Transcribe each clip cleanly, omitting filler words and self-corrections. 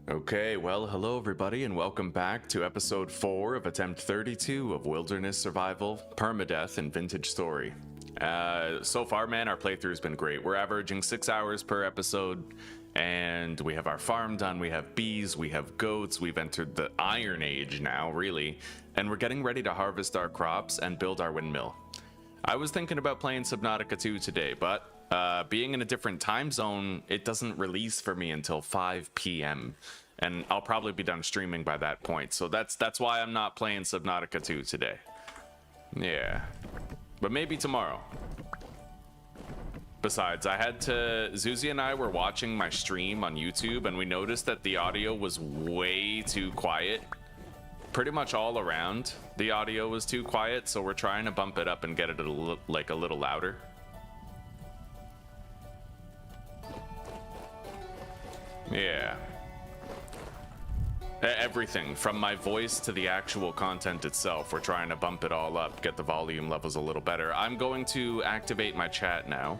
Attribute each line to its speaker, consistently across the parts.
Speaker 1: Okay, well, hello everybody, and welcome back to episode 4 of attempt 32 of Wilderness Survival, Permadeath, and Vintage Story. So far, man, our playthrough has been great. We're averaging 6 hours per episode, and we have our farm done, we have bees, we have goats, we've entered the Iron Age now, really, and we're getting ready to harvest our crops and build our windmill. I was thinking about playing Subnautica 2 today, but being in a different time zone, it doesn't release for me until 5 p.m. and I'll probably be done streaming by that point. So that's why I'm not playing Subnautica 2 today. Yeah, but maybe tomorrow. Besides, Zuzi and I were watching my stream on YouTube, and we noticed that the audio was way too quiet. Pretty much all around, the audio was too quiet, so we're trying to bump it up and get it a little louder. Yeah. Everything, from my voice to the actual content itself, we're trying to bump it all up, get the volume levels a little better. I'm going to activate my chat now.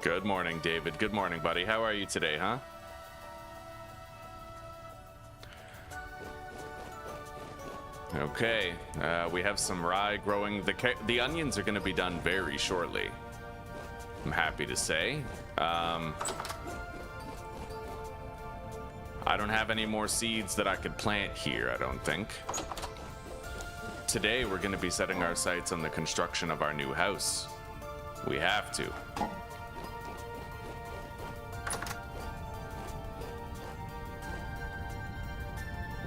Speaker 1: Good morning, David. Good morning, buddy. How are you today, huh? Okay, we have some rye growing. The onions are going to be done very shortly, I'm happy to say. I don't have any more seeds that I could plant here, I don't think. Today, we're going to be setting our sights on the construction of our new house. We have to.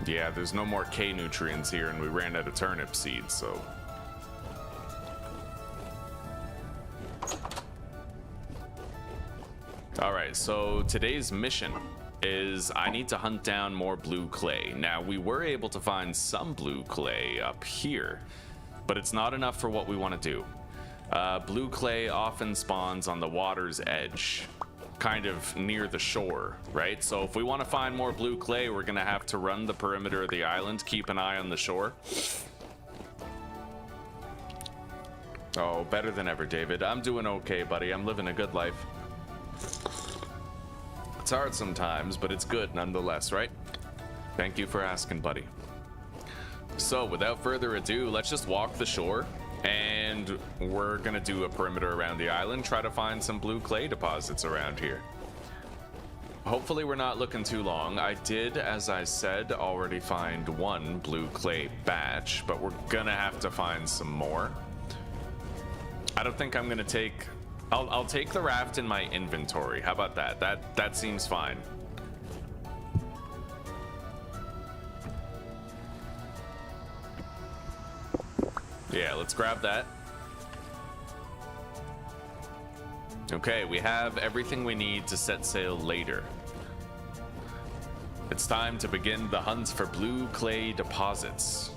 Speaker 1: Yeah, there's no more K nutrients here, and we ran out of turnip seeds, so... Alright, so today's mission is I need to hunt down more blue clay. Now, we were able to find some blue clay up here, but it's not enough for what we want to do. Blue clay often spawns on the water's edge, kind of near the shore, right? So if we want to find more blue clay, we're gonna have to run the perimeter of the island, keep an eye on the shore. Oh, better than ever, David. I'm doing okay, buddy. I'm living a good life. It's hard sometimes, but it's good nonetheless, right? Thank you for asking, buddy. So without further ado, let's just walk the shore, and we're gonna do a perimeter around the island, try to find some blue clay deposits around here. Hopefully we're not looking too long. I did, as I said, already find one blue clay batch, but we're gonna have to find some more. I don't think I'm gonna take... I'll take the raft in my inventory. How about that? That seems fine. Yeah, let's grab that. Okay, we have everything we need to set sail later. It's time to begin the hunt for blue clay deposits.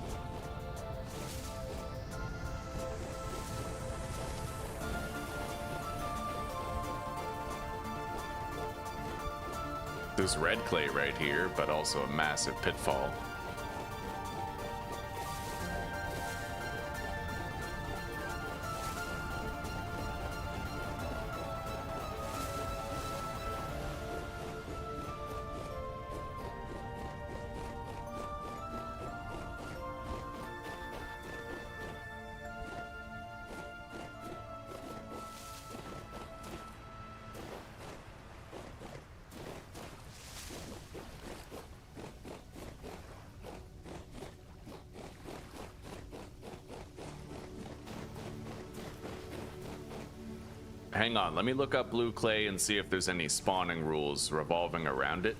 Speaker 1: There's red clay right here, but also a massive pitfall. Hang on, let me look up blue clay and see if there's any spawning rules revolving around it.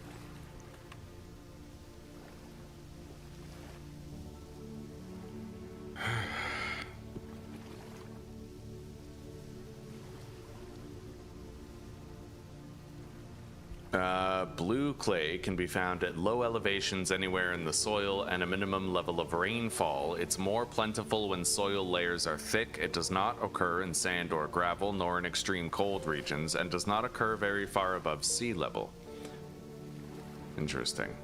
Speaker 1: Blue clay can be found at low elevations anywhere in the soil and a minimum level of rainfall. It's more plentiful when soil layers are thick. It does not occur in sand or gravel, nor in extreme cold regions, and does not occur very far above sea level. Interesting.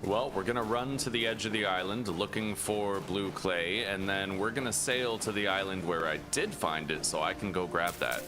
Speaker 1: Well, we're gonna run to the edge of the island looking for blue clay, and then we're gonna sail to the island where I did find it so I can go grab that.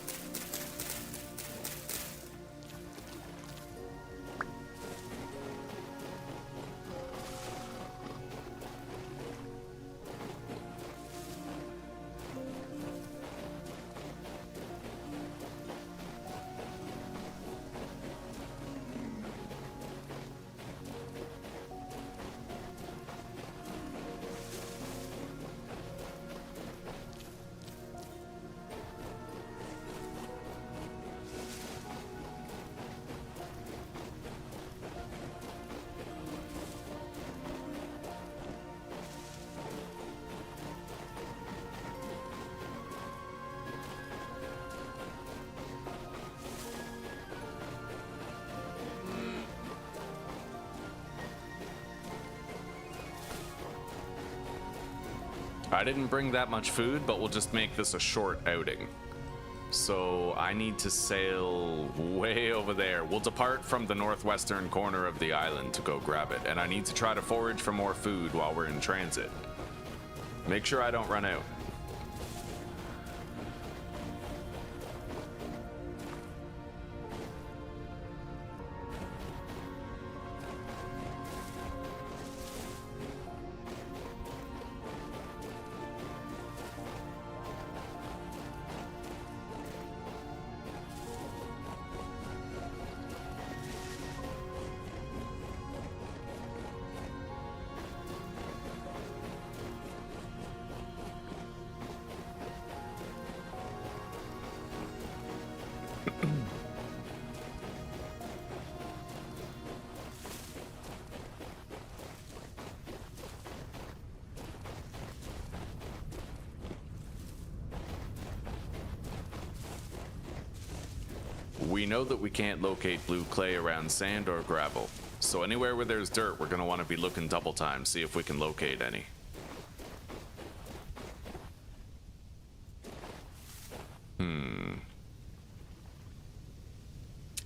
Speaker 1: I didn't bring that much food, but we'll just make this a short outing. So I need to sail way over there. We'll depart from the northwestern corner of the island to go grab it, and I need to try to forage for more food while we're in transit. Make sure I don't run out. We know that we can't locate blue clay around sand or gravel, so anywhere where there's dirt, we're gonna want to be looking double time, see if we can locate any.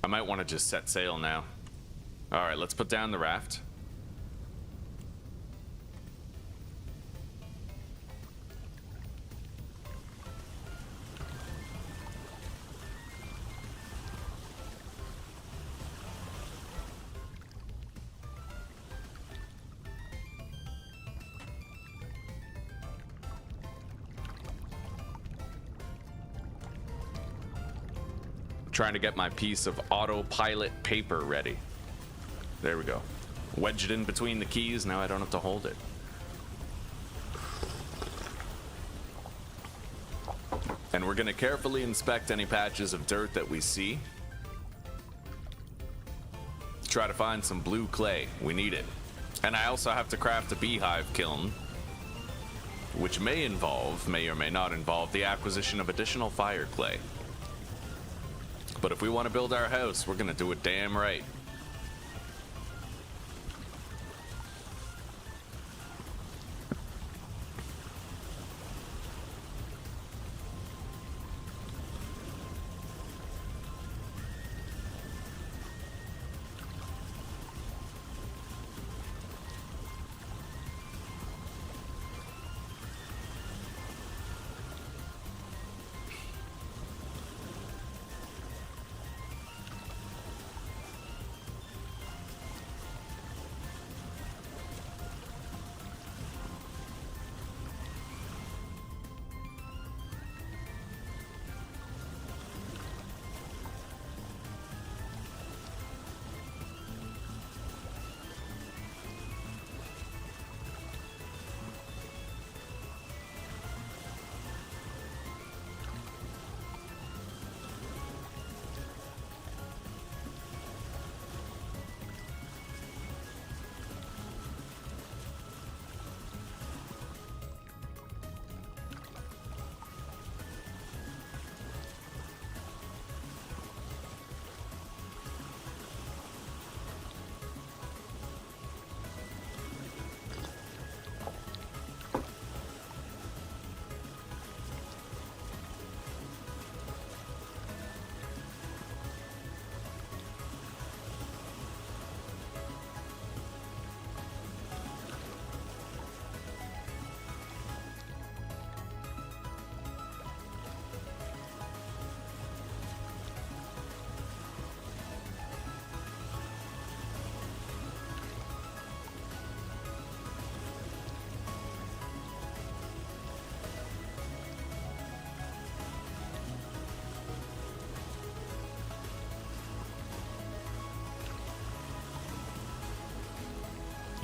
Speaker 1: I might want to just set sail now. All right, let's put down the raft. Trying to get my piece of autopilot paper ready. There we go. Wedge it in between the keys, now I don't have to hold it. And we're gonna carefully inspect any patches of dirt that we see. Try to find some blue clay, we need it. And I also have to craft a beehive kiln, which may or may not involve the acquisition of additional fire clay. But if we want to build our house, we're gonna do it damn right.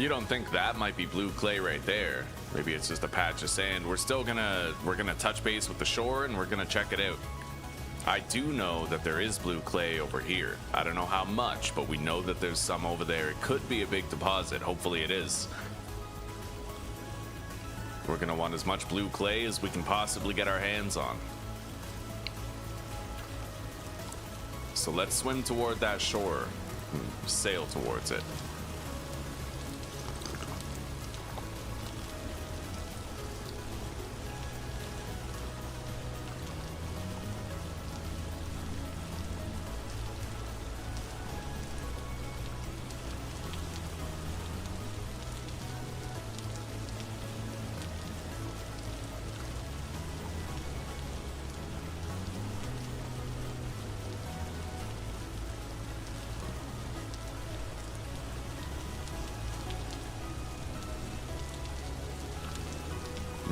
Speaker 1: You don't think that might be blue clay right there? Maybe it's just a patch of sand. We're gonna touch base with the shore and we're gonna check it out. I do know that there is blue clay over here. I don't know how much, but we know that there's some over there. It could be a big deposit. Hopefully it is. We're gonna want as much blue clay as we can possibly get our hands on. So let's swim toward that shore and sail towards it.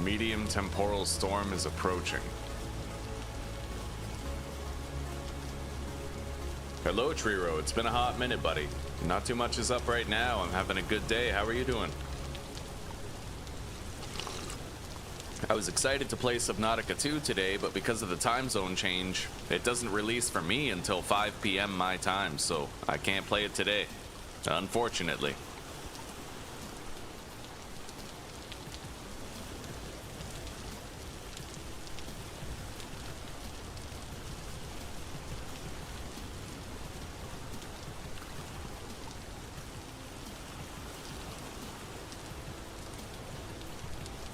Speaker 1: Medium temporal storm is approaching. Hello, Triro. It's been a hot minute, buddy. Not too much is up right now. I'm having a good day. How are you doing? I was excited to play Subnautica 2 today, but because of the time zone change, it doesn't release for me until 5 p.m. my time, so I can't play it today, unfortunately.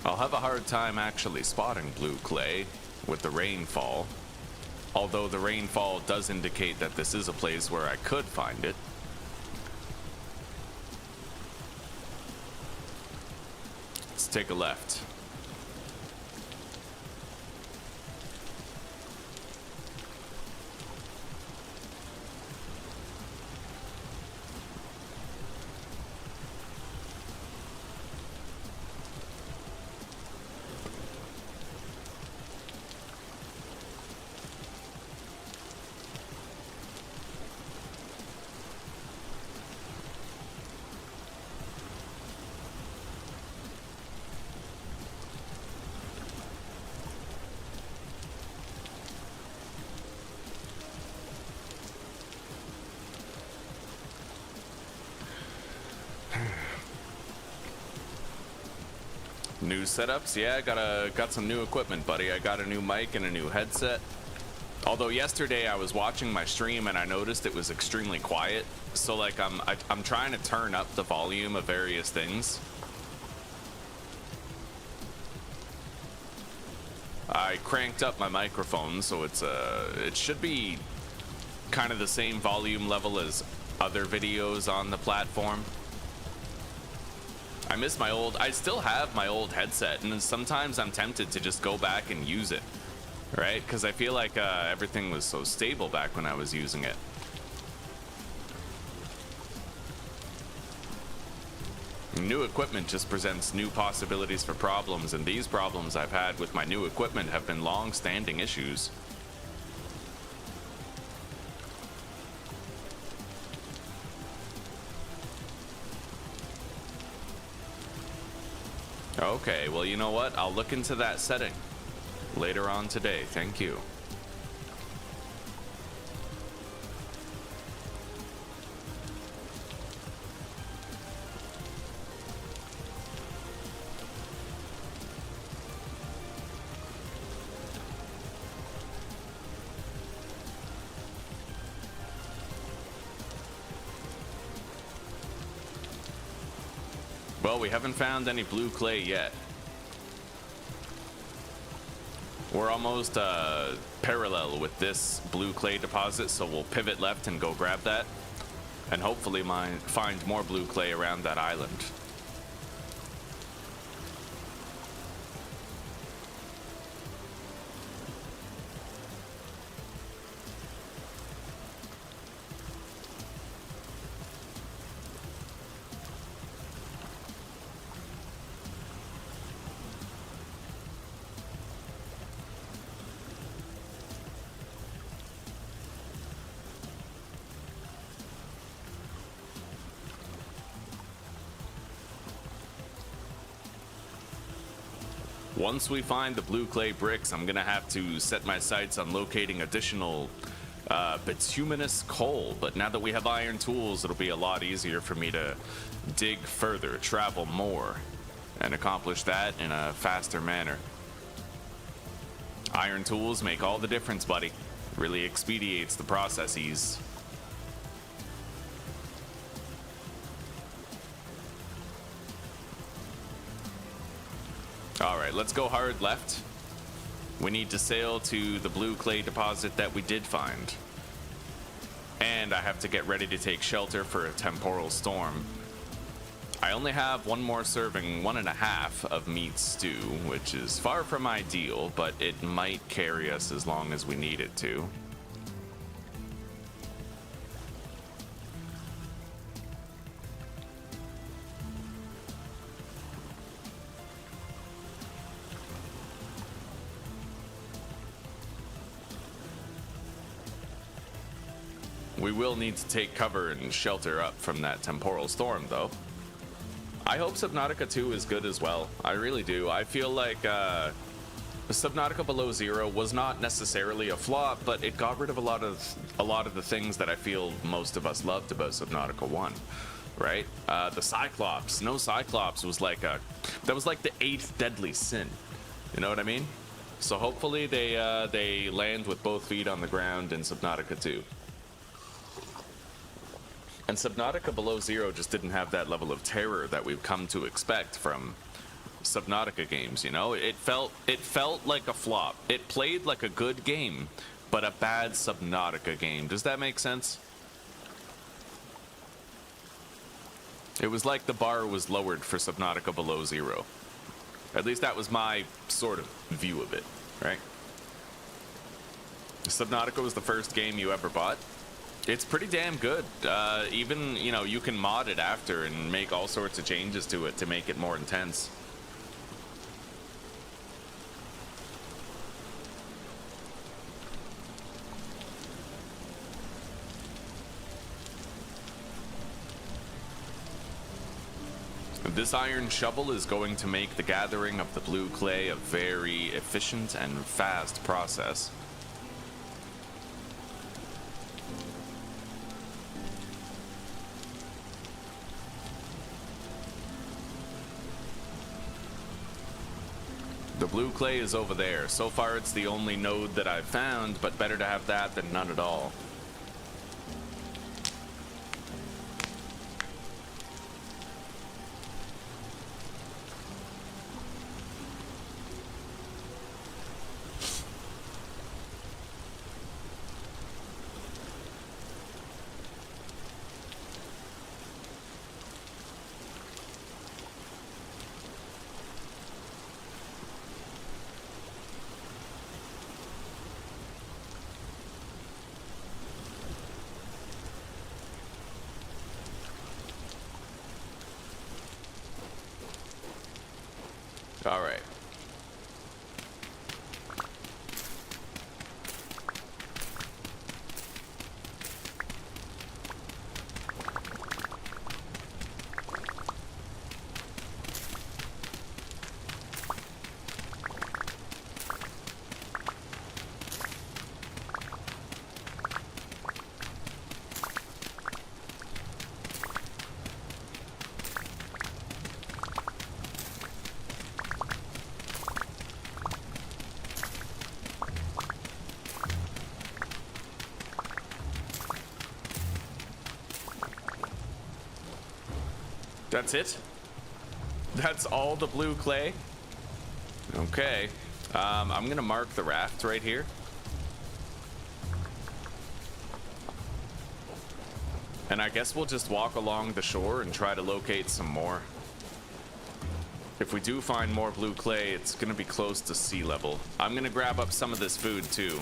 Speaker 1: I'll have a hard time actually spotting blue clay with the rainfall, although the rainfall does indicate that this is a place where I could find it. Let's take a left. New setups? Yeah, got some new equipment, buddy. I got a new mic and a new headset. Although yesterday I was watching my stream and I noticed it was extremely quiet. So like I'm trying to turn up the volume of various things. I cranked up my microphone so it should be kind of the same volume level as other videos on the platform. I still have my old headset, and sometimes I'm tempted to just go back and use it, right? Because I feel like everything was so stable back when I was using it. New equipment just presents new possibilities for problems, and these problems I've had with my new equipment have been long-standing issues. Okay, well, you know what? I'll look into that setting later on today. Thank you. Well, we haven't found any blue clay yet. We're almost parallel with this blue clay deposit, so we'll pivot left and go grab that, and hopefully find more blue clay around that island. Once we find the blue clay bricks, I'm gonna have to set my sights on locating additional bituminous coal. But now that we have iron tools, it'll be a lot easier for me to dig further, travel more, and accomplish that in a faster manner. Iron tools make all the difference, buddy. Really expedites the processes. All right, let's go hard left. We need to sail to the blue clay deposit that we did find. And I have to get ready to take shelter for a temporal storm. I only have one more serving, 1.5 of meat stew, which is far from ideal, but it might carry us as long as we need it to. We will need to take cover and shelter up from that temporal storm, though. I hope Subnautica 2 is good as well. I really do. I feel like Subnautica Below Zero was not necessarily a flop, but it got rid of a lot of the things that I feel most of us loved about Subnautica 1, right? The Cyclops. No Cyclops was like that was like the 8th deadly sin. You know what I mean? So hopefully they land with both feet on the ground in Subnautica 2. And Subnautica Below Zero just didn't have that level of terror that we've come to expect from Subnautica games, you know? It felt like a flop. It played like a good game, but a bad Subnautica game. Does that make sense? It was like the bar was lowered for Subnautica Below Zero. At least that was my sort of view of it, right? Subnautica was the first game you ever bought. It's pretty damn good. Even, you know, you can mod it after and make all sorts of changes to it to make it more intense. This iron shovel is going to make the gathering of the blue clay a very efficient and fast process. The blue clay is over there. So far it's the only node that I've found, but better to have that than none at all. All right. That's it? That's all the blue clay? Okay. I'm gonna mark the raft right here. And I guess we'll just walk along the shore and try to locate some more. If we do find more blue clay, it's gonna be close to sea level. I'm gonna grab up some of this food too.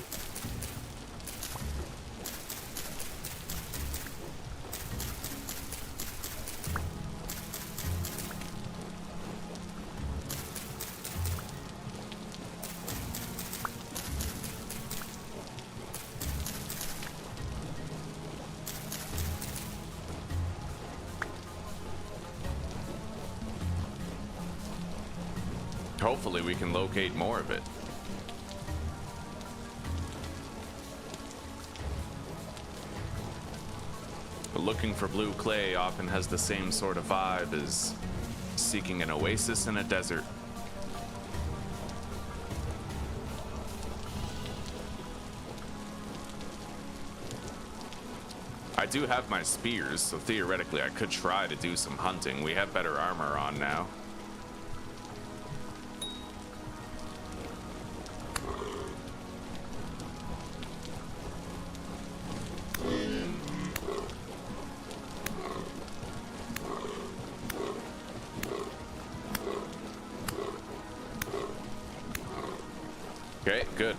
Speaker 1: Hopefully we can locate more of it. But looking for blue clay often has the same sort of vibe as seeking an oasis in a desert. I do have my spears, so theoretically I could try to do some hunting. We have better armor on now. Okay, good.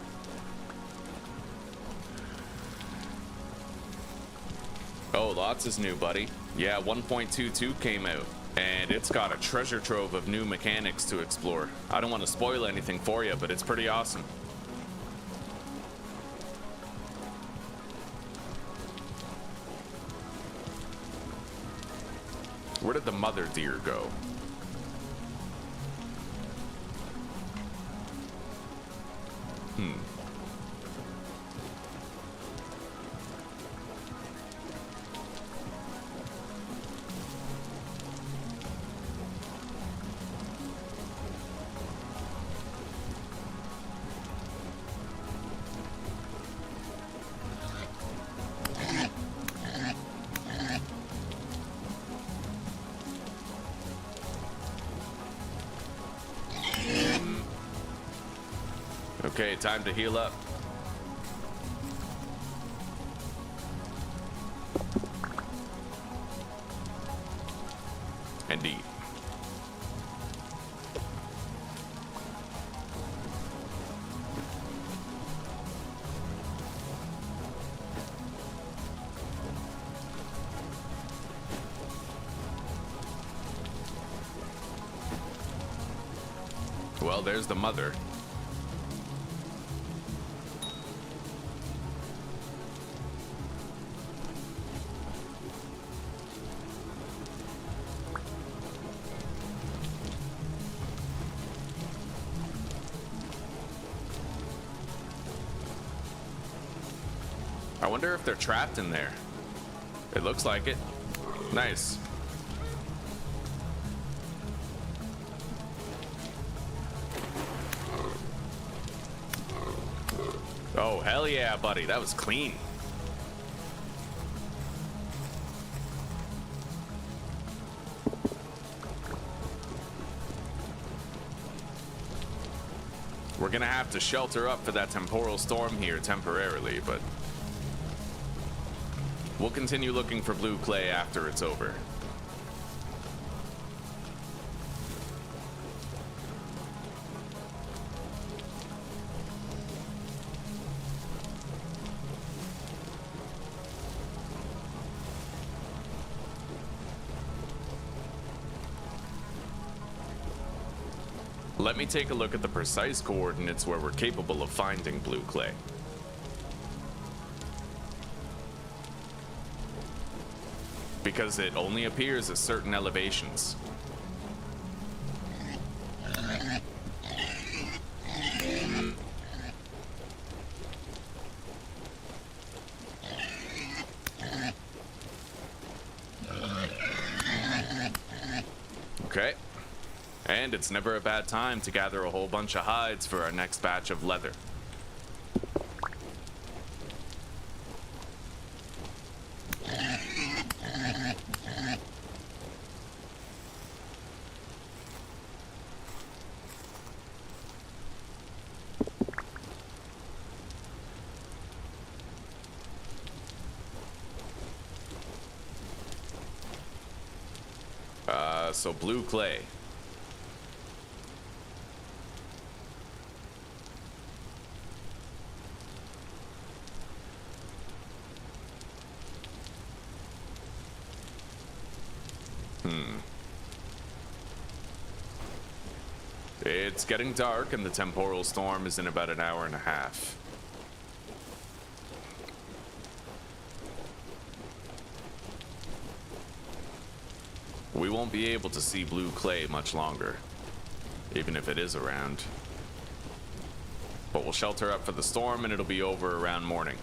Speaker 1: Oh, lots is new, buddy. Yeah, 1.22 came out, and it's got a treasure trove of new mechanics to explore. I don't want to spoil anything for you, but it's pretty awesome. Where did the mother deer go? Okay, time to heal up. Indeed. Well, there's the mother. I wonder if they're trapped in there. It looks like it. Nice. Oh, hell yeah, buddy. That was clean. We're gonna have to shelter up for that temporal storm here temporarily, but we'll continue looking for blue clay after it's over. Let me take a look at the precise coordinates where we're capable of finding blue clay. Because it only appears at certain elevations. Okay. And it's never a bad time to gather a whole bunch of hides for our next batch of leather. So blue clay. It's getting dark and the temporal storm is in about an hour and a half. We won't be able to see blue clay much longer. even if it is around. But we'll shelter up for the storm and it'll be over around morning.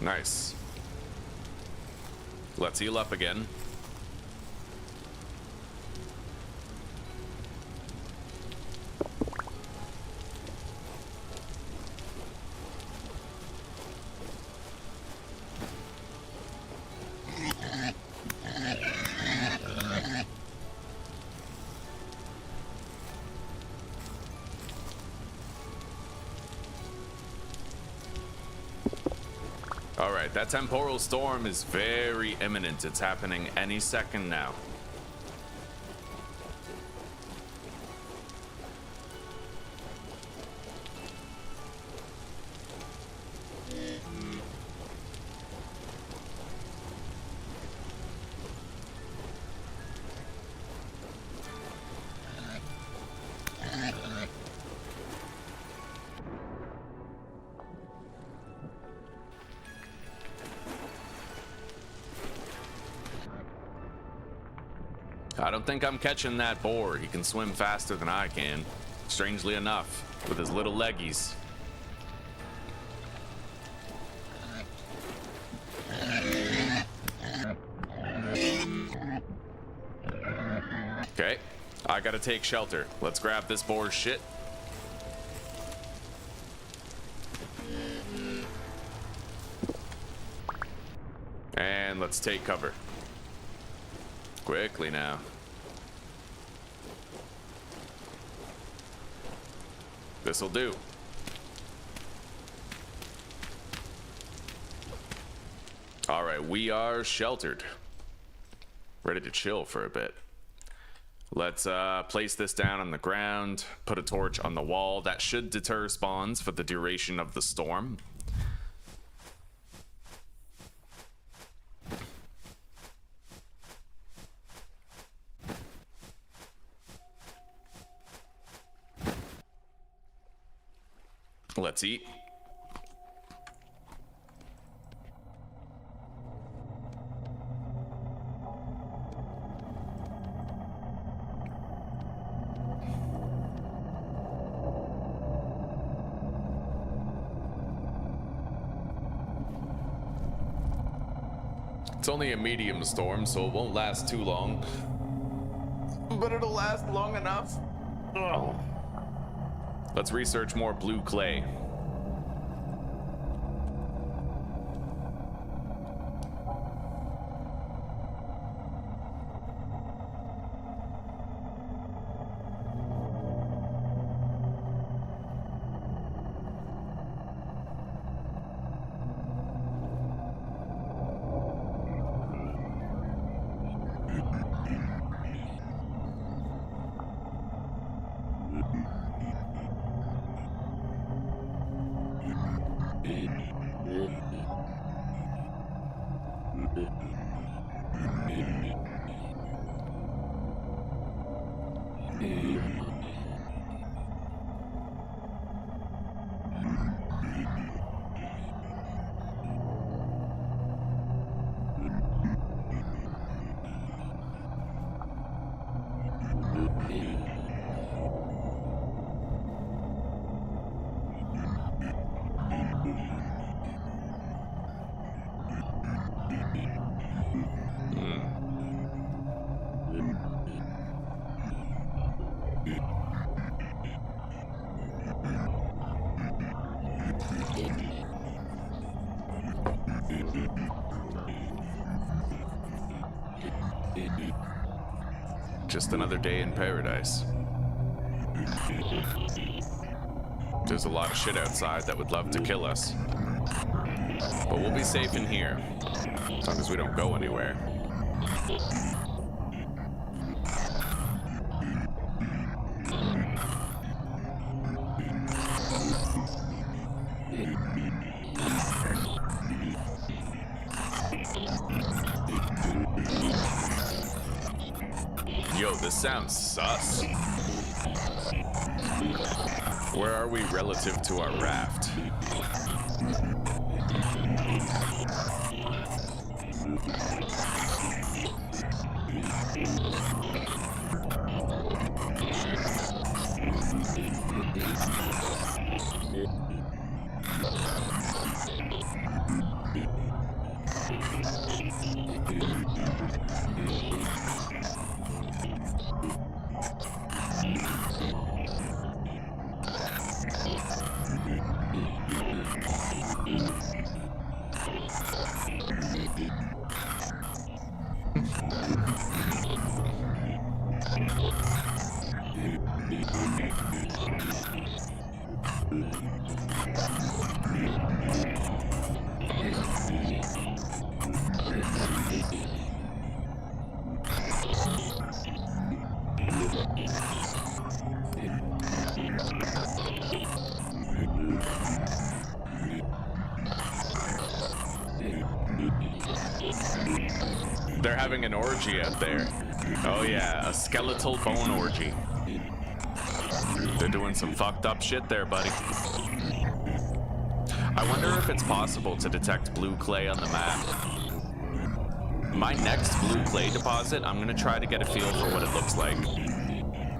Speaker 1: Nice. Let's heal up again. Alright, that temporal storm is very imminent. It's happening any second now. I don't think I'm catching that boar. He can swim faster than I can, strangely enough, with his little leggies. Okay, I gotta take shelter. Let's grab this boar's shit. And let's take cover. Quickly now. This'll do. All right, we are sheltered. Ready to chill for a bit. Let's place this down on the ground, put a torch on the wall. That should deter spawns for the duration of the storm. Let's eat. It's only a medium storm, so it won't last too long. But it'll last long enough. Ugh. Let's research more blue clay. Just another day in paradise. There's a lot of shit outside that would love to kill us. But we'll be safe in here, as long as we don't go anywhere. Yo, this sounds sus. Where are we relative to our raft? They're having an orgy out there. Oh yeah, a skeletal bone orgy. They're doing some fucked up shit there, buddy. I wonder if it's possible to detect blue clay on the map. My next blue clay deposit, I'm gonna try to get a feel for what it looks like.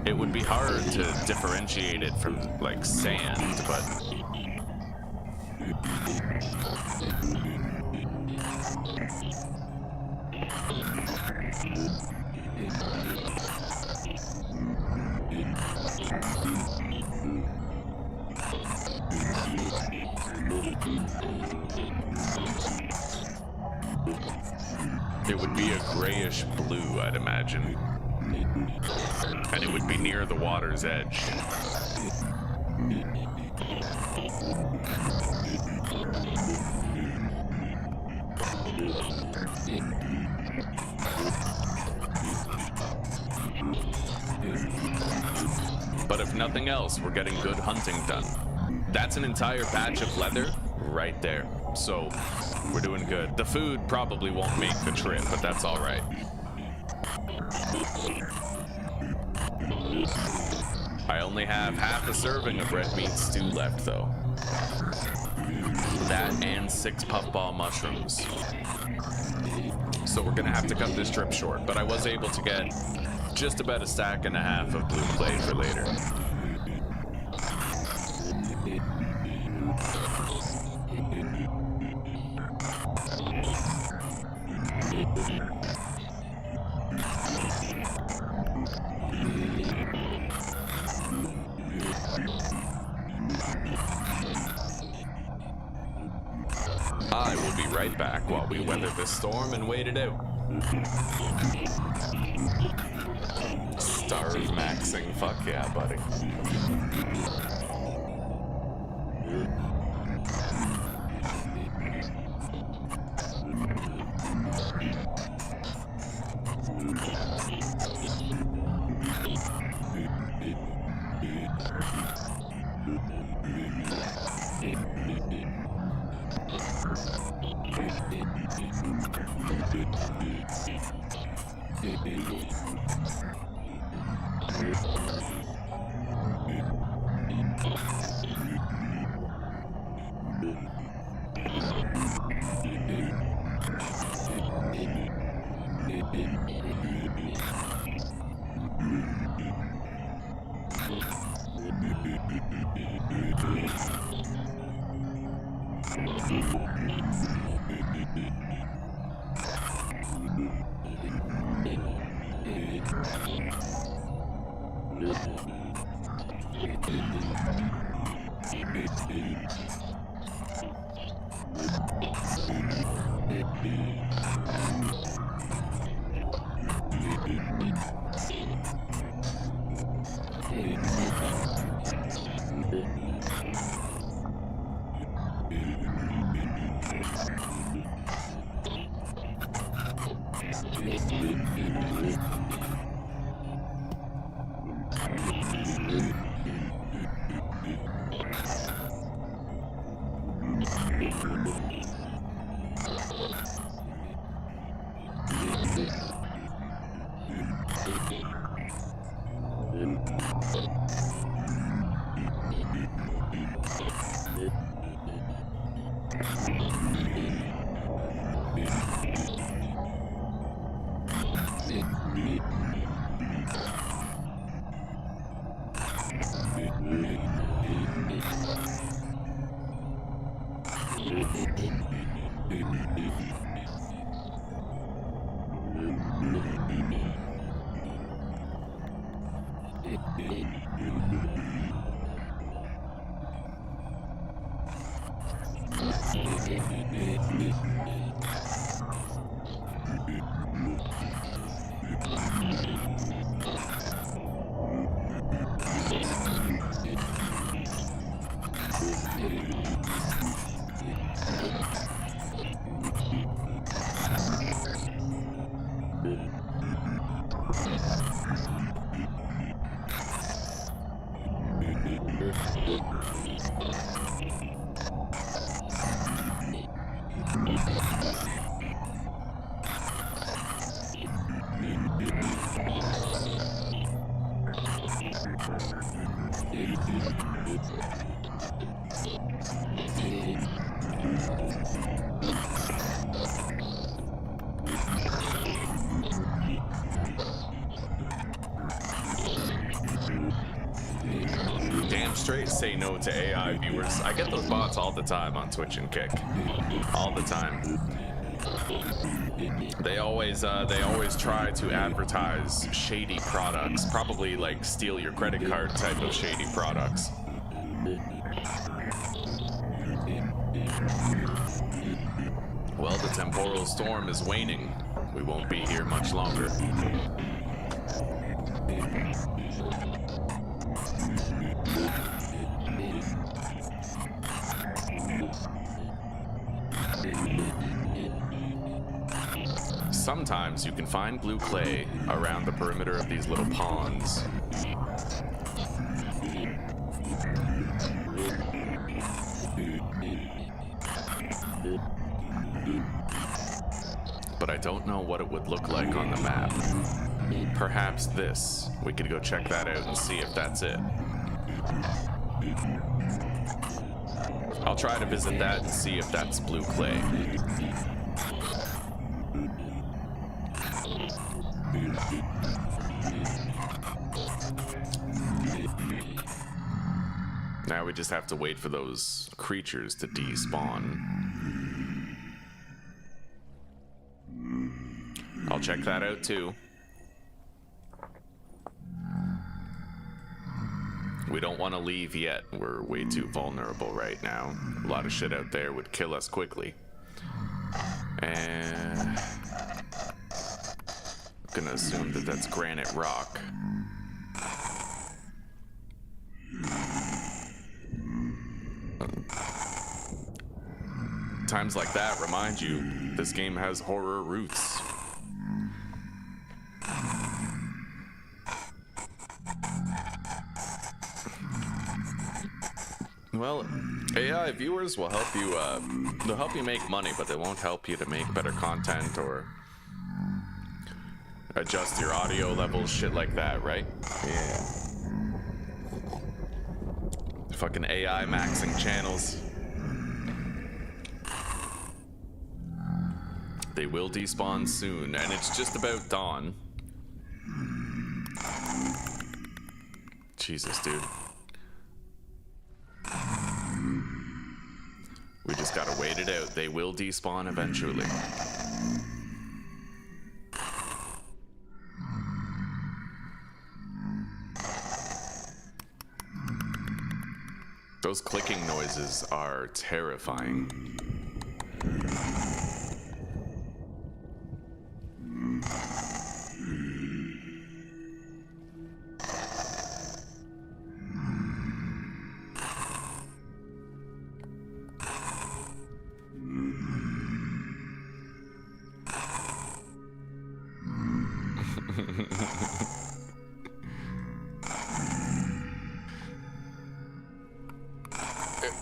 Speaker 1: It would be hard to differentiate it from, like, sand, but... It would be a grayish blue, I'd imagine. And it would be near the water's edge. But if nothing else, we're getting good hunting done. That's an entire patch of leather right there. So we're doing good. The food probably won't make the trip, but that's all right. I only have half a serving of red meat stew left, though. That and 6 puffball mushrooms. So we're gonna have to cut this trip short, but I was able to get just about a stack and a half of blue clay for later. I will be right back while we weather this storm and wait it out. Starve maxing, fuck yeah, buddy. Straight say no to AI viewers. I get those bots all the time on Twitch and Kick. All the time. They always try to advertise shady products, probably like steal your credit card type of shady products. Well, the temporal storm is waning. We won't be here much longer. Sometimes you can find blue clay around the perimeter of these little ponds. But I don't know what it would look like on the map. Perhaps this. We could go check that out and see if that's it. I'll try to visit that and see if that's blue clay. Now we just have to wait for those creatures to despawn. I'll check that out too. We don't want to leave yet. We're way too vulnerable right now. A lot of shit out there would kill us quickly. And I'm gonna assume that that's granite rock. Times like that remind you, this game has horror roots. Well, AI viewers will help you, they'll help you make money, but they won't help you to make better content or adjust your audio levels, shit like that, right? Yeah. Fucking AI maxing channels. They will despawn soon, and it's just about dawn. Jesus, dude. We just gotta wait it out. They will despawn eventually. Those clicking noises are terrifying.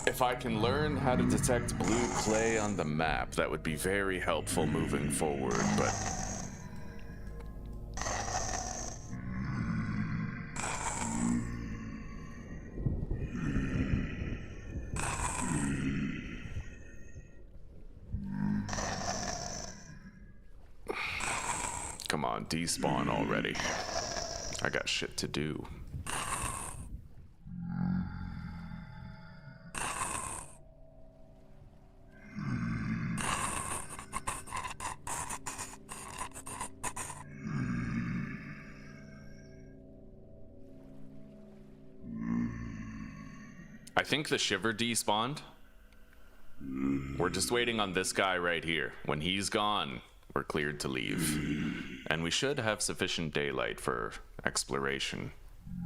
Speaker 1: If I can learn how to detect blue clay on the map, that would be very helpful moving forward, but... Come on, despawn already. I got shit to do. I think the shiver despawned. We're just waiting on this guy right here. When he's gone, we're cleared to leave. And we should have sufficient daylight for exploration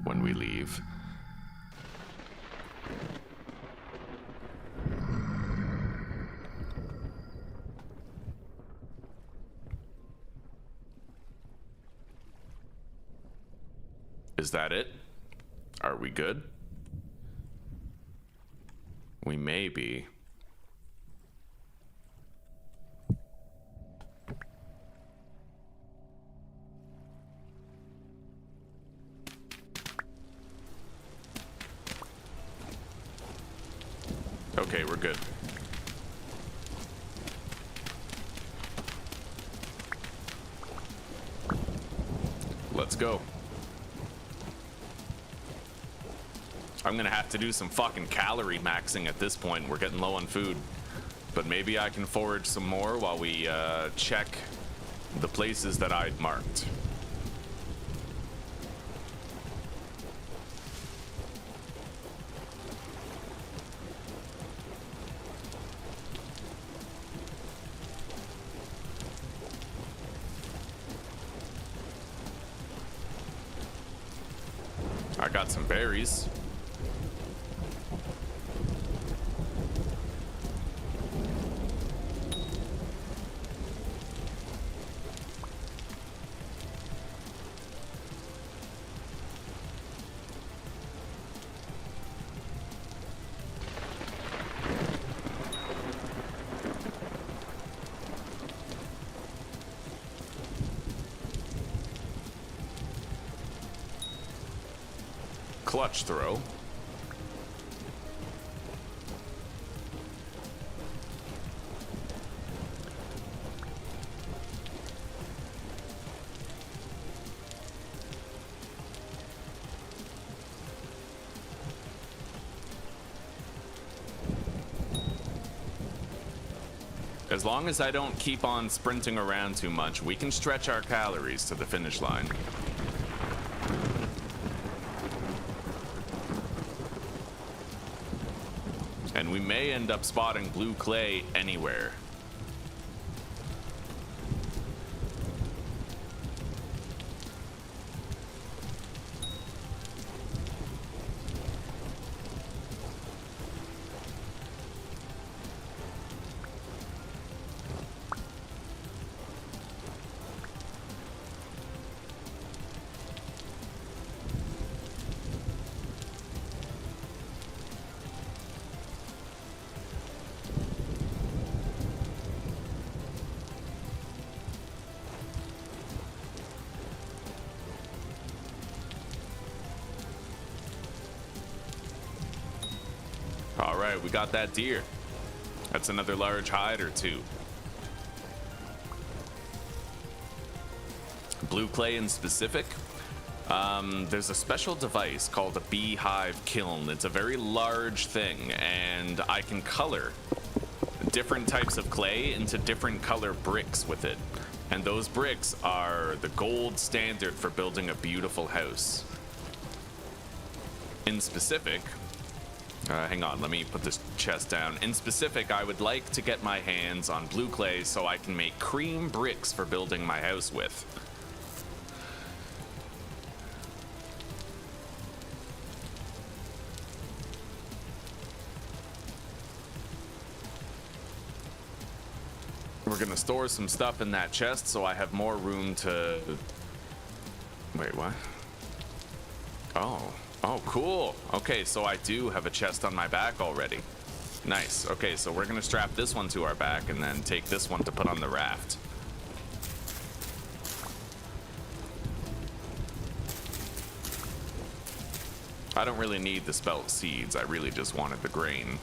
Speaker 1: when we leave. Is that it? Are we good? We may be. Okay, we're good. Let's go. I'm gonna have to do some fucking calorie maxing at this point. We're getting low on food. But maybe I can forage some more while we check the places that I'd marked. I got some berries. Clutch throw. As long as I don't keep on sprinting around too much, we can stretch our calories to the finish line. And we may end up spotting blue clay anywhere. All right, we got that deer. That's another large hide or two. Blue clay in specific. There's a special device called a beehive kiln. It's a very large thing, and I can color different types of clay into different color bricks with it. And those bricks are the gold standard for building a beautiful house. In specific, hang on, let me put this chest down. In specific, I would like to get my hands on blue clay so I can make cream bricks for building my house with. We're gonna store some stuff in that chest so I have more room to... Wait, what? Oh, Oh, cool. Okay, so I do have a chest on my back already. Nice. Okay, so we're gonna strap this one to our back and then take this one to put on the raft. I don't really need the spelt seeds. I really just wanted the grain.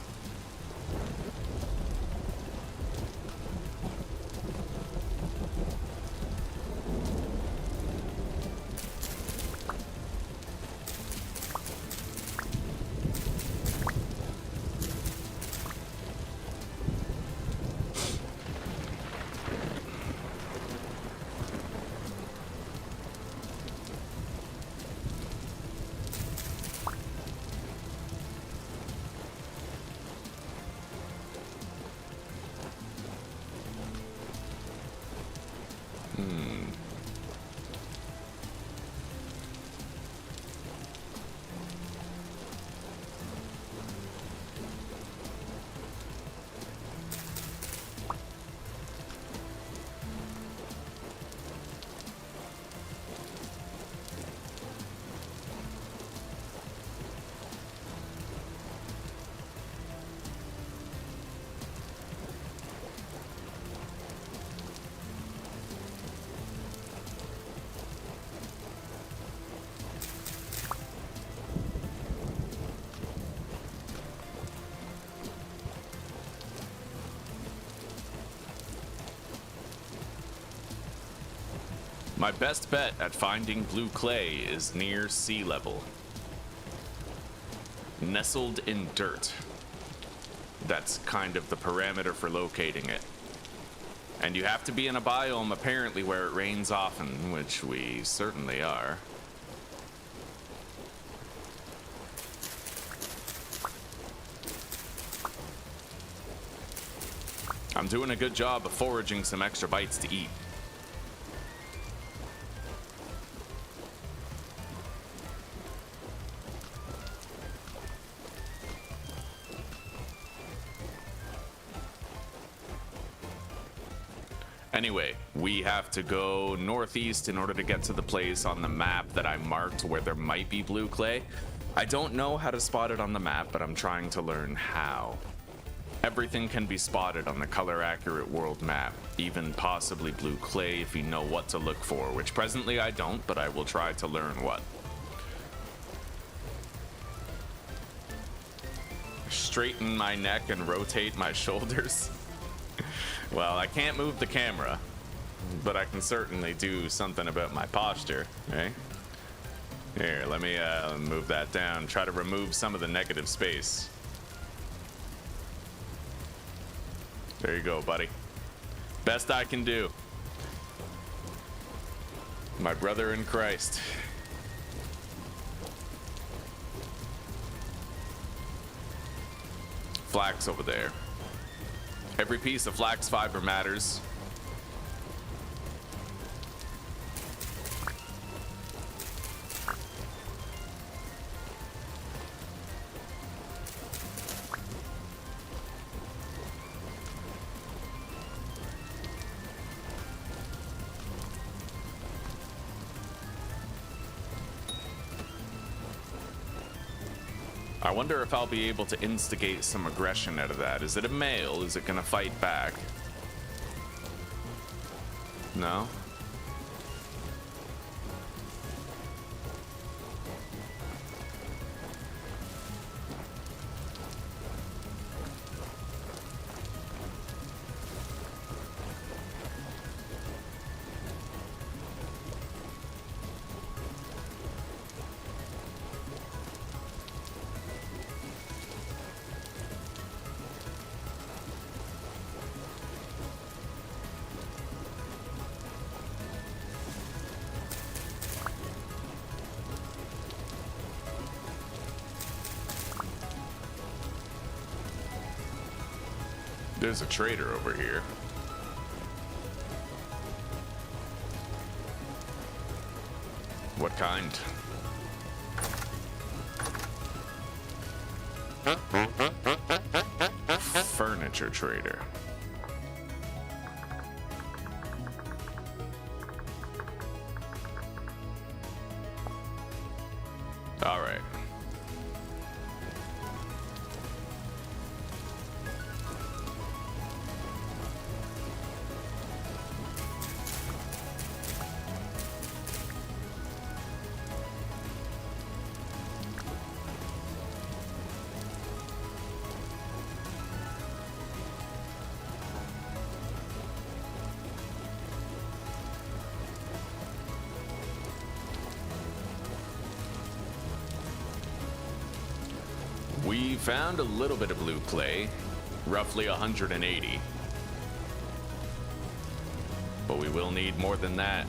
Speaker 1: My best bet at finding blue clay is near sea level. Nestled in dirt. That's kind of the parameter for locating it. And you have to be in a biome apparently where it rains often, which we certainly are. I'm doing a good job of foraging some extra bites to eat. Anyway, we have to go northeast in order to get to the place on the map that I marked where there might be blue clay. I don't know how to spot it on the map, but I'm trying to learn how. Everything can be spotted on the color-accurate world map, even possibly blue clay if you know what to look for, which presently I don't, but I will try to learn what. Straighten my neck and rotate my shoulders. Well, I can't move the camera, but I can certainly do something about my posture, right? Here, let me move that down, try to remove some of the negative space. There you go, buddy. Best I can do. My brother in Christ. Flax over there. Every piece of flax fiber matters. I wonder if I'll be able to instigate some aggression out of that. Is it a male? Is it gonna fight back? No? There's a trader over here. What kind? Furniture trader. All right. We found a little bit of blue clay, roughly 180. But we will need more than that.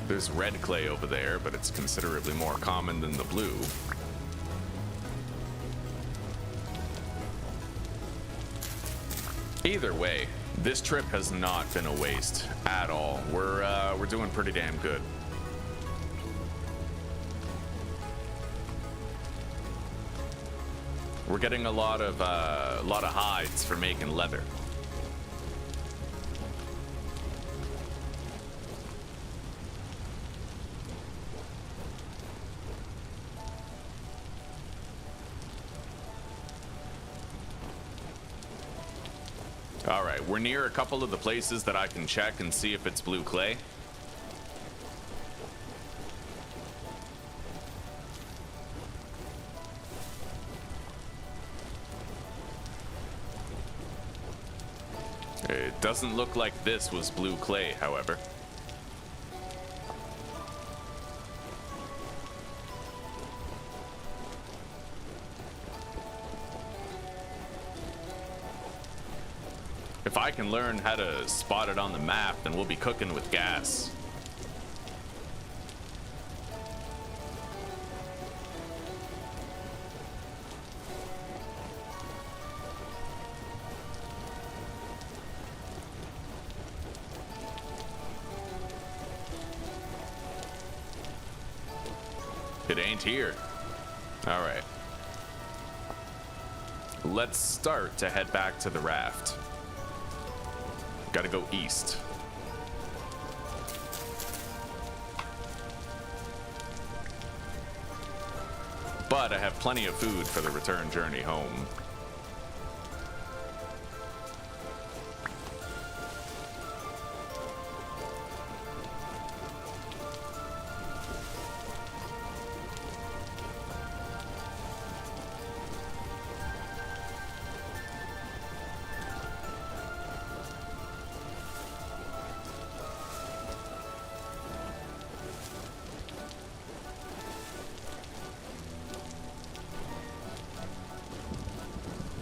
Speaker 1: There's red clay over there, but it's considerably more common than the blue. Either way, this trip has not been a waste at all. We're doing pretty damn good. We're getting a lot of hides for making leather. All right, we're near a couple of the places that I can check and see if it's blue clay. It doesn't look like this was blue clay, however. If I can learn how to spot it on the map, then we'll be cooking with gas. It ain't here. All right. Let's start to head back to the raft. Gotta go east. But I have plenty of food for the return journey home.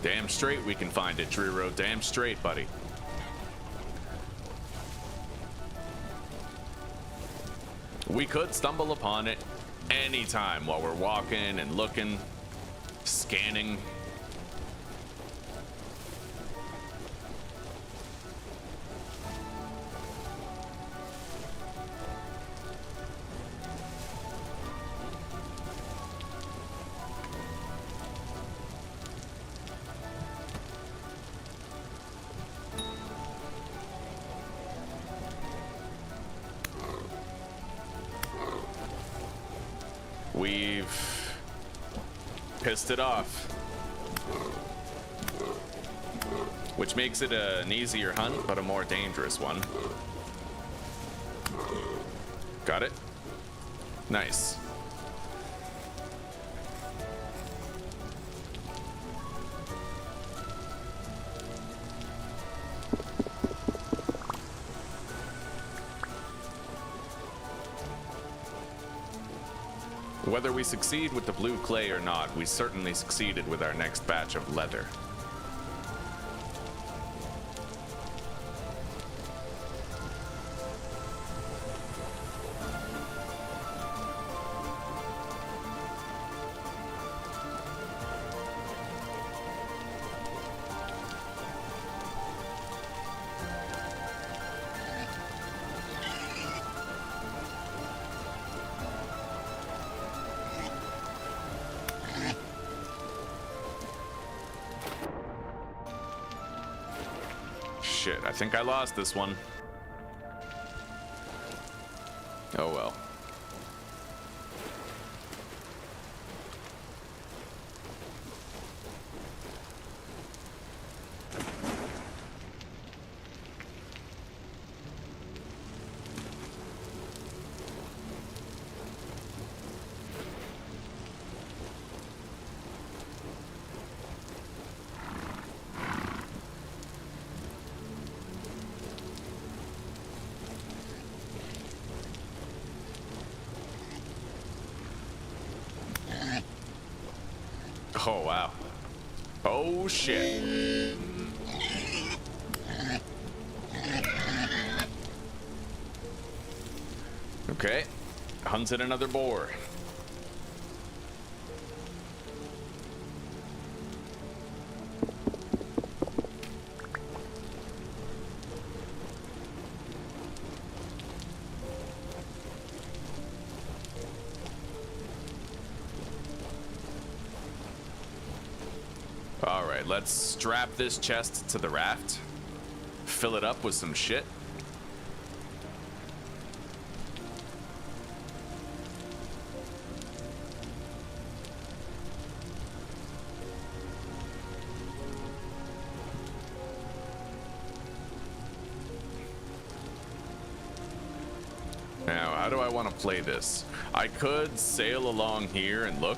Speaker 1: Damn straight we can find it, Drero. Damn straight, buddy. We could stumble upon it anytime while we're walking and looking, scanning. We've pissed it off, which makes it an easier hunt, but a more dangerous one. Got it? Nice. Whether we succeed with the blue clay or not, we certainly succeeded with our next batch of leather. Shit, I think I lost this one. Oh well. Oh, wow. Oh, shit. Okay. Hunted another boar. All right, let's strap this chest to the raft. Fill it up with some shit. Now, how do I want to play this? I could sail along here and look.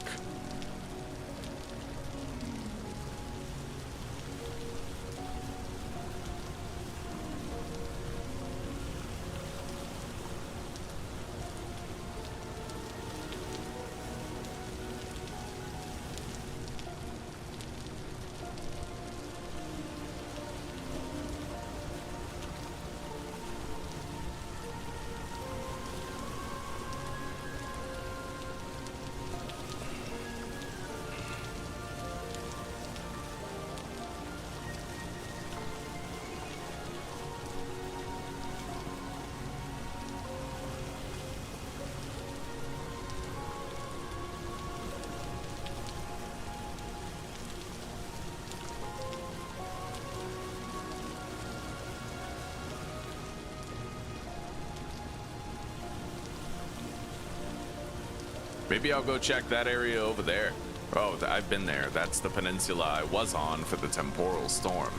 Speaker 1: Maybe I'll go check that area over there. Oh, I've been there. That's the peninsula I was on for the temporal storm.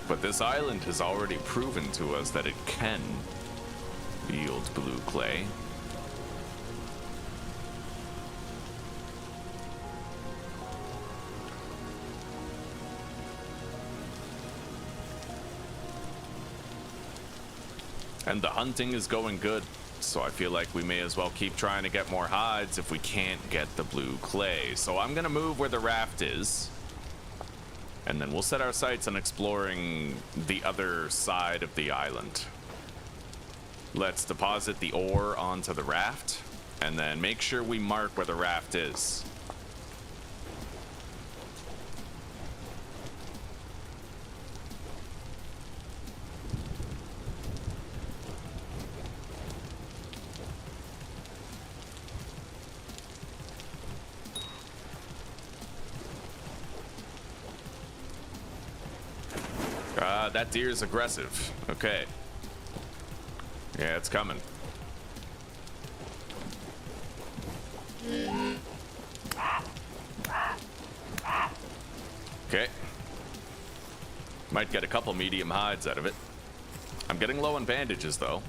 Speaker 1: But this island has already proven to us that it can yield blue clay. And the hunting is going good, so I feel like we may as well keep trying to get more hides if we can't get the blue clay. So I'm gonna move where the raft is, and then we'll set our sights on exploring the other side of the island. Let's deposit the ore onto the raft, and then make sure we mark where the raft is. That deer's aggressive. Okay. Yeah, it's coming. Okay. Might get a couple medium hides out of it. I'm getting low on bandages, though.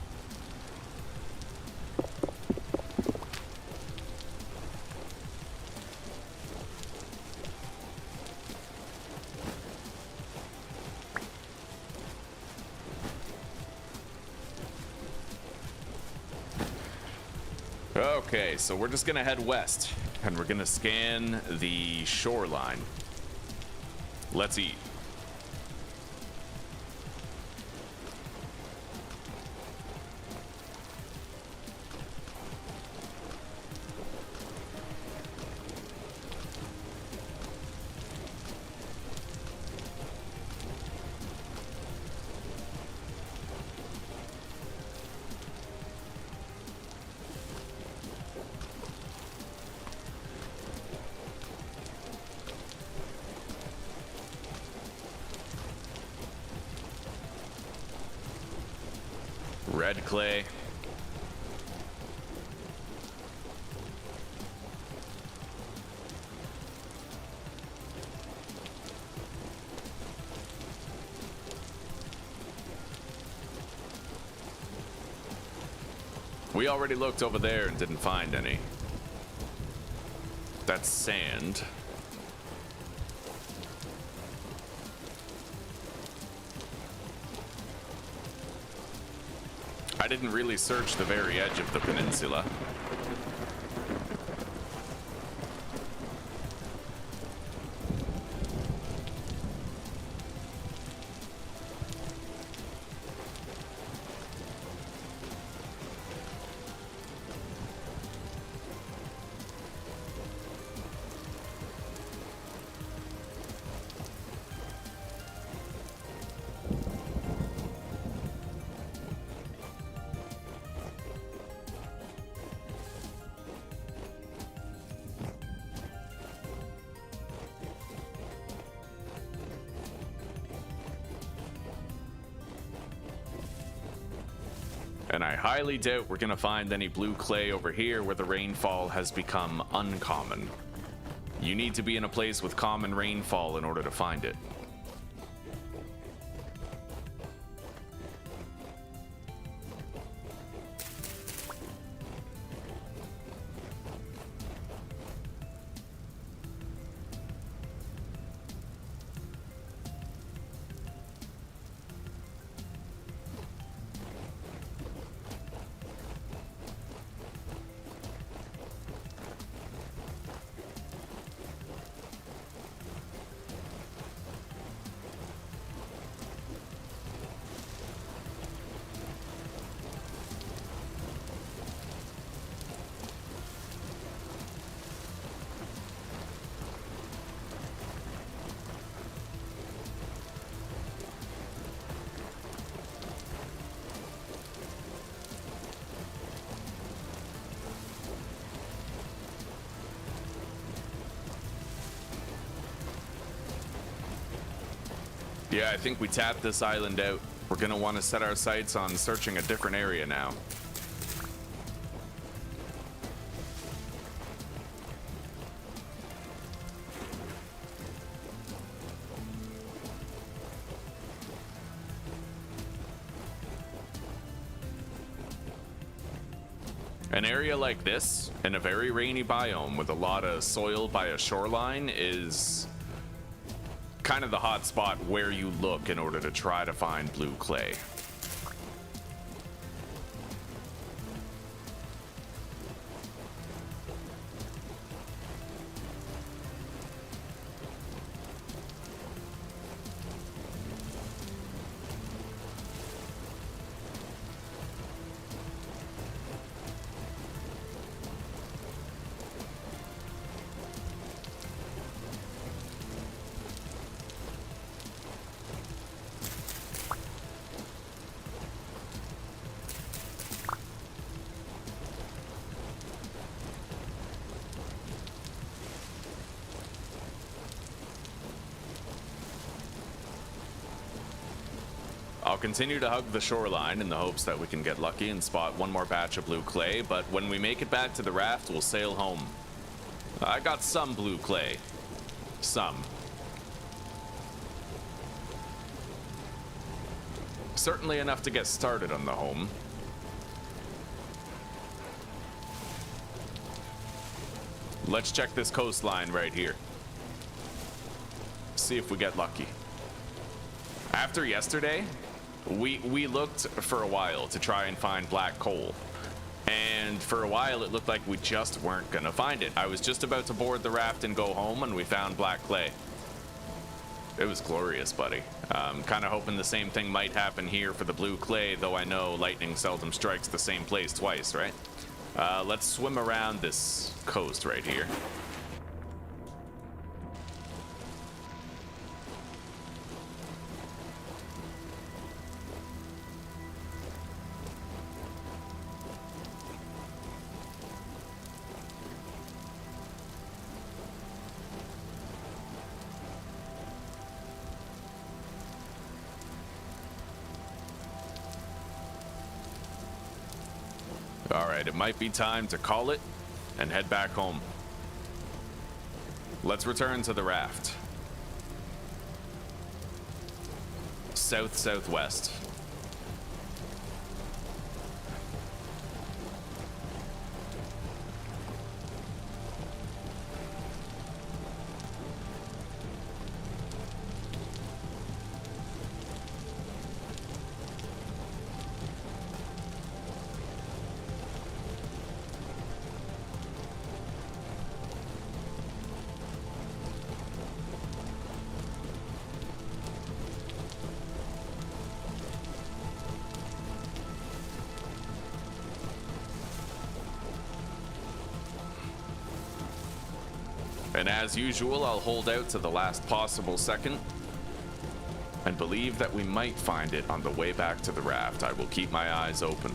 Speaker 1: Okay, so we're just gonna head west, and we're gonna scan the shoreline. Let's eat. Red clay. We already looked over there and didn't find any. That's sand. I didn't really search the very edge of the peninsula. And I highly doubt we're gonna find any blue clay over here where the rainfall has become uncommon. You need to be in a place with common rainfall in order to find it. Yeah, I think we tapped this island out. We're gonna want to set our sights on searching a different area now. An area like this, in a very rainy biome with a lot of soil by a shoreline, is kind of the hot spot where you look in order to try to find blue clay. I'll continue to hug the shoreline in the hopes that we can get lucky and spot one more batch of blue clay, but when we make it back to the raft, we'll sail home. I got some blue clay. Some. Certainly enough to get started on the home. Let's check this coastline right here. See if we get lucky. After yesterday, we looked for a while to try and find black coal. And for a while, it looked like we just weren't gonna find it. I was just about to board the raft and go home, and we found black clay. It was glorious, buddy. Kind of hoping the same thing might happen here for the blue clay, though I know lightning seldom strikes the same place twice, right? Let's swim around this coast right here. Alright, it might be time to call it and head back home. Let's return to the raft. South-southwest. And as usual, I'll hold out to the last possible second and believe that we might find it on the way back to the raft. I will keep my eyes open.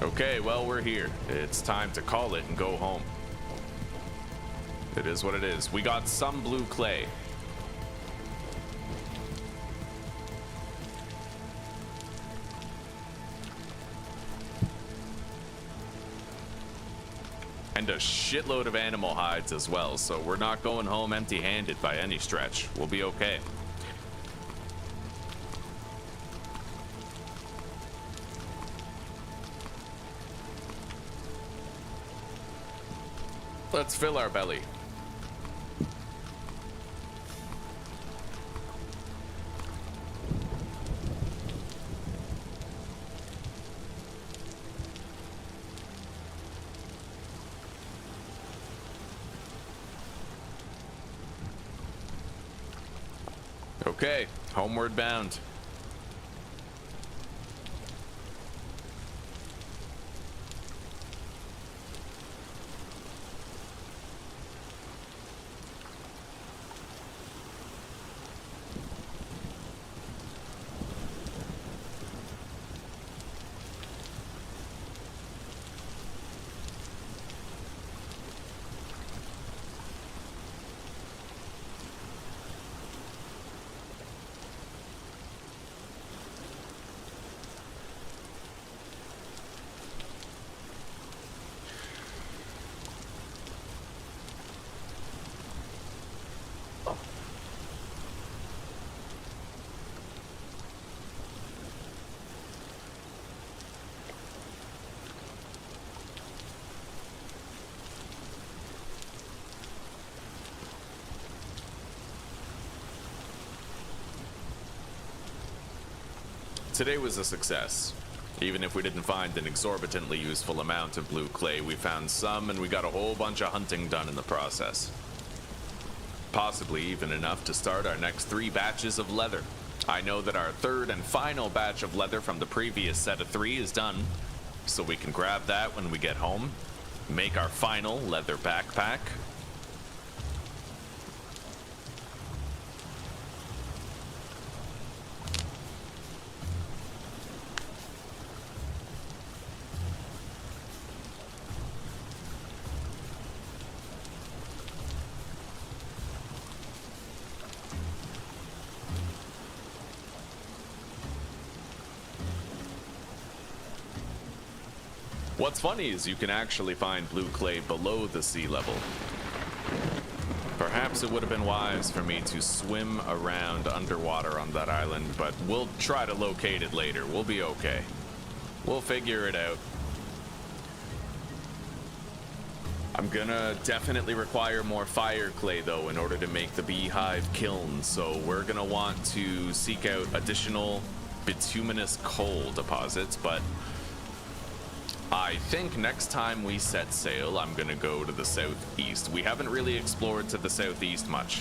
Speaker 1: Okay, well, we're here. It's time to call it and go home. It is what it is. We got some blue clay. And a shitload of animal hides as well, so we're not going home empty-handed by any stretch. We'll be okay. Let's fill our belly. Okay, homeward bound. Today was a success. Even if we didn't find an exorbitantly useful amount of blue clay, we found some and we got a whole bunch of hunting done in the process. Possibly even enough to start our next 3 batches of leather. I know that our 3rd and final batch of leather from the previous set of 3 is done, so we can grab that when we get home, make our final leather backpack. What's funny is you can actually find blue clay below the sea level. Perhaps it would have been wise for me to swim around underwater on that island, but we'll try to locate it later. We'll be okay. We'll figure it out. I'm gonna definitely require more fire clay though in order to make the beehive kiln, so we're gonna want to seek out additional bituminous coal deposits, but I think next time we set sail, I'm gonna go to the southeast. We haven't really explored to the southeast much.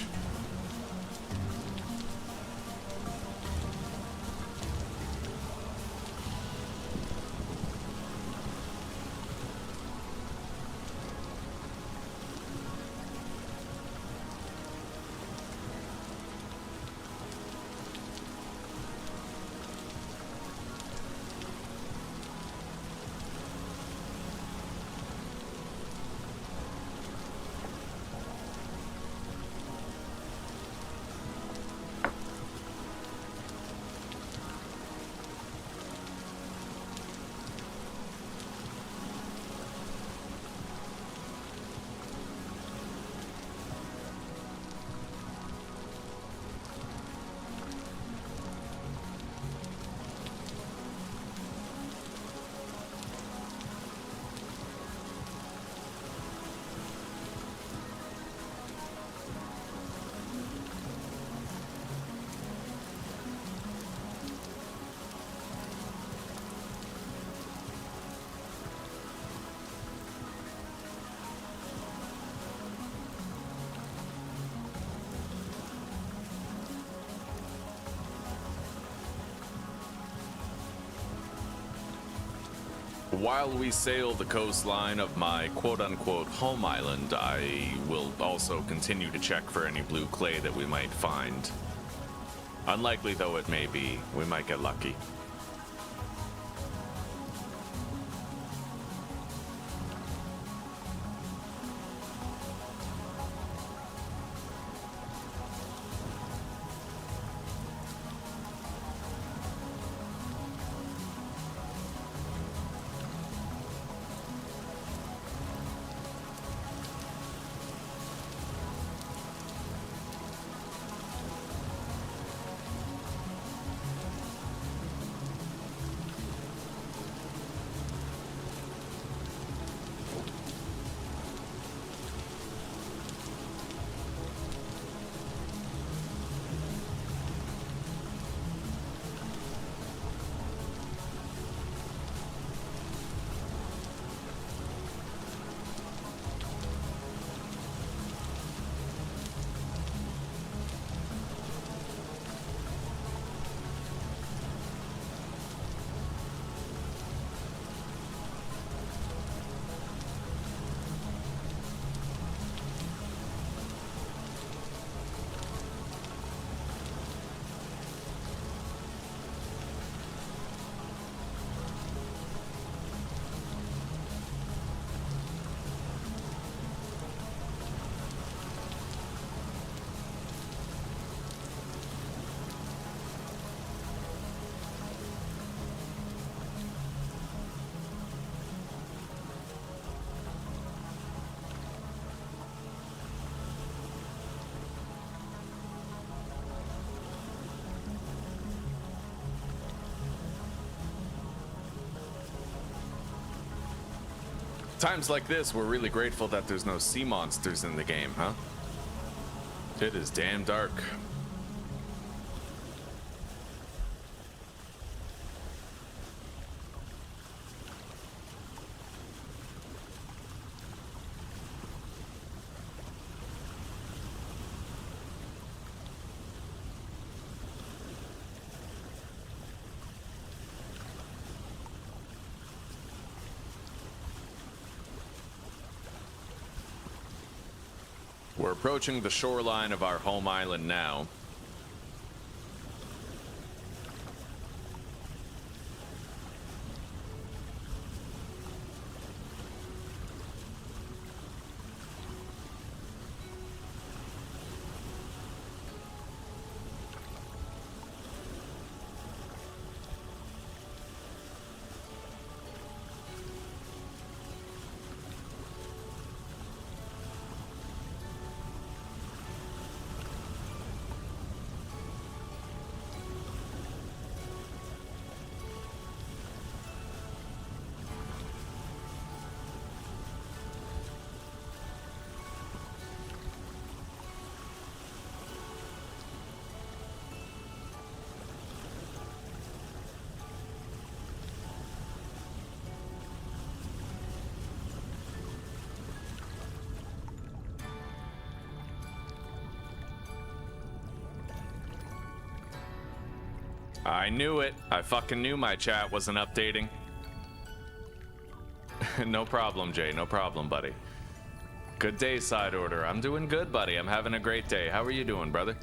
Speaker 1: While we sail the coastline of my quote-unquote home island, I will also continue to check for any blue clay that we might find. Unlikely though it may be, we might get lucky. Times like this, we're really grateful that there's no sea monsters in the game, huh? It is damn dark. We're approaching the shoreline of our home island now. I knew it. I fucking knew my chat wasn't updating. No problem, Jay. No problem, buddy. Good day, Side Order. I'm doing good, buddy. I'm having a great day. How are you doing, brother?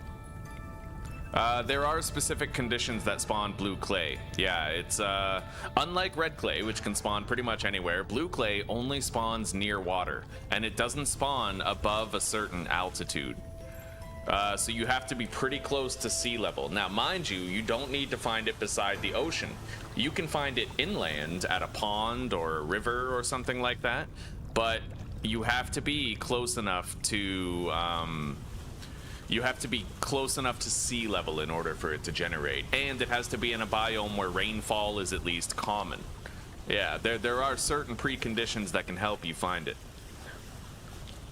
Speaker 1: There are specific conditions that spawn blue clay. Yeah, it's unlike red clay, which can spawn pretty much anywhere. Blue clay only spawns near water, and it doesn't spawn above a certain altitude. So you have to be pretty close to sea level. Now, mind you, you don't need to find it beside the ocean. You can find it inland at a pond or a river or something like that, but you have to be close enough to sea level in order for it to generate, and it has to be in a biome where rainfall is at least common. Yeah, there are certain preconditions that can help you find it.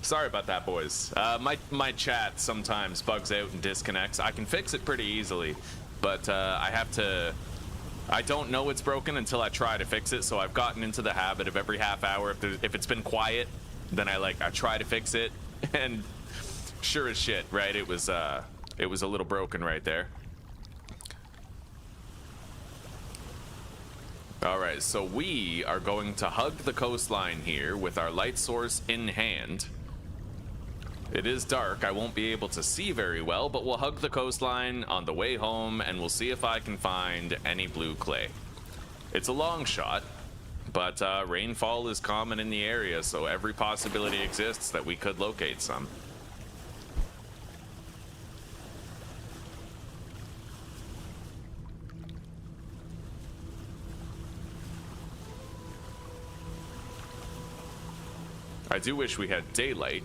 Speaker 1: Sorry about that, boys. My chat sometimes bugs out and disconnects. I can fix it pretty easily, but I don't know it's broken until I try to fix it, so I've gotten into the habit of every half hour, if it's been quiet, then I try to fix it, and sure as shit, right, it was a little broken right there. All right, so we are going to hug the coastline here with our light source in hand. It is dark, I won't be able to see very well, but we'll hug the coastline on the way home and we'll see if I can find any blue clay. It's a long shot, but rainfall is common in the area, so every possibility exists that we could locate some. I do wish we had daylight.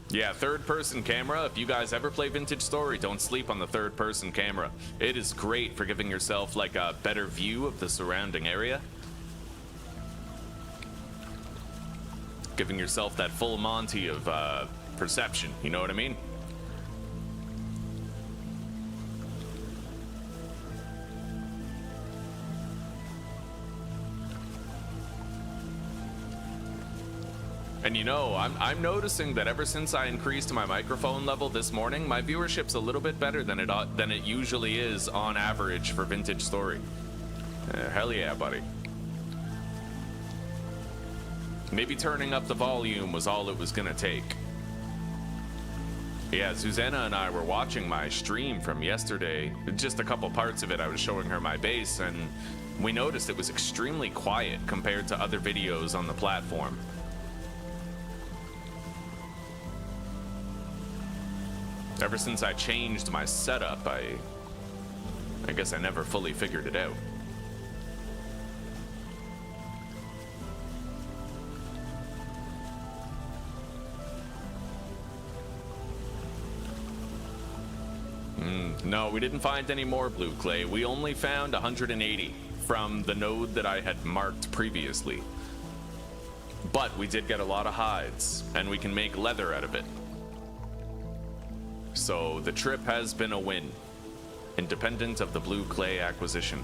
Speaker 1: Yeah, third-person camera. If you guys ever play Vintage Story, don't sleep on the third-person camera. It is great for giving yourself like a better view of the surrounding area. Giving yourself that full Monty of perception, you know what I mean? And you know, I'm noticing that ever since I increased my microphone level this morning, my viewership's a little bit better than it usually is on average for Vintage Story. Hell yeah, buddy. Maybe turning up the volume was all it was gonna take. Yeah, Susanna and I were watching my stream from yesterday. Just a couple parts of it, I was showing her my base, and we noticed it was extremely quiet compared to other videos on the platform. Ever since I changed my setup, I guess I never fully figured it out. No, we didn't find any more blue clay. We only found 180 from the node that I had marked previously. But we did get a lot of hides, and we can make leather out of it. So the trip has been a win, independent of the blue clay acquisition.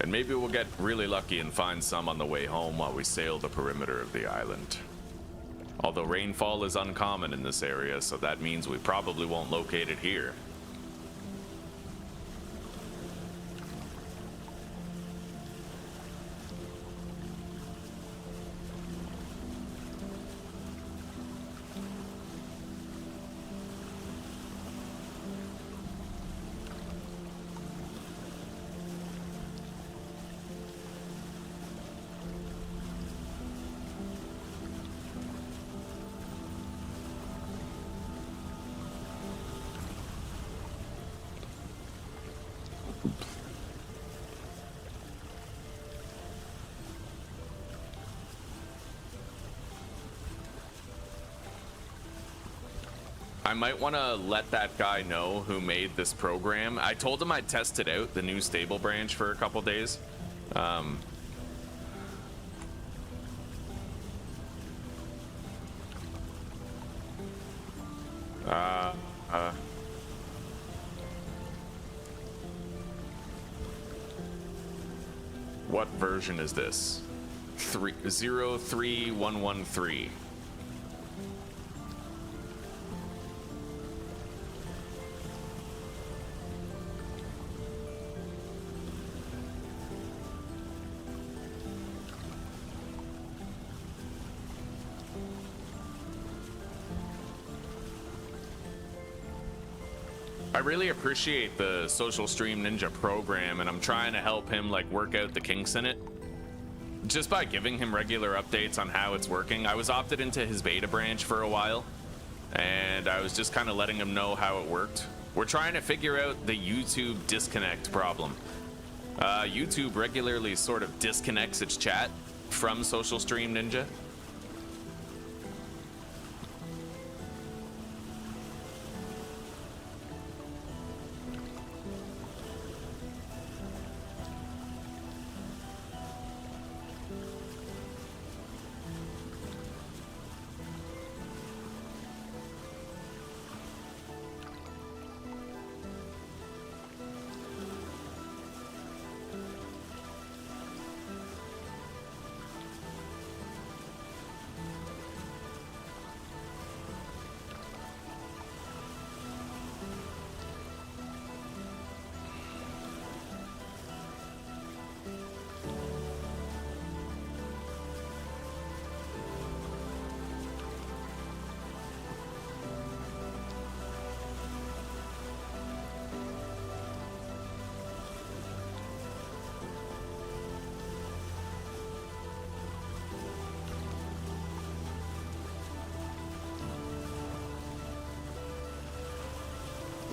Speaker 1: And maybe we'll get really lucky and find some on the way home while we sail the perimeter of the island. Although rainfall is uncommon in this area, so that means we probably won't locate it here. I might want to let that guy know who made this program. I told him I'd test it out, the new stable branch, for a couple days. What version is this? 03113. I really appreciate the Social Stream Ninja program, and I'm trying to help him like work out the kinks in it. Just by giving him regular updates on how it's working. I was opted into his beta branch for a while, and I was just kind of letting him know how it worked. We're trying to figure out the YouTube disconnect problem. YouTube regularly sort of disconnects its chat from Social Stream Ninja.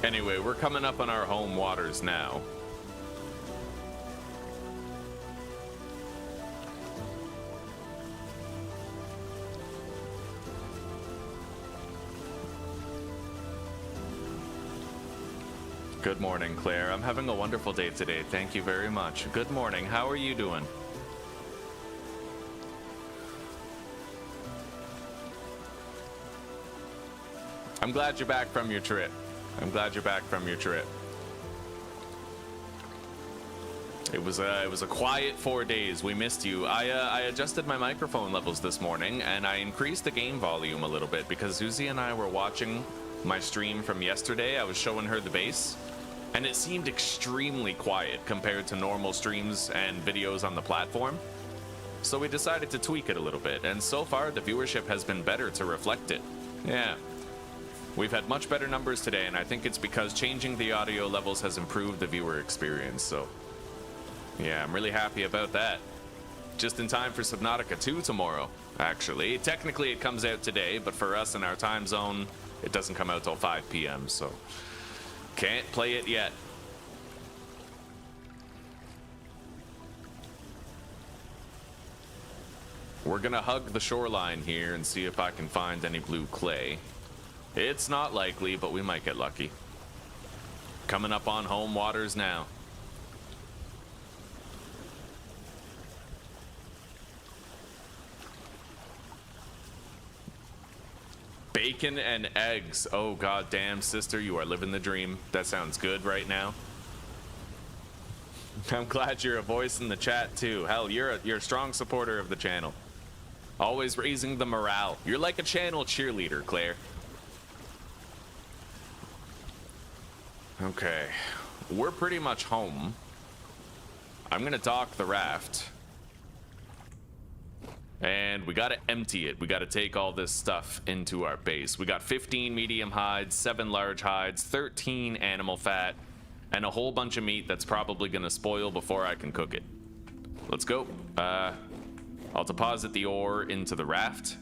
Speaker 1: Anyway, we're coming up on our home waters now. Good morning, Claire. I'm having a wonderful day today. Thank you very much. Good morning. How are you doing? I'm glad you're back from your trip. I'm glad you're back from your trip. It was a quiet 4 days. We missed you. I adjusted my microphone levels this morning and I increased the game volume a little bit because Susie and I were watching my stream from yesterday. I was showing her the base and it seemed extremely quiet compared to normal streams and videos on the platform. So we decided to tweak it a little bit, and so far the viewership has been better to reflect it. Yeah. We've had much better numbers today, and I think it's because changing the audio levels has improved the viewer experience, so yeah, I'm really happy about that. Just in time for Subnautica 2 tomorrow, actually. Technically it comes out today, but for us in our time zone, it doesn't come out till 5 p.m., so can't play it yet. We're gonna hug the shoreline here and see if I can find any blue clay. It's not likely, but we might get lucky. Coming up on home waters now. Bacon and eggs. Oh, god damn, sister, you are living the dream. That sounds good right now. I'm glad you're a voice in the chat too. Hell, you're a strong supporter of the channel. Always raising the morale. You're like a channel cheerleader, Claire. Okay, we're pretty much home. I'm gonna dock the raft. And we gotta empty it. We gotta take all this stuff into our base. We got 15 medium hides, 7 large hides, 13 animal fat, and a whole bunch of meat that's probably gonna spoil before I can cook it. Let's go. I'll deposit the ore into the raft.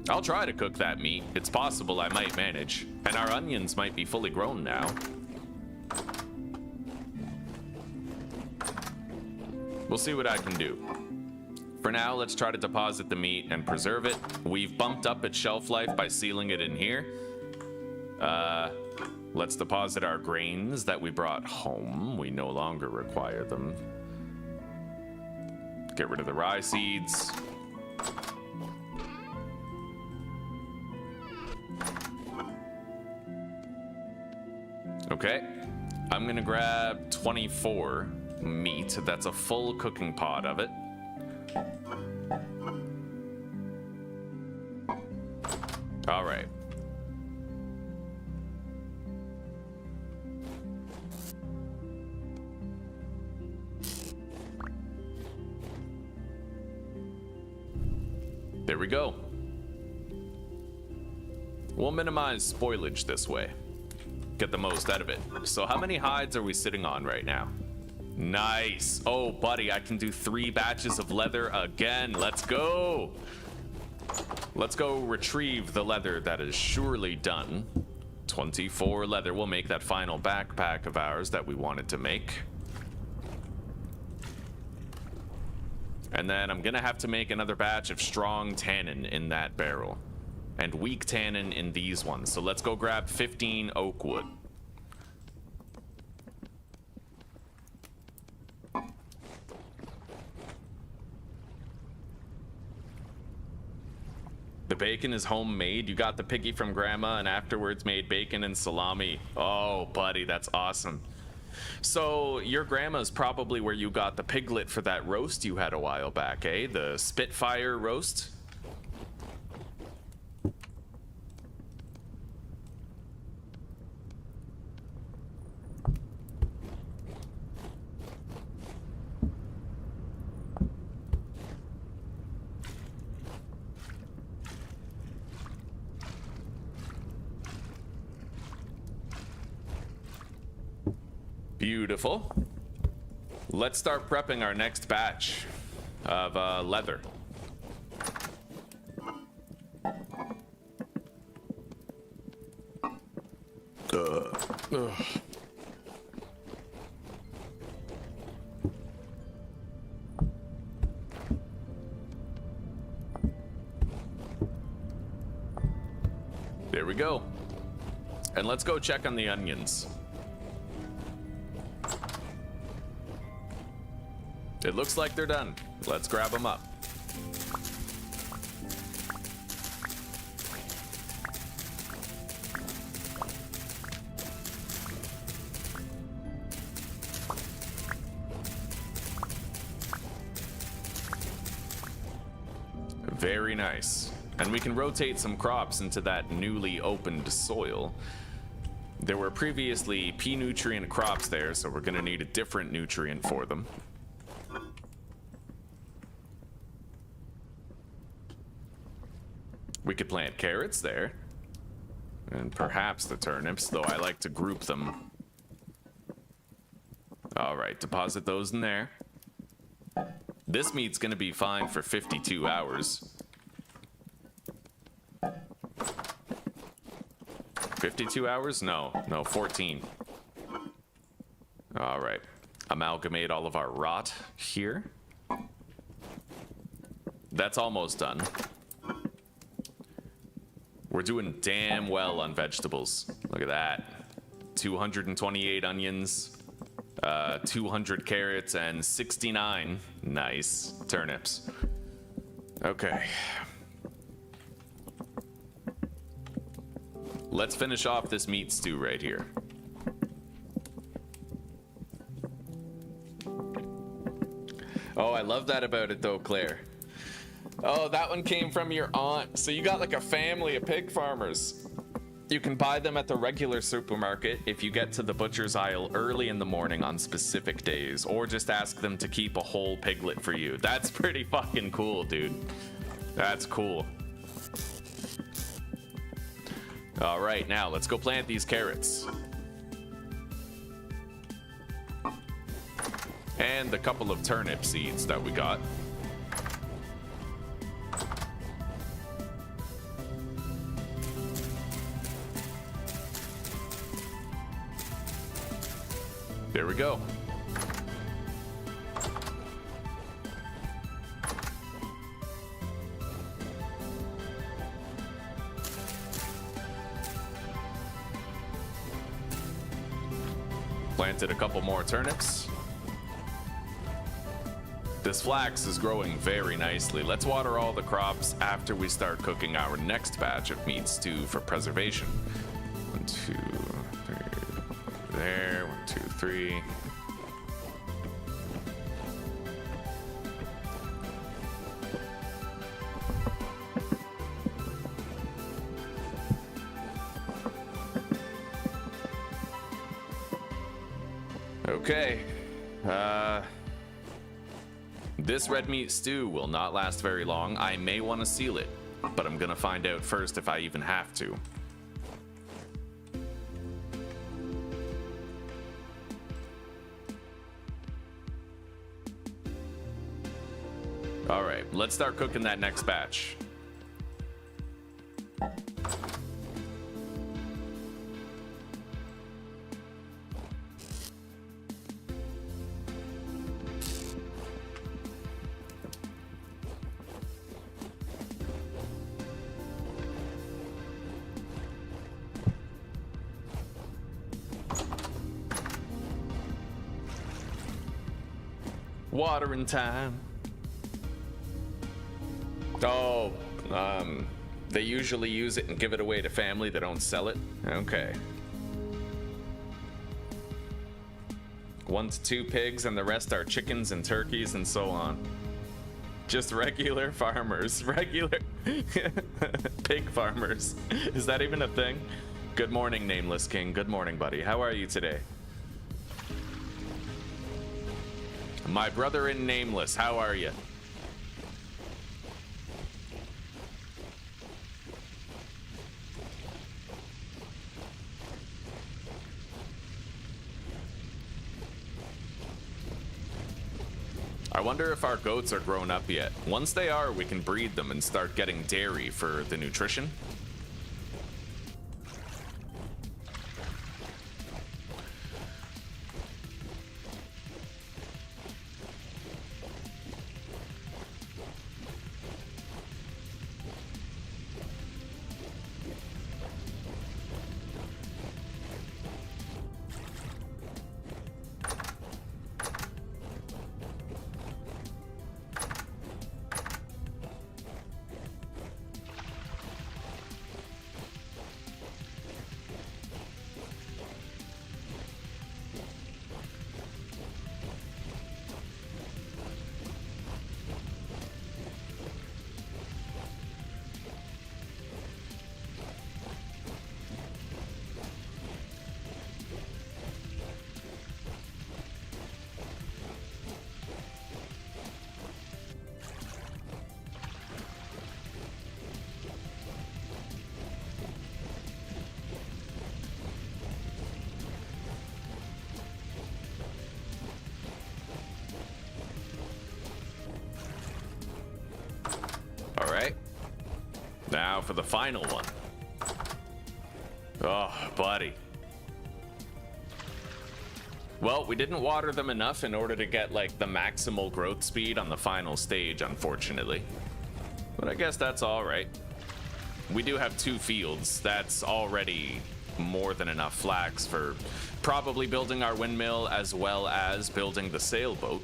Speaker 1: I'll try to cook that meat. It's possible I might manage. And our onions might be fully grown now. We'll see what I can do. For now, let's try to deposit the meat and preserve it. We've bumped up its shelf life by sealing it in here. Let's deposit our grains that we brought home. We no longer require them. Get rid of the rye seeds. Okay, I'm gonna grab 24 meat. That's a full cooking pot of it. All right. There we go. We'll minimize spoilage this way. Get the most out of it. So how many hides are we sitting on right now? Nice. Oh, buddy, I can do 3 batches of leather again. Let's go. Let's go retrieve the leather that is surely done. 24 leather. We'll make that final backpack of ours that we wanted to make. And then I'm gonna have to make another batch of strong tannin in that barrel and weak tannin in these ones. So let's go grab 15 oak wood. The bacon is homemade. You got the piggy from grandma and afterwards made bacon and salami. Oh, buddy, that's awesome. So your grandma's probably where you got the piglet for that roast you had a while back, eh? The Spitfire roast? Beautiful. Let's start prepping our next batch of leather. There we go. And let's go check on the onions. It looks like they're done. Let's grab them up. Very nice. And we can rotate some crops into that newly opened soil. There were previously P nutrient crops there, so we're gonna need a different nutrient for them. We could plant carrots there, and perhaps the turnips, though I like to group them. All right, deposit those in there. This meat's gonna be fine for 52 hours. 52 hours? No, 14. All right, amalgamate all of our rot here. That's almost done. We're doing damn well on vegetables. Look at that. 228 onions, 200 carrots, and 69 nice turnips. Okay. Let's finish off this meat stew right here. Oh, I love that about it though, Claire. Oh, that one came from your aunt. So you got like a family of pig farmers. You can buy them at the regular supermarket if you get to the butcher's aisle early in the morning on specific days, or just ask them to keep a whole piglet for you. That's pretty fucking cool, dude. That's cool. All right, now let's go plant these carrots. And the couple of turnip seeds that we got. There we go. Planted a couple more turnips. This flax is growing very nicely. Let's water all the crops after we start cooking our next batch of meat stew for preservation. 1, 2, 3. There, 1, 2, 3. Okay. This red meat stew will not last very long. I may want to seal it, but I'm gonna find out first if I even have to. All right, let's start cooking that next batch. Watering time. Oh, they usually use it and give it away to family that don't sell it. Okay. 1 to 2 pigs and the rest are chickens and turkeys and so on. Just regular farmers. Regular pig farmers. Is that even a thing? Good morning, Nameless King. Good morning, buddy. How are you today? My brother in Nameless, how are you? I wonder if our goats are grown up yet. Once they are, we can breed them and start getting dairy for the nutrition. All right. Now for the final one. Oh, buddy. Well, we didn't water them enough in order to get like the maximal growth speed on the final stage, unfortunately. But I guess that's all right. We do have 2 fields. That's already more than enough flax for probably building our windmill as well as building the sailboat.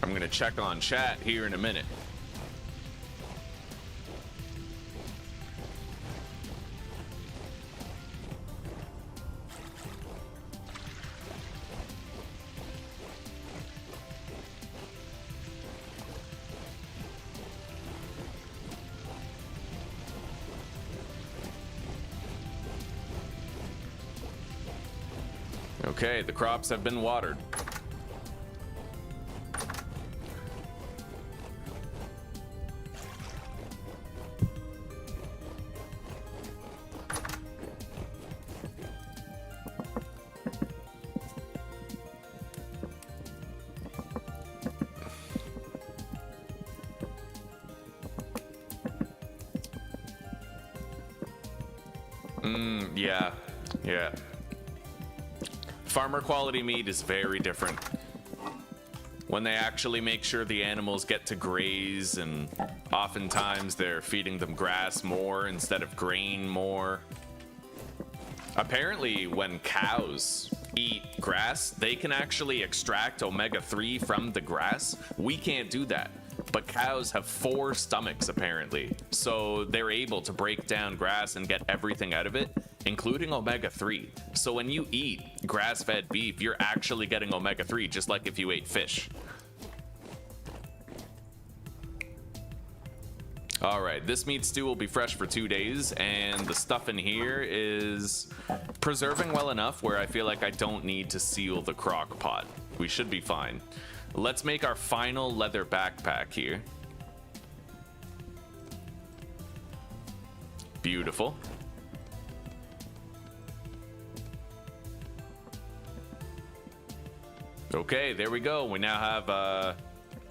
Speaker 1: I'm gonna check on chat here in a minute. Okay, the crops have been watered. Yeah. Farmer quality meat is very different. When they actually make sure the animals get to graze, and oftentimes they're feeding them grass more instead of grain more. Apparently, when cows eat grass, they can actually extract omega-3 from the grass. We can't do that. But cows have 4 stomachs, apparently. So they're able to break down grass and get everything out of it, including omega-3. So when you eat grass-fed beef, you're actually getting omega-3, just like if you ate fish. All right, this meat stew will be fresh for 2 days, and the stuff in here is preserving well enough where I feel like I don't need to seal the crock pot. We should be fine. Let's make our final leather backpack here. Beautiful. Okay, there we go. We now have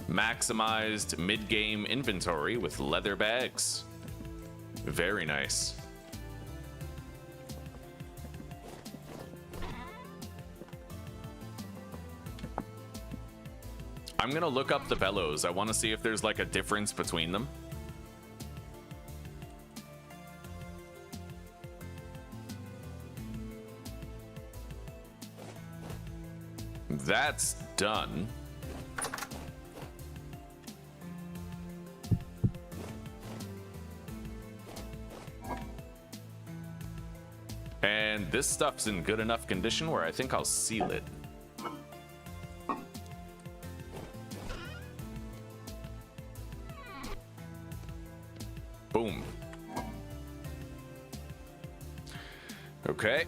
Speaker 1: maximized mid-game inventory with leather bags. Very nice. I'm gonna look up the bellows. I want to see if there's like a difference between them. that's done. And this stuff's in good enough condition where I think I'll seal it. Boom. Okay.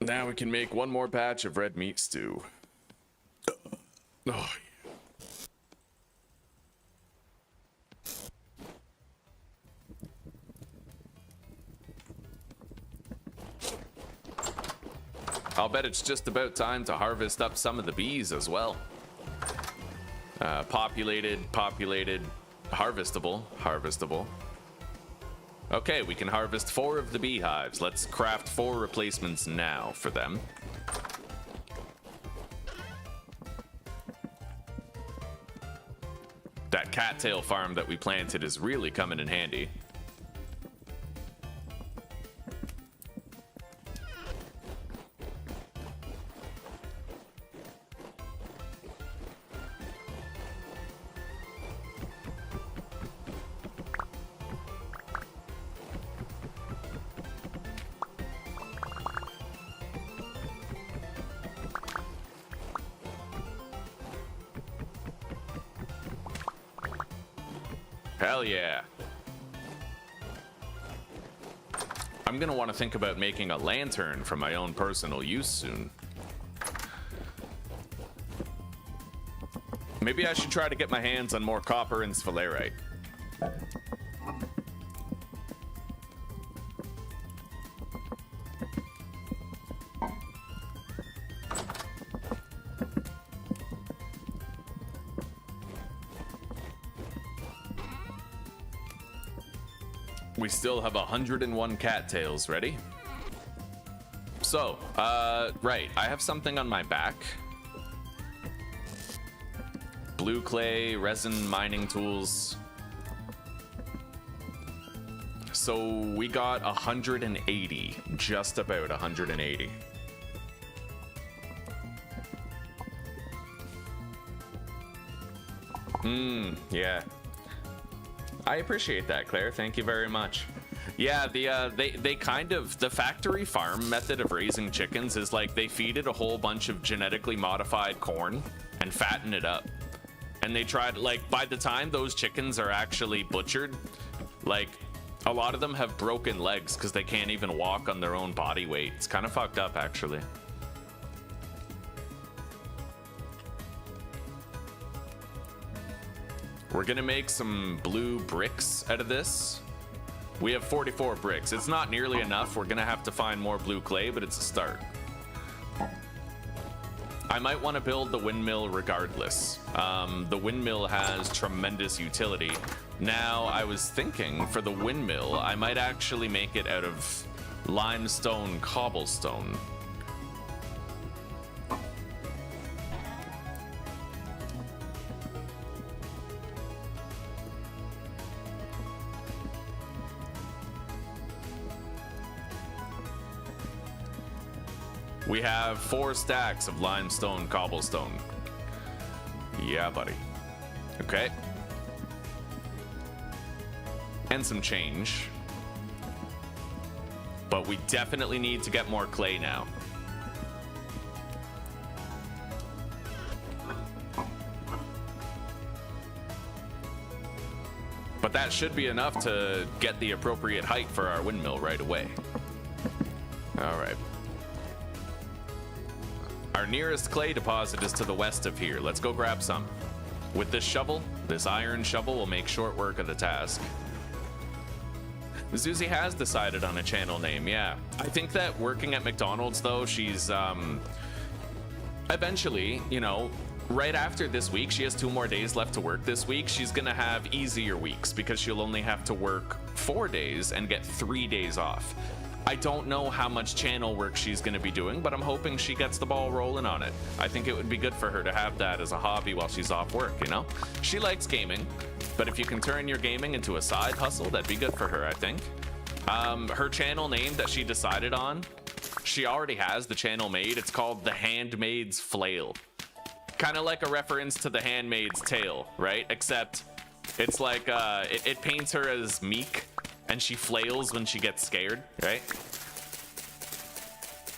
Speaker 1: Now we can make one more batch of red meat stew. Oh, I'll bet it's just about time to harvest up some of the bees as well. Populated, harvestable. Okay, we can harvest 4 of the beehives. Let's craft 4 replacements now for them. That cattail farm that we planted is really coming in handy. Hell yeah. I'm gonna want to think about making a lantern for my own personal use soon. Maybe I should try to get my hands on more copper and sphalerite. We still have 101 cattails ready. So, right, I have something on my back. Blue clay, resin, mining tools. So we got 180, just about 180. Yeah. I appreciate that, Claire. Thank you very much. Yeah, they kind of, the factory farm method of raising chickens is like they feed it a whole bunch of genetically modified corn and fatten it up. And they tried, like, by the time those chickens are actually butchered, like, a lot of them have broken legs because they can't even walk on their own body weight. It's kind of fucked up, actually. We're gonna make some blue bricks out of this. We have 44 bricks. It's not nearly enough. We're gonna have to find more blue clay, but it's a start. I might want to build the windmill regardless. The windmill has tremendous utility. Now, I was thinking for the windmill, I might actually make it out of limestone cobblestone. We have 4 stacks of limestone cobblestone. Yeah, buddy. Okay. And some change. But we definitely need to get more clay now. But that should be enough to get the appropriate height for our windmill right away. All right. Our nearest clay deposit is to the west of here. Let's go grab some. With this shovel, this iron shovel will make short work of the task. Zuzi has decided on a channel name, yeah. I think that working at McDonald's, though, she's, eventually, you know, right after this week, she has 2 more days left to work this week. She's gonna have easier weeks because she'll only have to work 4 days and get 3 days off. I don't know how much channel work she's going to be doing, but I'm hoping she gets the ball rolling on it. I think it would be good for her to have that as a hobby while she's off work, you know? She likes gaming, but if you can turn your gaming into a side hustle, that'd be good for her, I think. Her channel name that she decided on, she already has the channel made. It's called The Handmaid's Flail. Kind of like a reference to The Handmaid's Tale, right? Except it's like, it paints her as meek, and she flails when she gets scared, right?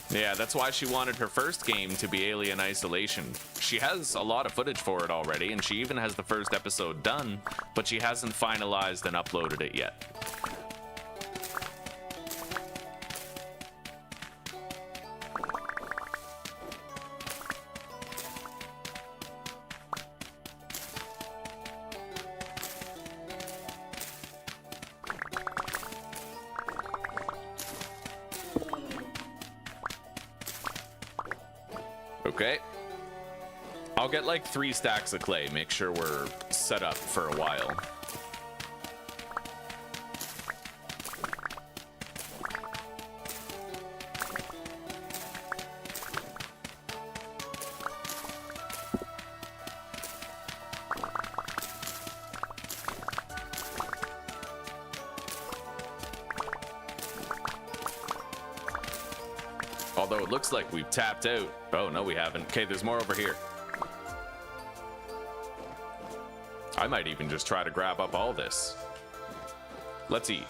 Speaker 1: Yeah, that's why she wanted her first game to be Alien Isolation. She has a lot of footage for it already, and she even has the first episode done, but she hasn't finalized and uploaded it yet. Okay. I'll get like 3 stacks of clay, make sure we're set up for a while. Although it looks like we've tapped out. Oh, no, we haven't. Okay, there's more over here. I might even just try to grab up all this. Let's eat.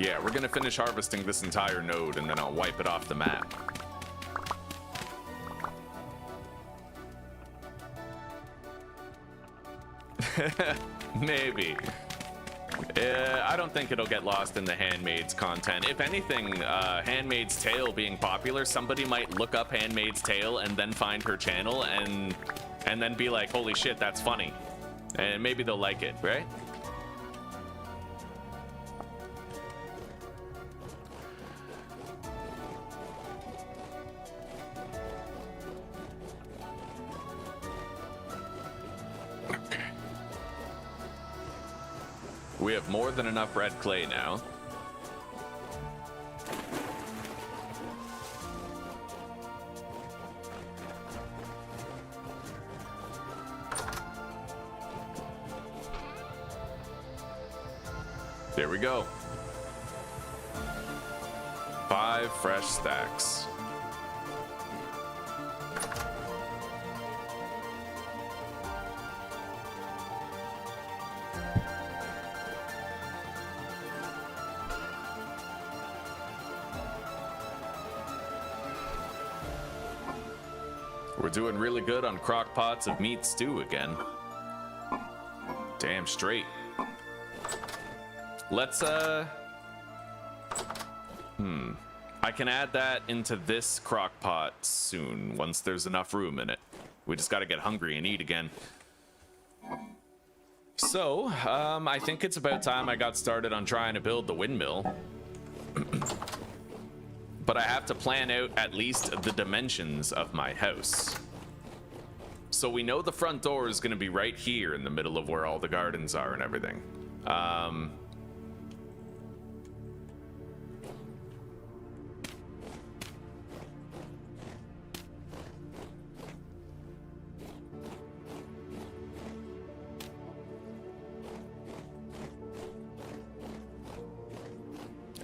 Speaker 1: Yeah, we're gonna finish harvesting this entire node and then I'll wipe it off the map. Maybe. I don't think it'll get lost in the Handmaid's content. If anything, Handmaid's Tale being popular, somebody might look up Handmaid's Tale and then find her channel and then be like, holy shit, that's funny. And maybe they'll like it, right? We have more than enough red clay now. There we go. 5 fresh stacks. We're doing really good on crock pots of meat stew again. Damn straight. Let's, I can add that into this crock pot soon, once there's enough room in it. We just gotta get hungry and eat again. So, I think it's about time I got started on trying to build the windmill. But I have to plan out at least the dimensions of my house. So we know the front door is going to be right here in the middle of where all the gardens are and everything.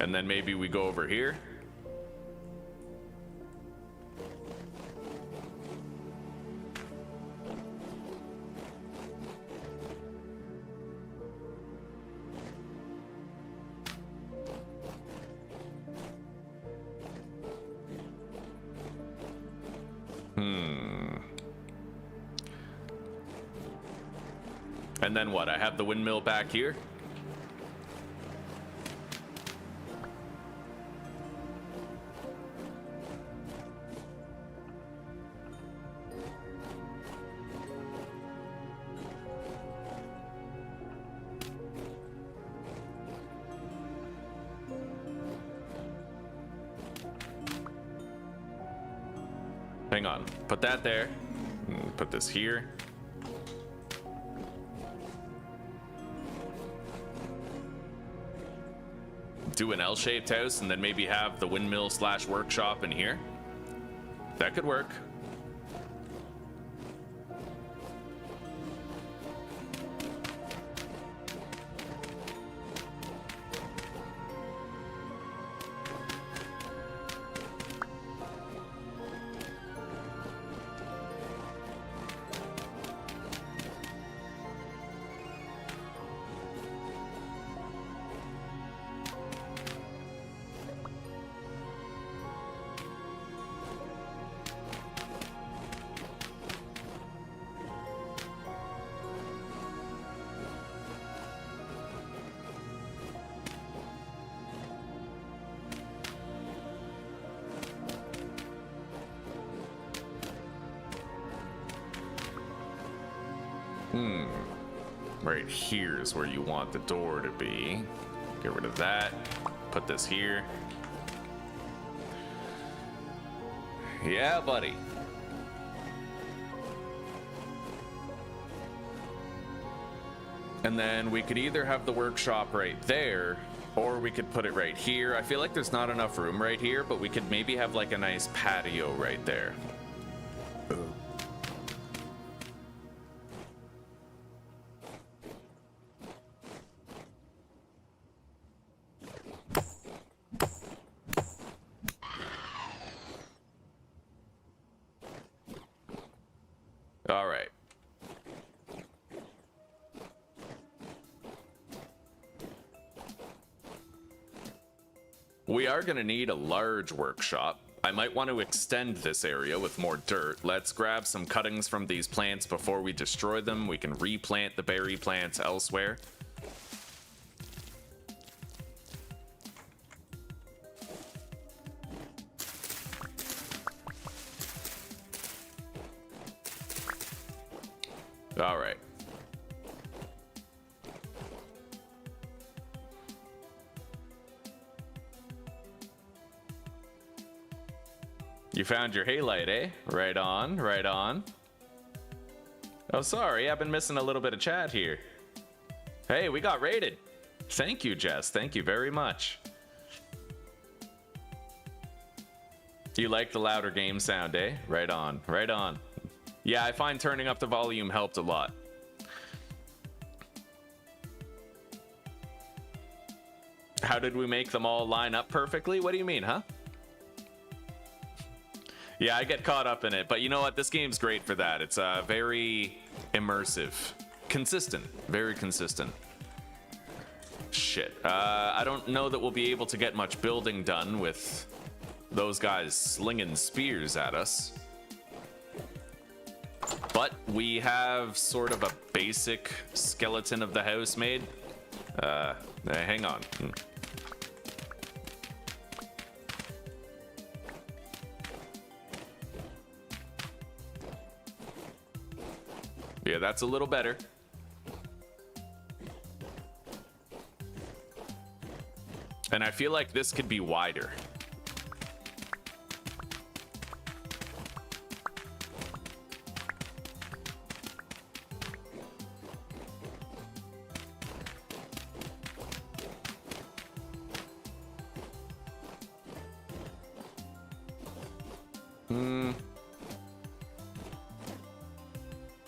Speaker 1: And then maybe we go over here. And then what? I have the windmill back here. Hang on. Put that there. Put this here. Do an L-shaped house and then maybe have the windmill / workshop in here. That could work. Right here is where you want the door to be. Get rid of that. Put this here. Yeah, buddy. And then we could either have the workshop right there, or we could put it right here. I feel like there's not enough room right here, but we could maybe have like a nice patio right there. All right. We are going to need a large workshop. I might want to extend this area with more dirt. Let's grab some cuttings from these plants before we destroy them. We can replant the berry plants elsewhere. All right. You found your halite, eh? Right on, right on. Oh, sorry, I've been missing a little bit of chat here. Hey, we got raided. Thank you, Jess. Thank you very much. You like the louder game sound, eh? Right on, right on. Yeah, I find turning up the volume helped a lot. How did we make them all line up perfectly? What do you mean, huh? Yeah, I get caught up in it, but you know what? This game's great for that. It's very immersive. Consistent. Very consistent. Shit. I don't know that we'll be able to get much building done with those guys slinging spears at us. But we have sort of a basic skeleton of the house made. Hang on. Yeah, that's a little better. And I feel like this could be wider.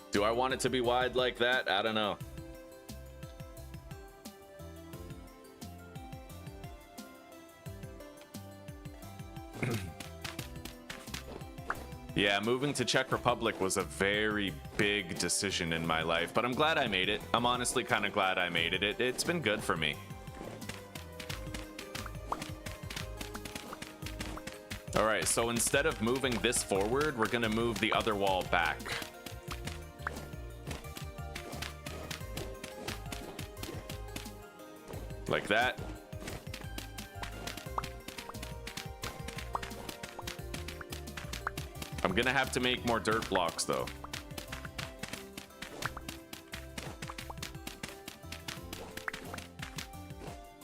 Speaker 1: Do I want it to be wide like that? I don't know. Yeah, moving to Czech Republic was a very big decision in my life, but I'm glad I made it. I'm honestly kind of glad I made it. It's been good for me. All right, so instead of moving this forward, we're gonna move the other wall back. Like that. I'm gonna have to make more dirt blocks though.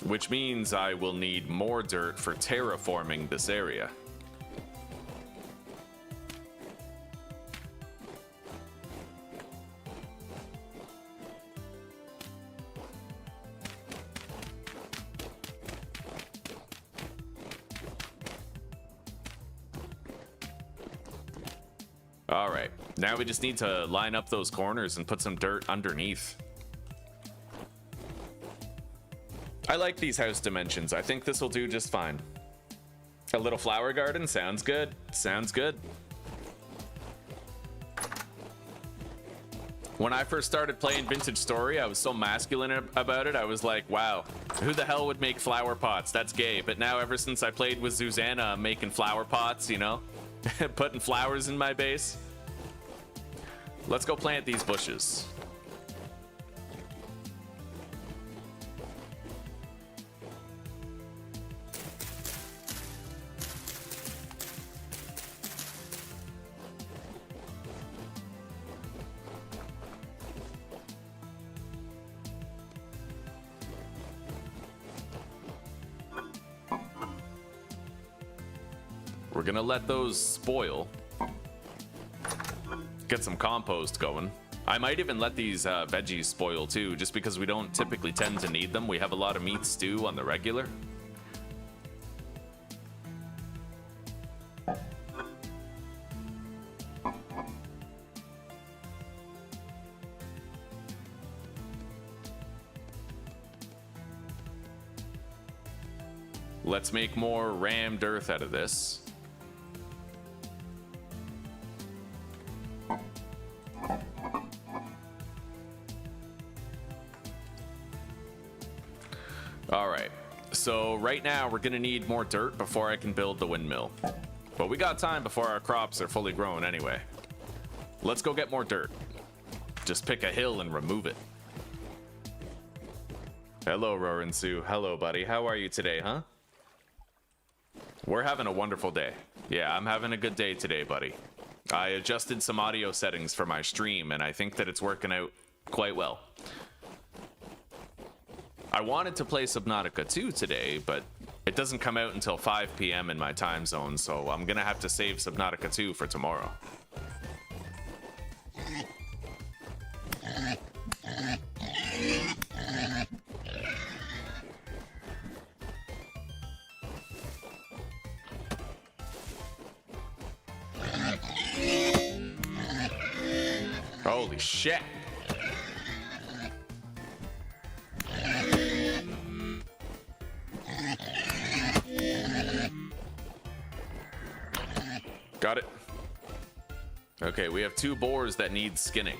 Speaker 1: Which means I will need more dirt for terraforming this area. All right, now we just need to line up those corners and put some dirt underneath. I like these house dimensions. I think this will do just fine. A little flower garden sounds good. Sounds good. When I first started playing Vintage Story, I was so masculine about it. I was like, wow, who the hell would make flower pots? That's gay. But now ever since I played with Susanna, I'm making flower pots, you know? Putting flowers in my base. Let's go plant these bushes. We're gonna let those spoil. Get some compost going. I might even let these veggies spoil too, just because we don't typically tend to need them. We have a lot of meat stew on the regular. Let's make more rammed earth out of this. All right, so right now we're gonna need more dirt before I can build the windmill. But we got time before our crops are fully grown anyway. Let's go get more dirt. Just pick a hill and remove it. Hello, Roran Sue. Hello, buddy. How are you today, huh? We're having a wonderful day. Yeah, I'm having a good day today, buddy. I adjusted some audio settings for my stream, and I think that it's working out quite well. I wanted to play Subnautica 2 today, but it doesn't come out until 5 p.m. in my time zone, so I'm gonna have to save Subnautica 2 for tomorrow. Holy shit! Got it. Okay, we have 2 boars that need skinning.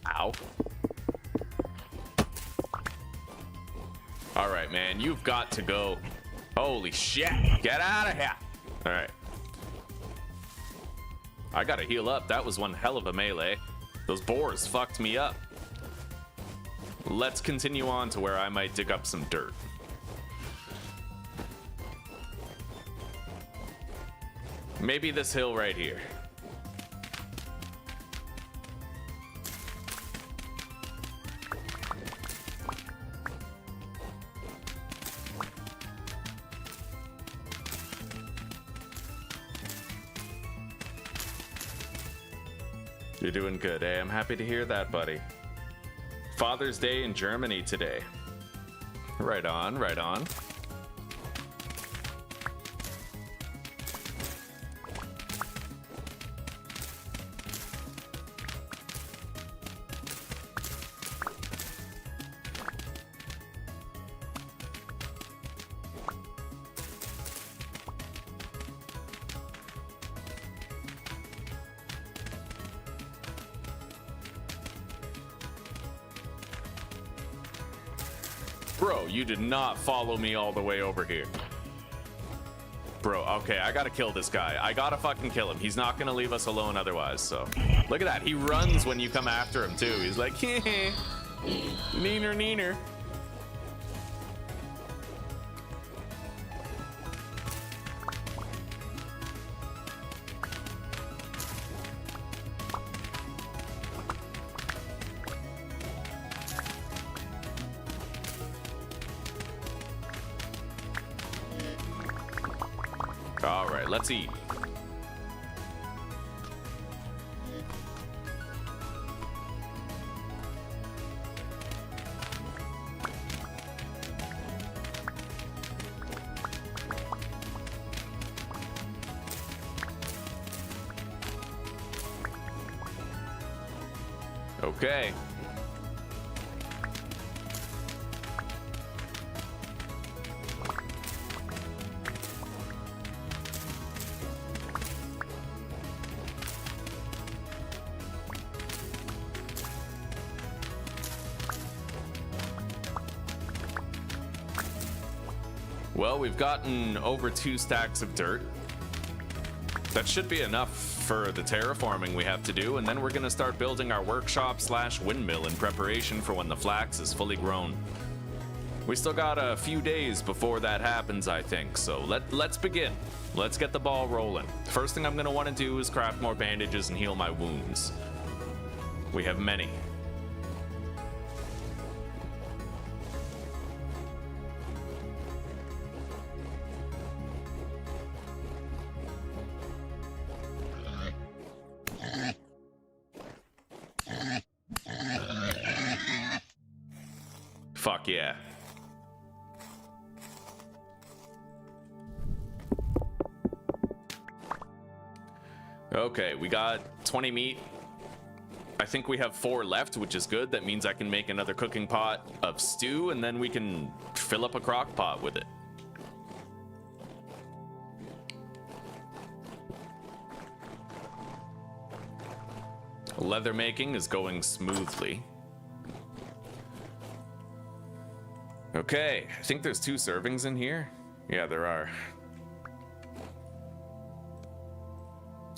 Speaker 1: Ow. All right, man, you've got to go. Holy shit, get out of here. All right. I gotta heal up. That was one hell of a melee. Those boars fucked me up. Let's continue on to where I might dig up some dirt. Maybe this hill right here. You're doing good, eh? I'm happy to hear that, buddy. Father's Day in Germany today. Right on, right on. Bro, you did not follow me all the way over here. Bro, okay, I gotta kill this guy. I gotta fucking kill him. He's not gonna leave us alone otherwise, so. Look at that. He runs when you come after him, too. He's like, neener, neener. All right, let's eat. Okay. Well, we've gotten over 2 stacks of dirt. That should be enough for the terraforming we have to do, and then we're gonna start building our workshop / windmill in preparation for when the flax is fully grown. We still got a few days before that happens, I think, so let's begin. Let's get the ball rolling. First thing I'm gonna wanna do is craft more bandages and heal my wounds. We have many. Fuck yeah. Okay, we got 20 meat. I think we have 4 left, which is good. That means I can make another cooking pot of stew, and then we can fill up a crock pot with it. Leather making is going smoothly. Okay, I think there's 2 servings in here. Yeah, there are.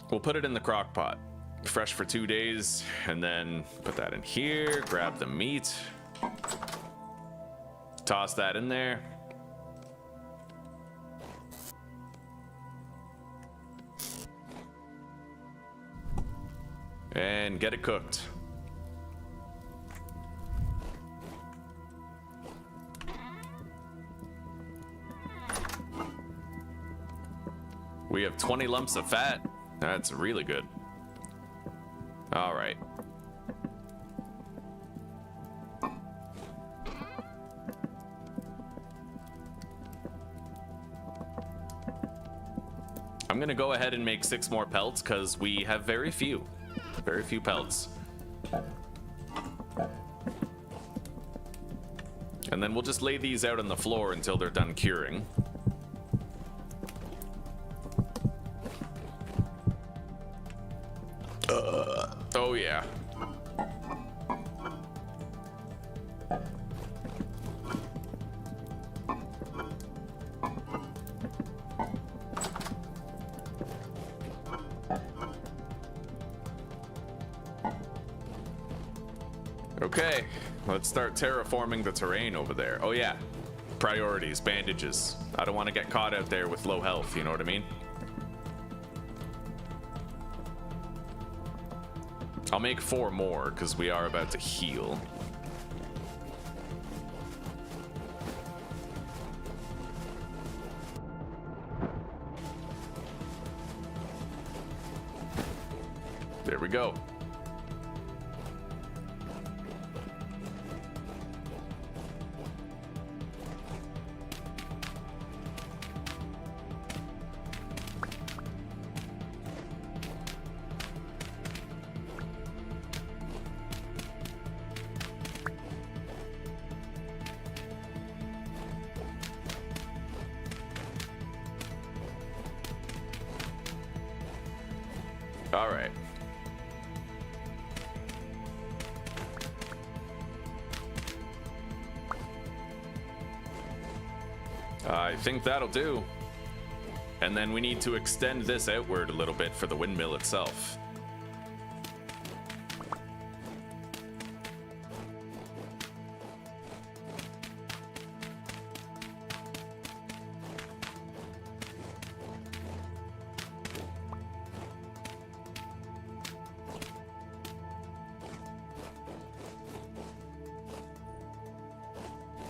Speaker 1: We'll put it in the crock pot. Fresh for 2 days, and then put that in here, grab the meat. Toss that in there. And get it cooked. We have 20 lumps of fat. That's really good. All right. I'm gonna go ahead and make 6 more pelts because we have very few pelts. And then we'll just lay these out on the floor until they're done curing. Oh yeah. Okay, let's start terraforming the terrain over there. Oh yeah, priorities, bandages. I don't want to get caught out there with low health, you know what I mean? I'll make 4 more because we are about to heal. There we go. All right. I think that'll do. And then we need to extend this outward a little bit for the windmill itself.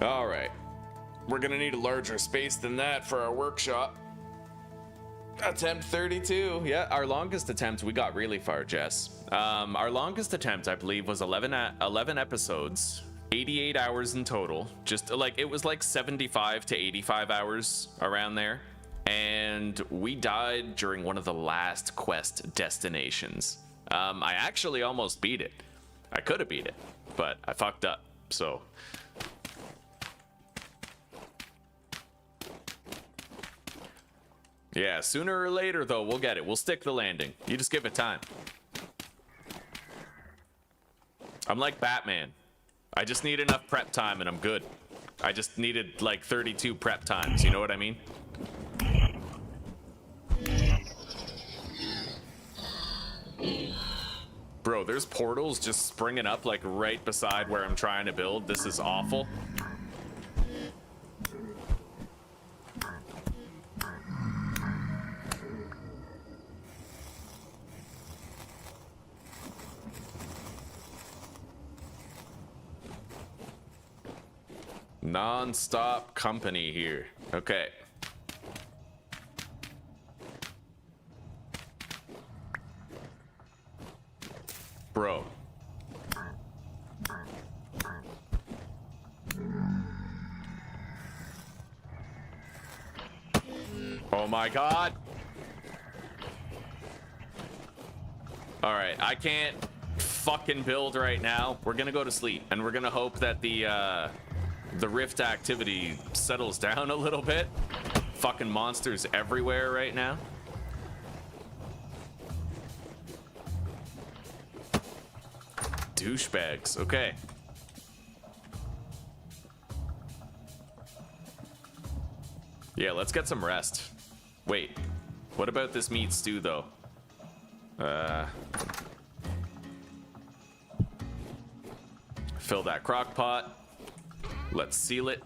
Speaker 1: All right. We're gonna need a larger space than that for our workshop. Attempt 32. Yeah, our longest attempt, we got really far, Jess. Our longest attempt, I believe, was 11 episodes, 88 hours in total. Just like, it was like 75 to 85 hours around there. And we died during one of the last quest destinations. I actually almost beat it. I could have beat it, but I fucked up, so... Yeah, sooner or later, though, we'll get it. We'll stick the landing. You just give it time. I'm like Batman. I just need enough prep time and I'm good. I just needed like 32 prep times, you know what I mean? Bro, there's portals just springing up like right beside where I'm trying to build. This is awful. Non-stop company here. Okay. Bro. Oh my god. All right, I can't fucking build right now. We're gonna go to sleep and we're gonna hope that the rift activity settles down a little bit. Fucking monsters everywhere right now. Douchebags. Okay. Yeah, let's get some rest. Wait, what about this meat stew though? Fill that crock pot. Let's seal it.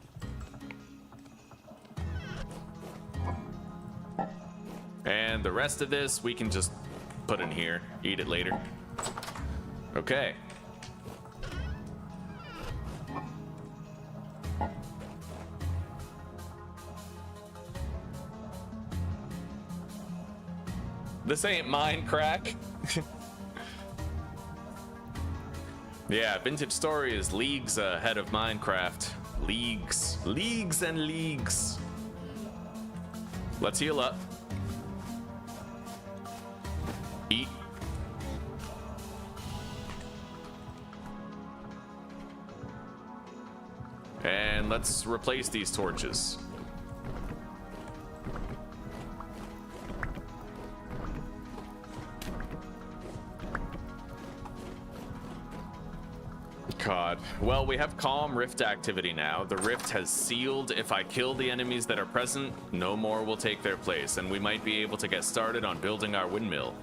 Speaker 1: And the rest of this we can just put in here, eat it later. Okay. This ain't mine, crack. Yeah, Vintage Story is leagues ahead of Minecraft. Leagues. Leagues and leagues. Let's heal up. Eat. And let's replace these torches. God. Well, we have calm rift activity now. The rift has sealed. If I kill the enemies that are present, no more will take their place, and we might be able to get started on building our windmill.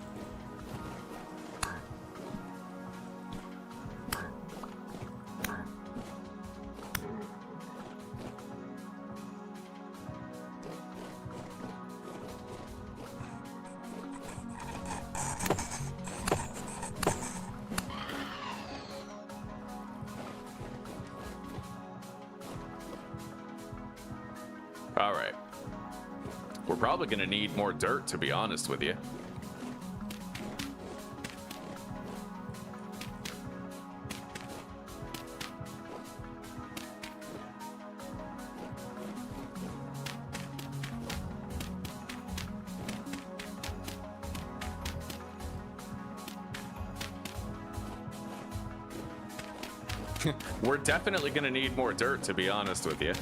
Speaker 1: All right. We're probably going to need more dirt, to be honest with you. We're definitely going to need more dirt, to be honest with you.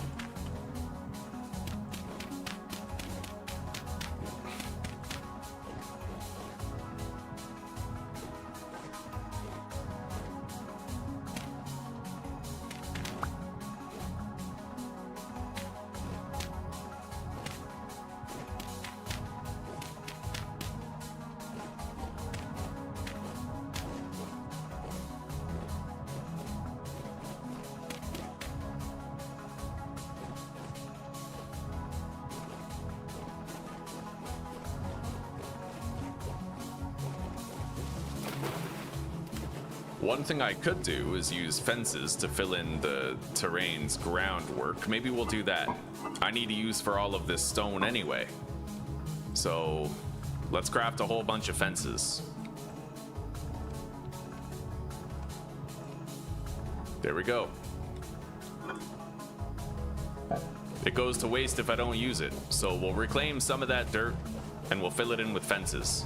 Speaker 1: One thing I could do is use fences to fill in the terrain's groundwork. Maybe we'll do that. I need to use for all of this stone anyway. So let's craft a whole bunch of fences. There we go. It goes to waste if I don't use it. So we'll reclaim some of that dirt and we'll fill it in with fences.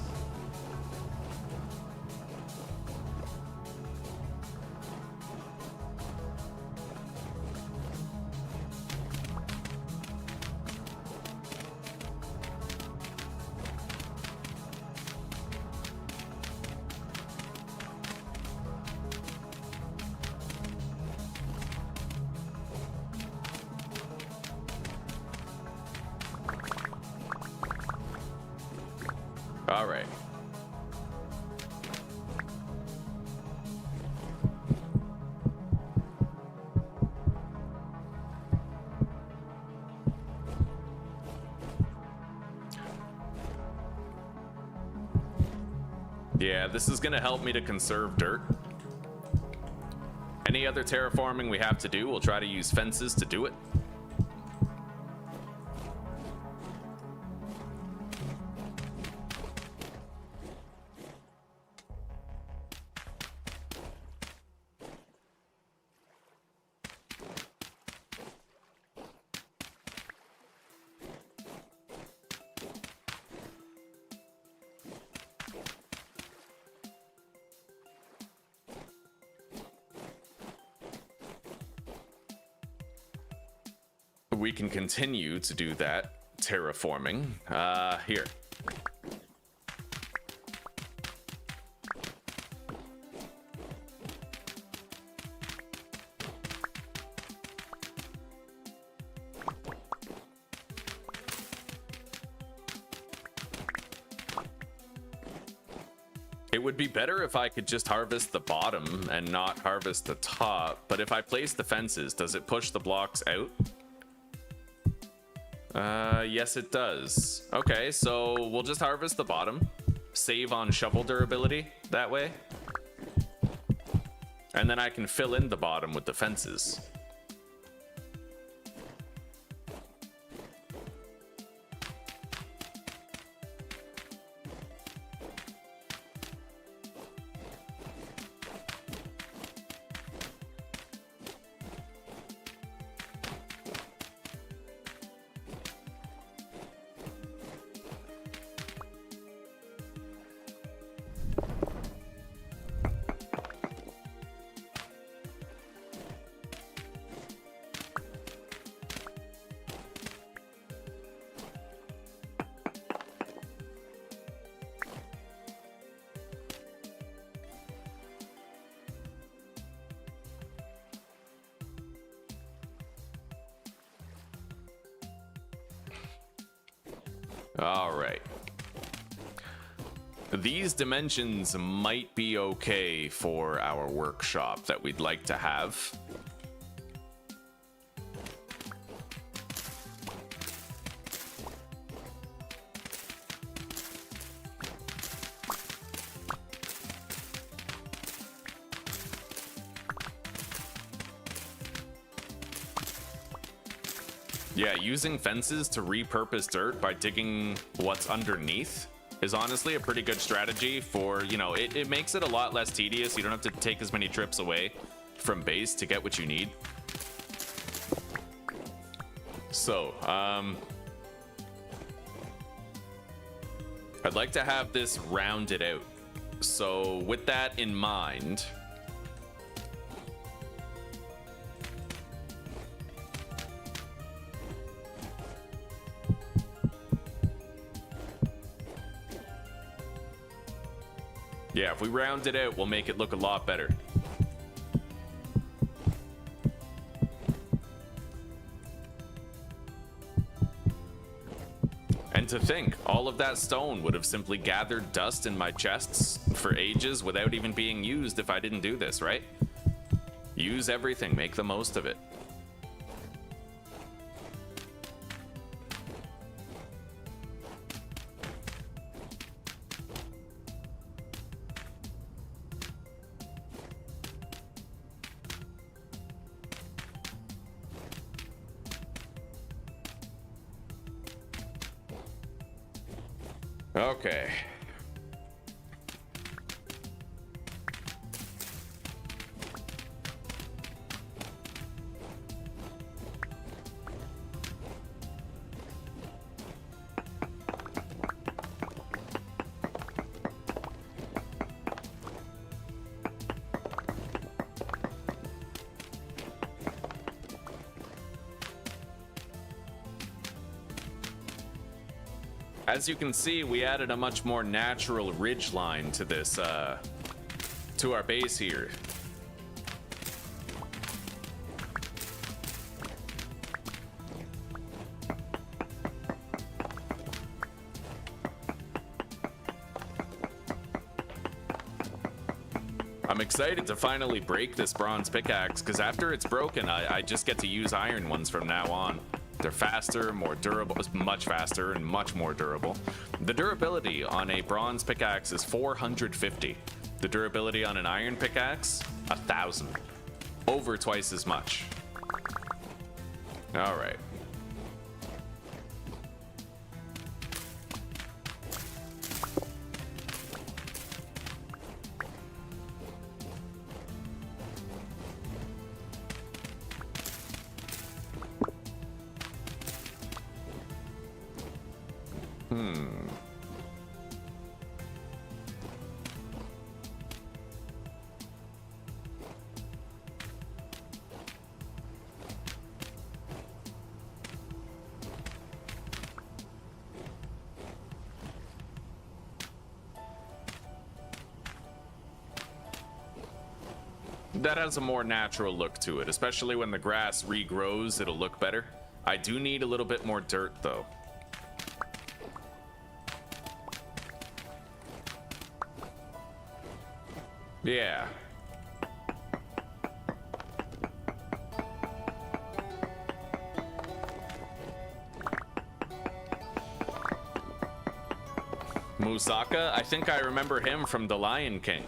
Speaker 1: All right. Yeah, this is gonna help me to conserve dirt. Any other terraforming we have to do, we'll try to use fences to do it. We can continue to do that terraforming. Here. It would be better if I could just harvest the bottom and not harvest the top, but if I place the fences, does it push the blocks out? Yes it does. Okay, so we'll just harvest the bottom, save on shovel durability that way, and then I can fill in the bottom with the fences. All right. These dimensions might be okay for our workshop that we'd like to have. Yeah, using fences to repurpose dirt by digging what's underneath is honestly a pretty good strategy for, you know, it makes it a lot less tedious. You don't have to take as many trips away from base to get what you need. So, I'd like to have this rounded out. So with that in mind, yeah, if we round it out, we'll make it look a lot better. And to think, all of that stone would have simply gathered dust in my chests for ages without even being used if I didn't do this, right? Use everything, make the most of it. Okay. As you can see, we added a much more natural ridge line to this, to our base here. I'm excited to finally break this bronze pickaxe, because after it's broken, I just get to use iron ones from now on. They're faster, more durable, much faster, and much more durable. The durability on a bronze pickaxe is 450. The durability on an iron pickaxe, 1,000. Over twice as much. All right. That has a more natural look to it, especially when the grass regrows, it'll look better. I do need a little bit more dirt though. Yeah. Musaka, I think I remember him from The Lion King.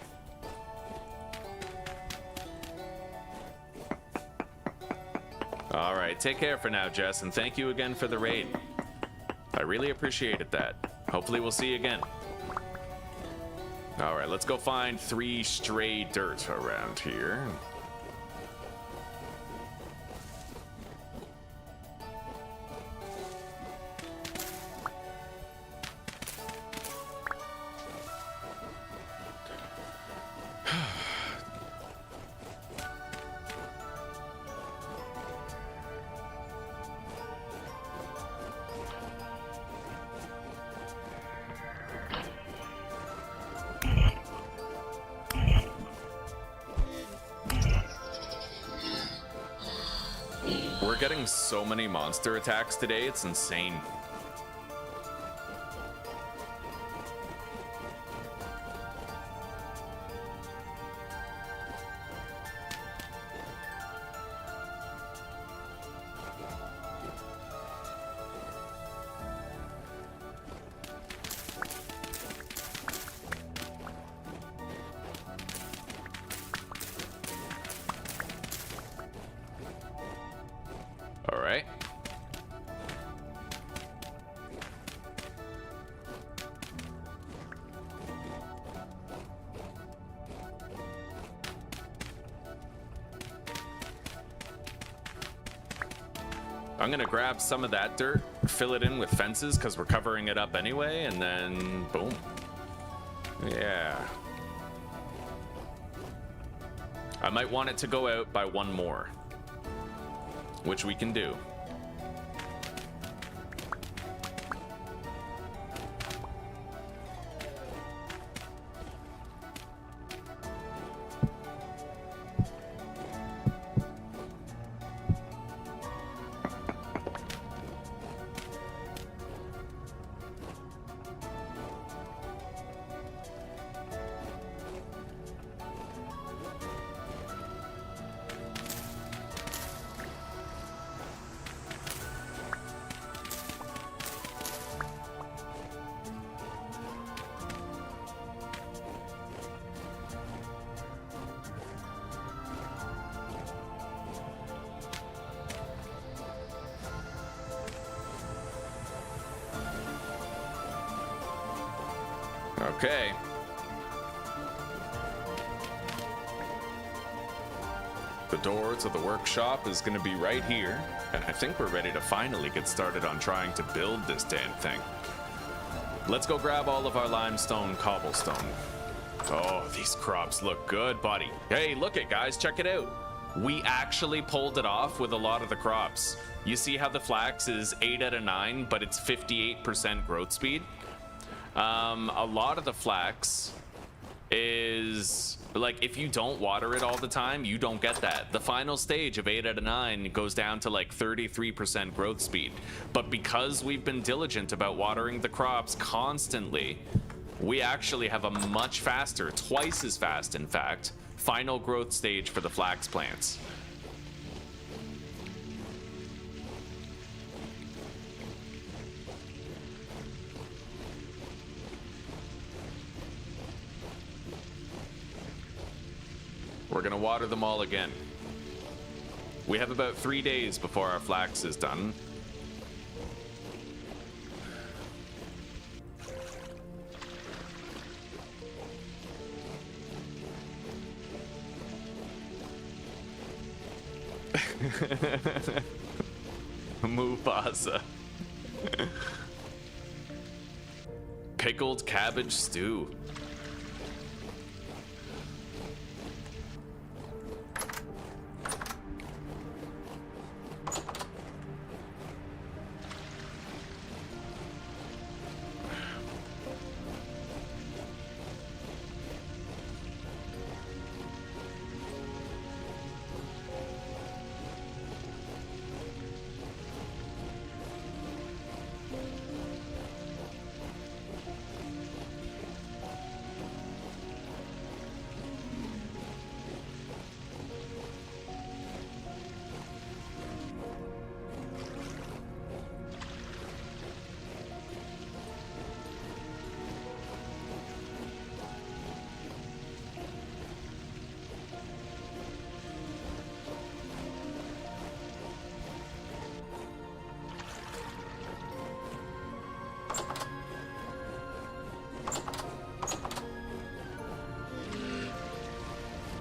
Speaker 1: All right, take care for now, Jess, and thank you again for the raid. I really appreciated that. Hopefully we'll see you again. All right, let's go find 3 stray dirt around here. We're getting so many monster attacks today, it's insane. All right. I'm gonna grab some of that dirt, fill it in with fences because we're covering it up anyway, and then boom. Yeah. I might want it to go out by 1 more, which we can do. Okay. The door to the workshop is going to be right here, and I think we're ready to finally get started on trying to build this damn thing. Let's go grab all of our limestone cobblestone. Oh, these crops look good, buddy. Hey, look it, guys, check it out. We actually pulled it off with a lot of the crops. You see how the flax is 8 out of 9, but it's 58% growth speed? A lot of the flax is like, if you don't water it all the time, you don't get that. The final stage of 8 out of 9 goes down to like 33% growth speed. But because we've been diligent about watering the crops constantly, we actually have a much faster, twice as fast in fact, final growth stage for the flax plants. We're gonna water them all again. We have about 3 days before our flax is done. Mufasa. Pickled cabbage stew.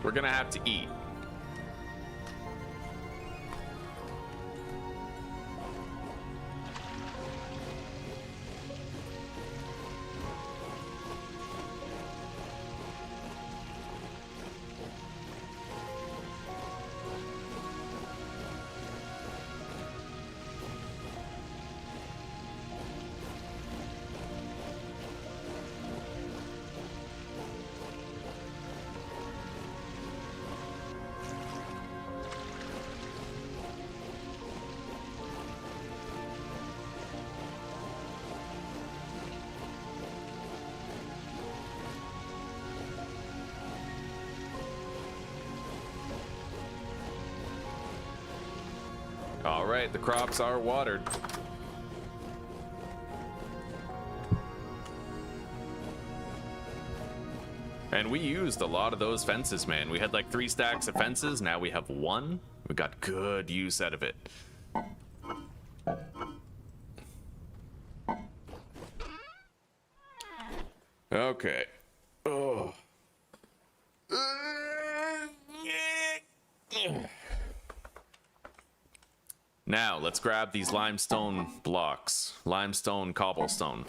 Speaker 1: We're gonna have to eat. All right, the crops are watered. And we used a lot of those fences, man. We had like 3 stacks of fences. Now we have 1. We got good use out of it. Okay. Oh. Now, let's grab these limestone blocks. Limestone cobblestone.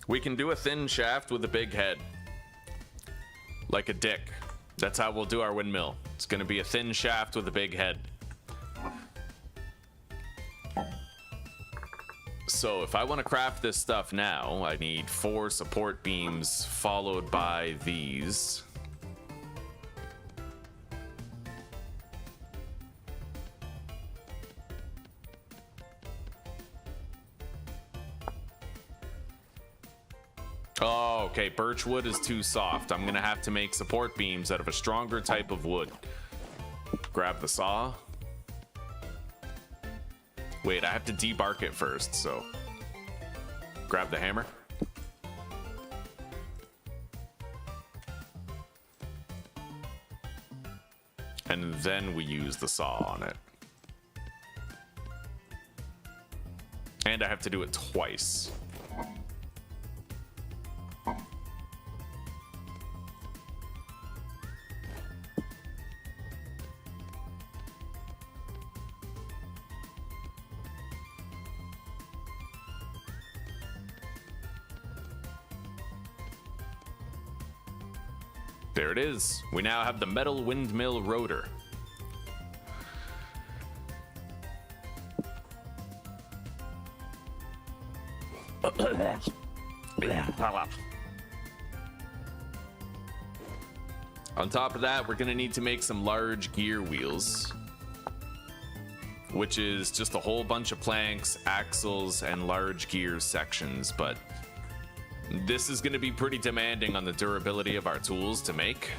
Speaker 1: We can do a thin shaft with a big head. Like a dick. That's how we'll do our windmill. It's gonna be a thin shaft with a big head. So if I want to craft this stuff now, I need 4 support beams followed by these. Oh, okay, birch wood is too soft. I'm gonna have to make support beams out of a stronger type of wood. Grab the saw. Wait, I have to debark it first, so grab the hammer. then we use the saw on it. And I have to do it twice. There it is. We now have the metal windmill rotor. On top of that, we're gonna need to make some large gear wheels, which is just a whole bunch of planks, axles, and large gear sections, but this is going to be pretty demanding on the durability of our tools to make.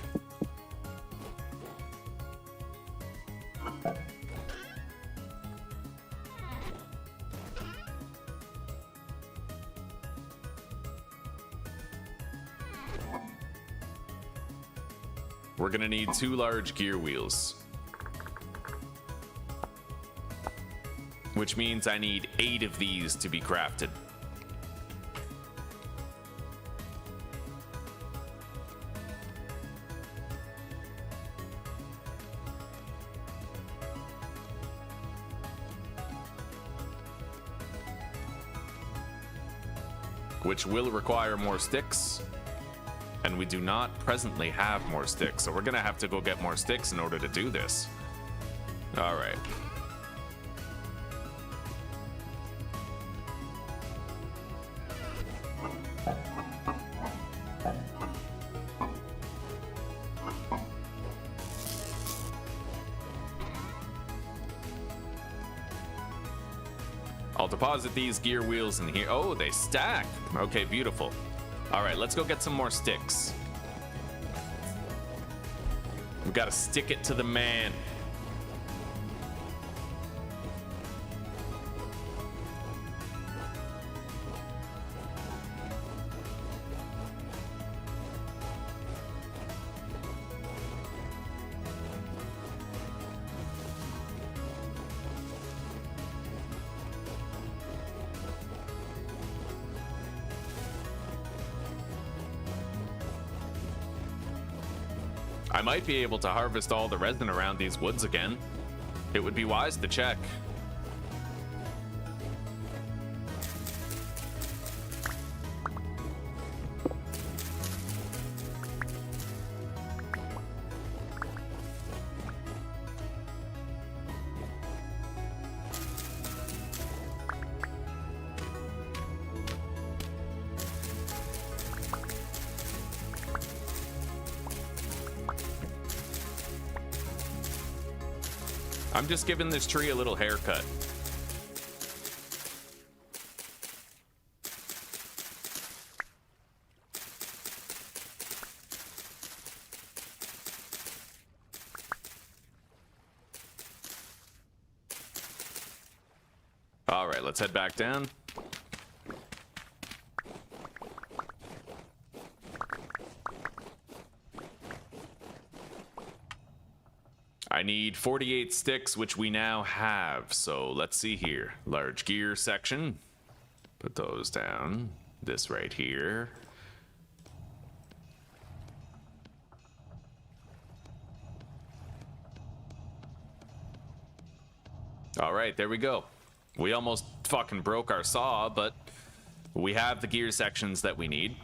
Speaker 1: We're going to need 2 large gear wheels, which means I need 8 of these to be crafted. Which will require more sticks, and we do not presently have more sticks, so we're gonna have to go get more sticks in order to do this. All right. I'll deposit these gear wheels in here. Oh, they stack. Okay, beautiful. All right, let's go get some more sticks. We gotta stick it to the man. I might be able to harvest all the resin around these woods again. It would be wise to check. I'm just giving this tree a little haircut. All right, let's head back down. I need 48 sticks, which we now have. So let's see here. Large gear section. Put those down. This right here. All right, there we go. We almost fucking broke our saw, but we have the gear sections that we need.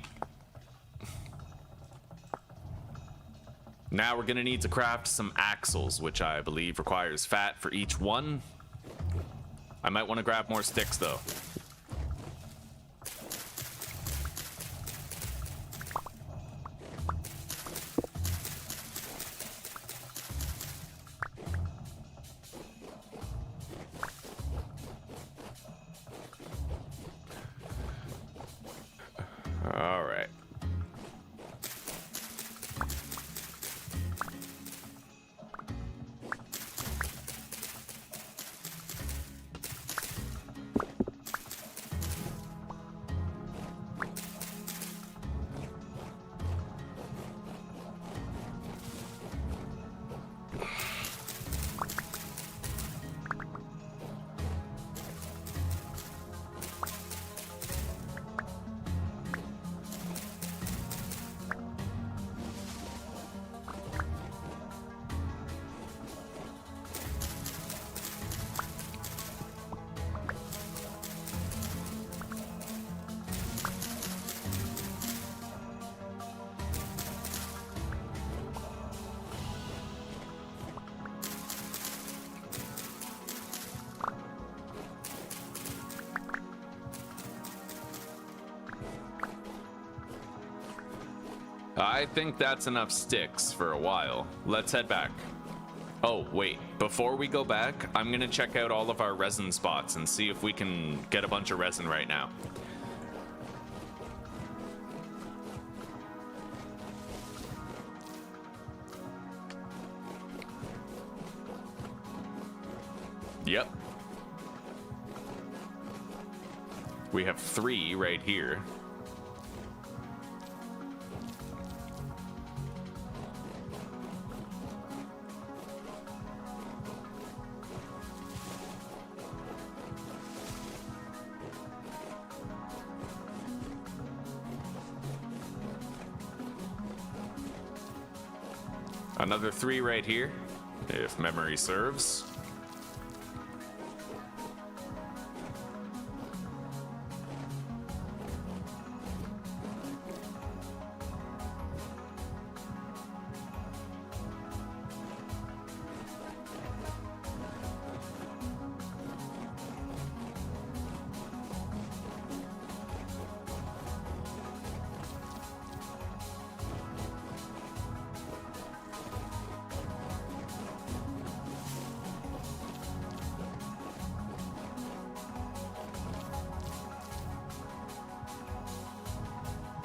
Speaker 1: Now we're gonna need to craft some axles, which I believe requires fat for each one. I might want to grab more sticks though. All right. I think that's enough sticks for a while. Let's head back. Oh, wait. Before we go back, I'm gonna check out all of our resin spots and see if we can get a bunch of resin right now. Yep. We have 3 right here. Another 3 right here, if memory serves.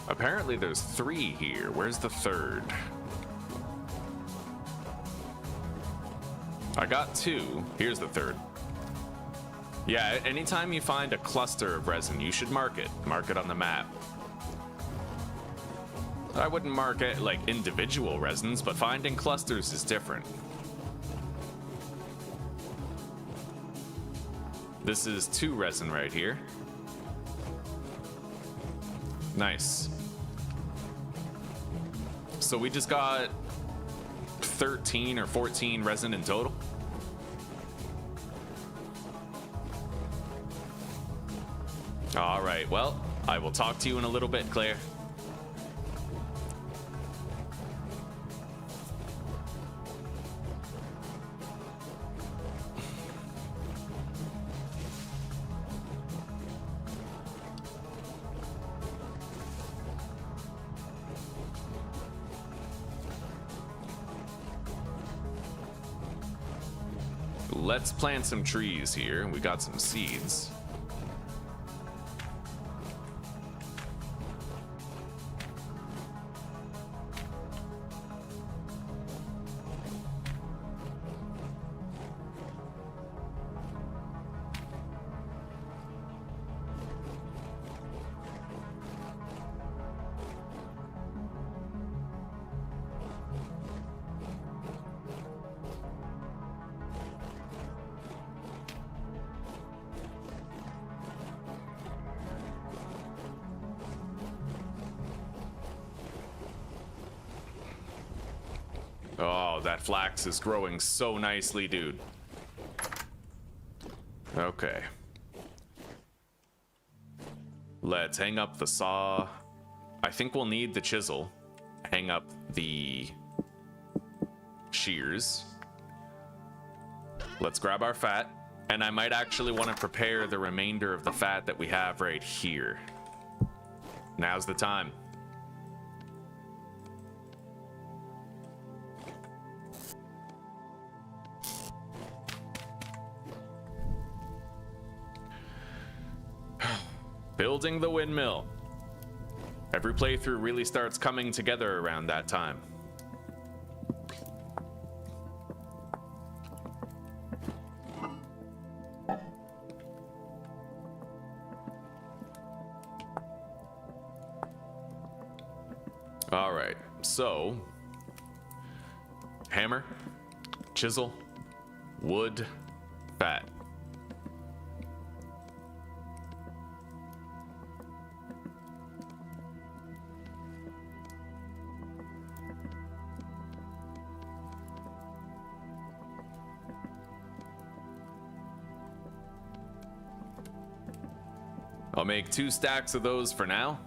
Speaker 1: Apparently there's 3 here. Where's the 3rd? I got 2. Here's the 3rd. Yeah, anytime you find a cluster of resin, you should mark it. Mark it on the map. I wouldn't mark it like individual resins, but finding clusters is different. This is 2 resin right here. Nice. So we just got 13 or 14 resin in total. All right, well, I will talk to you in a little bit, Claire. Let's plant some trees here. We got some seeds. Oh, that flax is growing so nicely, dude. Okay. Let's hang up the saw. I think we'll need the chisel. Hang up the shears. Let's grab our fat. And I might actually want to prepare the remainder of the fat that we have right here. Now's the time. Building the windmill. Every playthrough really starts coming together around that time. All right, so hammer, chisel, wood, fat. I'll make 2 stacks of those for now.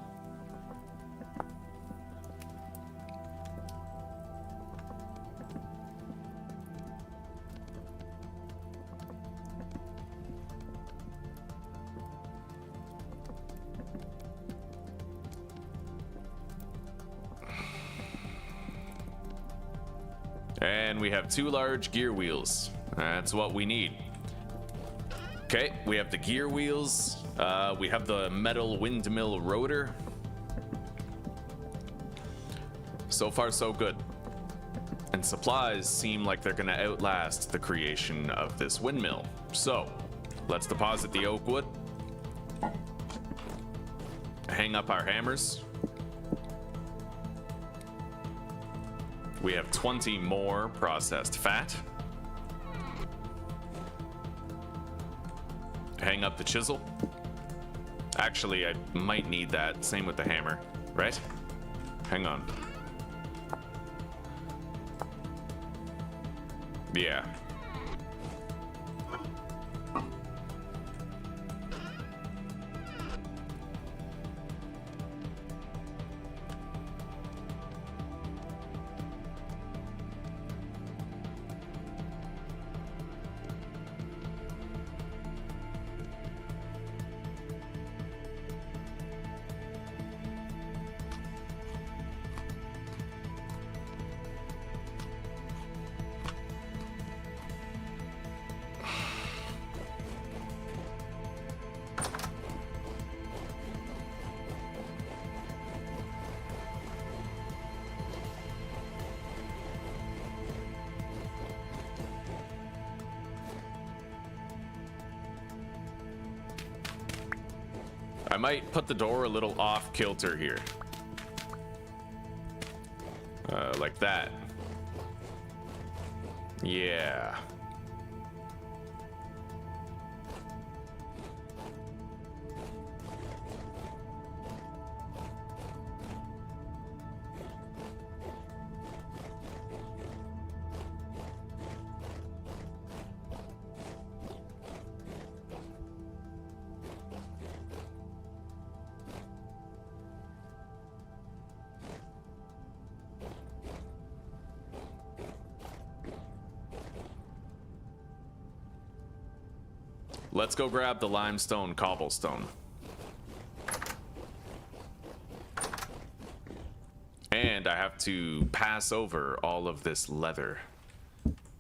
Speaker 1: And we have 2 large gear wheels. That's what we need. Okay, we have the gear wheels. We have the metal windmill rotor. So far, so good. And supplies seem like they're gonna outlast the creation of this windmill. So, let's deposit the oak wood. Hang up our hammers. We have 20 more processed fat. Hang up the chisel. Actually, I might need that. Same with the hammer, right? Hang on. Yeah. I might put the door a little off kilter here. Like that. Yeah. Let's go grab the limestone cobblestone. And I have to pass over all of this leather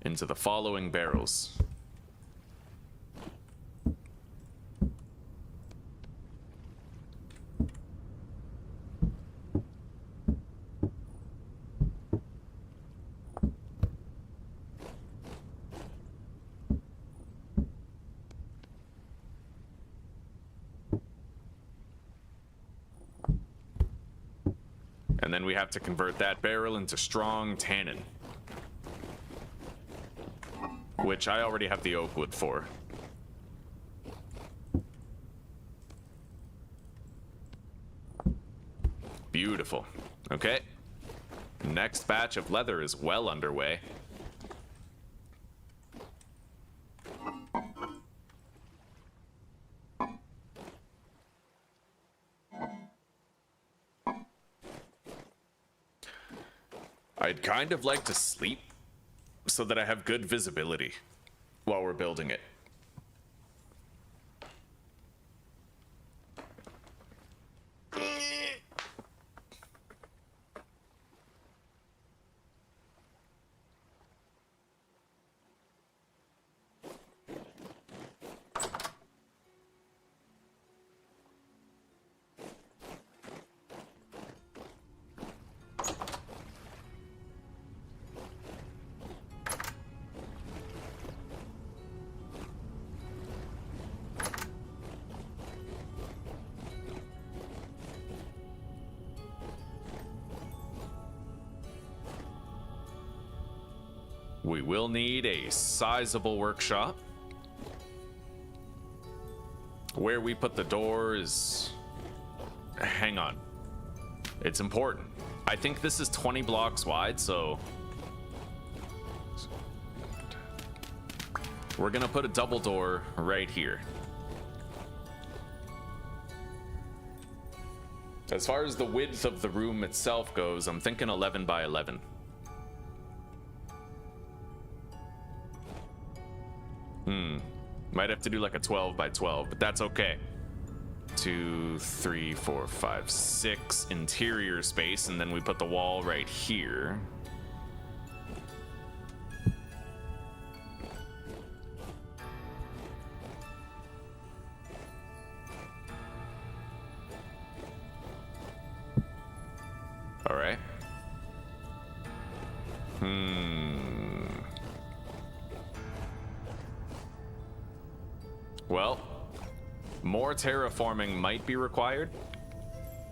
Speaker 1: into the following barrels. And then we have to convert that barrel into strong tannin, which I already have the oak wood for. Beautiful. Okay. Next batch of leather is well underway. I'd kind of like to sleep so that I have good visibility while we're building it. We will need a sizable workshop. Where we put the door is... Hang on. It's important. I think this is 20 blocks wide, so... We're gonna put a double door right here. As far as the width of the room itself goes, I'm thinking 11 by 11. Might have to do like a 12 by 12, but that's okay. 2, 3, 4, 5, 6 interior space, and then we put the wall right here. More terraforming might be required.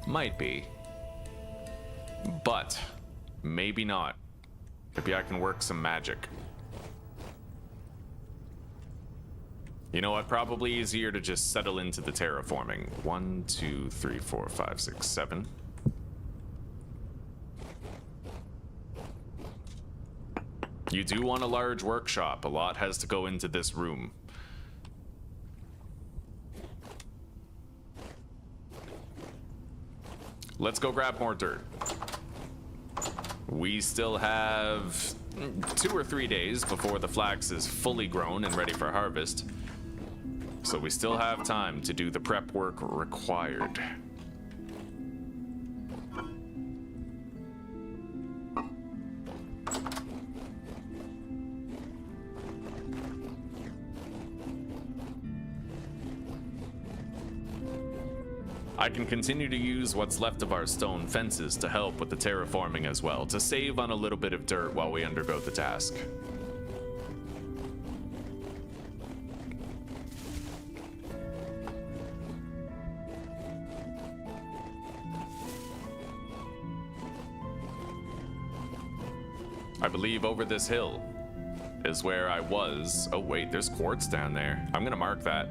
Speaker 1: Might be. But maybe not. Maybe I can work some magic. You know what? Probably easier to just settle into the terraforming. 1, 2, 3, 4, 5, 6, 7. You do want a large workshop. A lot has to go into this room. Let's go grab more dirt. We still have 2 or 3 days before the flax is fully grown and ready for harvest. So we still have time to do the prep work required. I can continue to use what's left of our stone fences to help with the terraforming as well, to save on a little bit of dirt while we undergo the task. I believe over this hill is where I was. Oh wait, there's quartz down there. I'm gonna mark that.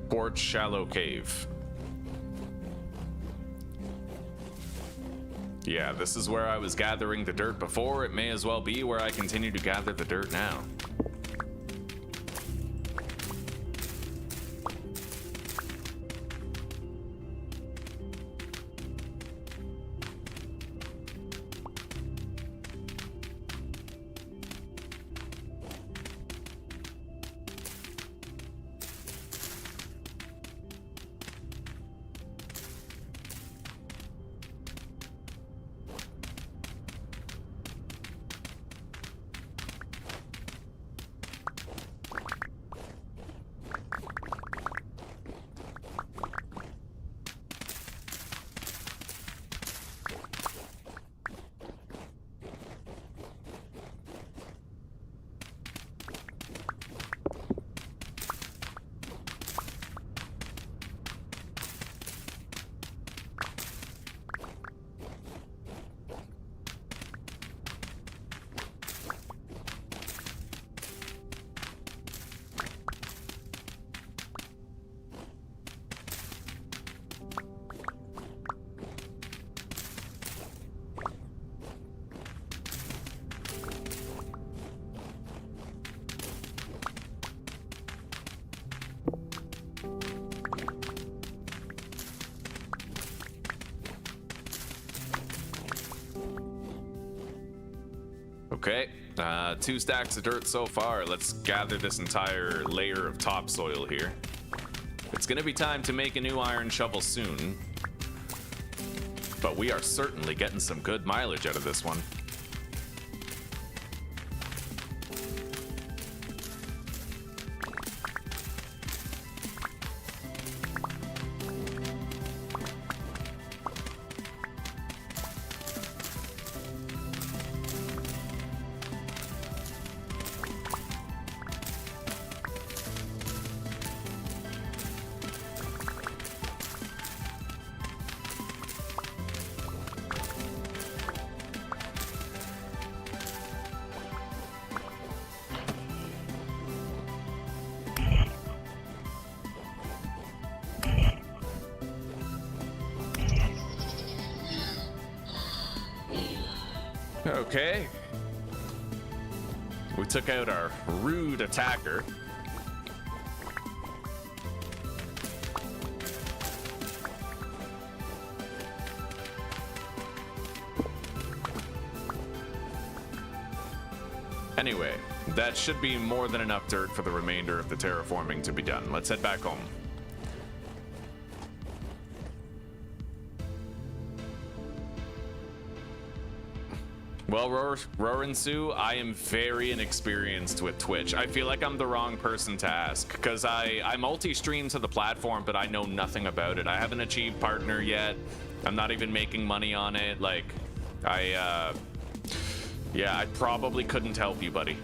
Speaker 1: Quartz shallow cave. Yeah, this is where I was gathering the dirt before. It may as well be where I continue to gather the dirt now. Okay, 2 stacks of dirt so far. Let's gather this entire layer of topsoil here. It's gonna be time to make a new iron shovel soon, but we are certainly getting some good mileage out of this one. Okay. We took out our rude attacker. Anyway, that should be more than enough dirt for the remainder of the terraforming to be done. Let's head back home. Well, Rorinsu, I am very inexperienced with Twitch. I feel like I'm the wrong person to ask, because I multi-stream to the platform, but I know nothing about it. I haven't achieved partner yet. I'm not even making money on it. Like, Yeah, I probably couldn't help you, buddy.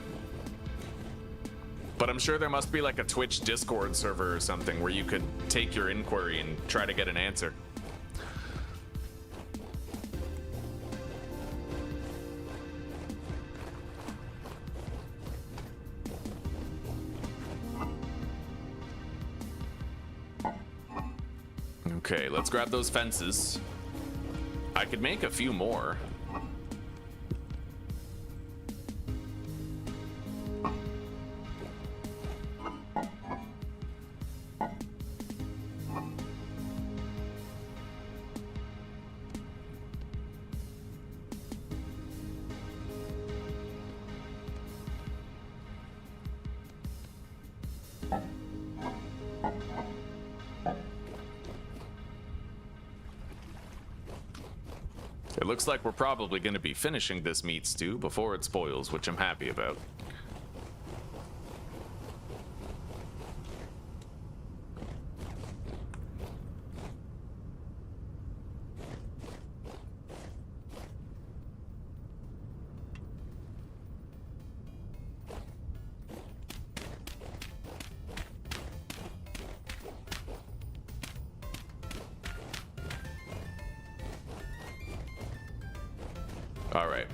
Speaker 1: But I'm sure there must be like a Twitch Discord server or something where you could take your inquiry and try to get an answer. Okay, let's grab those fences. I could make a few more. It looks like we're probably going to be finishing this meat stew before it spoils, which I'm happy about. All right,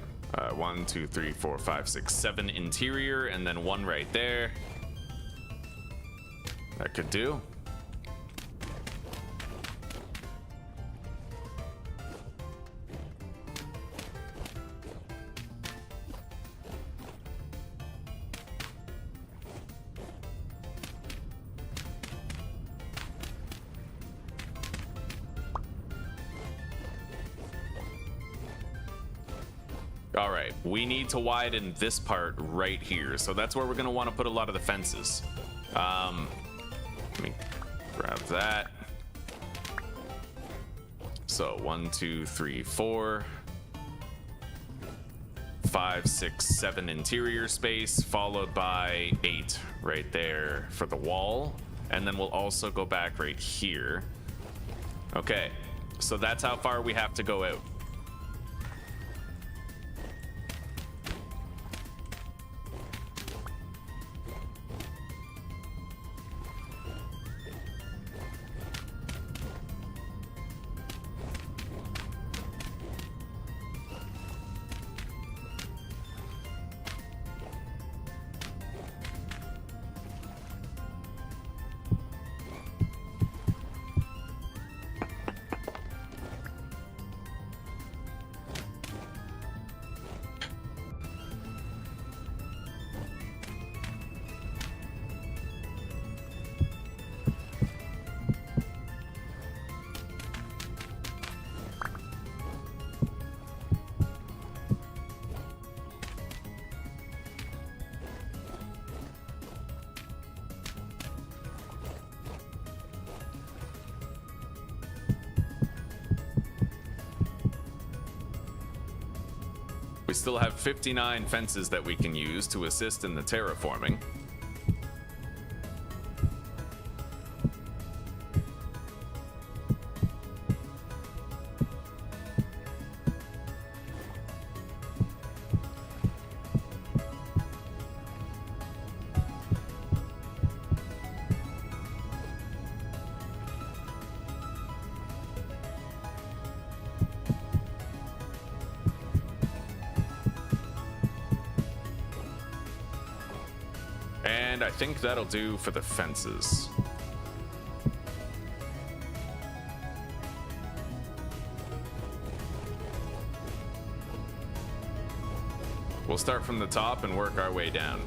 Speaker 1: 1, 2, 3, 4, 5, 6, 7 interior, and then one right there. That could do. All right, we need to widen this part right here. So that's where we're gonna wanna put a lot of the fences. Let me grab that. So 1, 2, 3, 4, 5, 6, 7 interior space, followed by 8 right there for the wall. And then we'll also go back right here. Okay, so that's how far we have to go out. We still have 59 fences that we can use to assist in the terraforming. And I think that'll do for the fences. We'll start from the top and work our way down.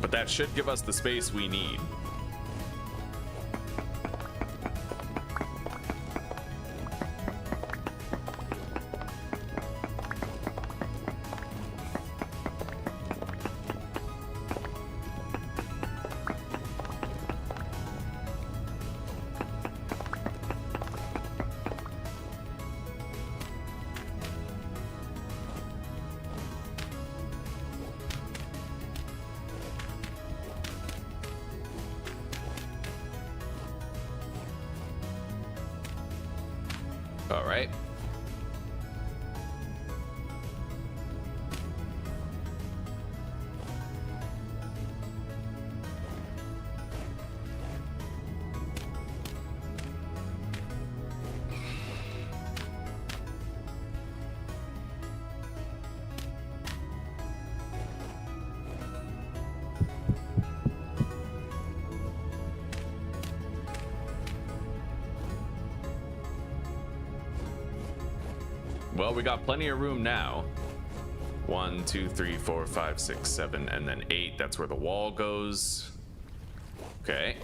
Speaker 1: But that should give us the space we need. All right. Well, we got plenty of room now. 1, 2, 3, 4, 5, 6, 7, and then 8. That's where the wall goes. Okay.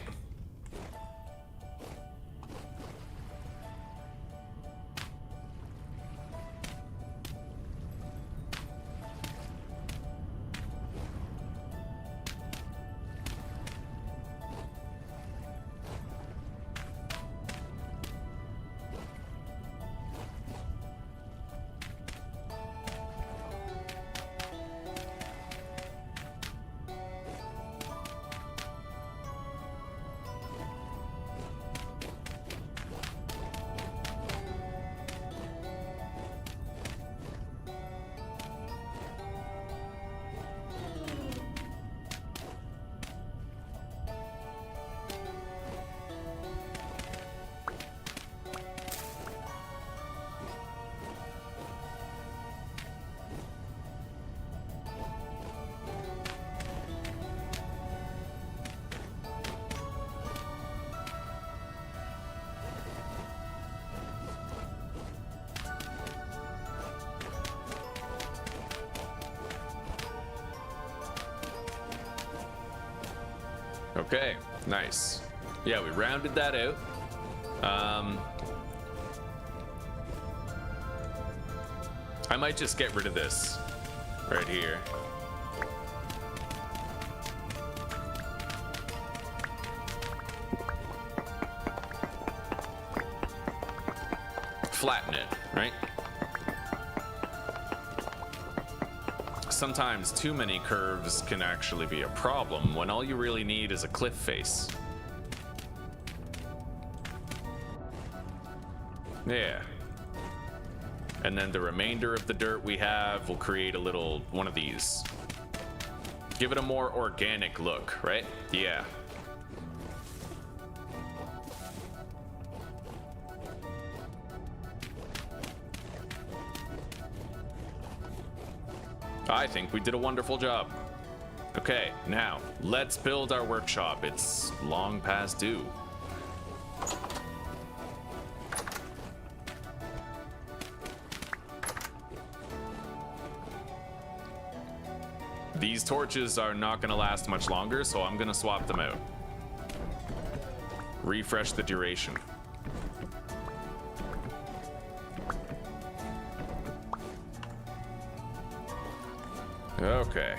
Speaker 1: Okay, nice. Yeah, we rounded that out. I might just get rid of this right here. Flatten it, right? Sometimes too many curves can actually be a problem when all you really need is a cliff face. Yeah. And then the remainder of the dirt we have will create a little one of these. Give it a more organic look, right? Yeah. I think we did a wonderful job. Okay, now let's build our workshop. It's long past due. These torches are not going to last much longer, so I'm going to swap them out. Refresh the duration. Okay.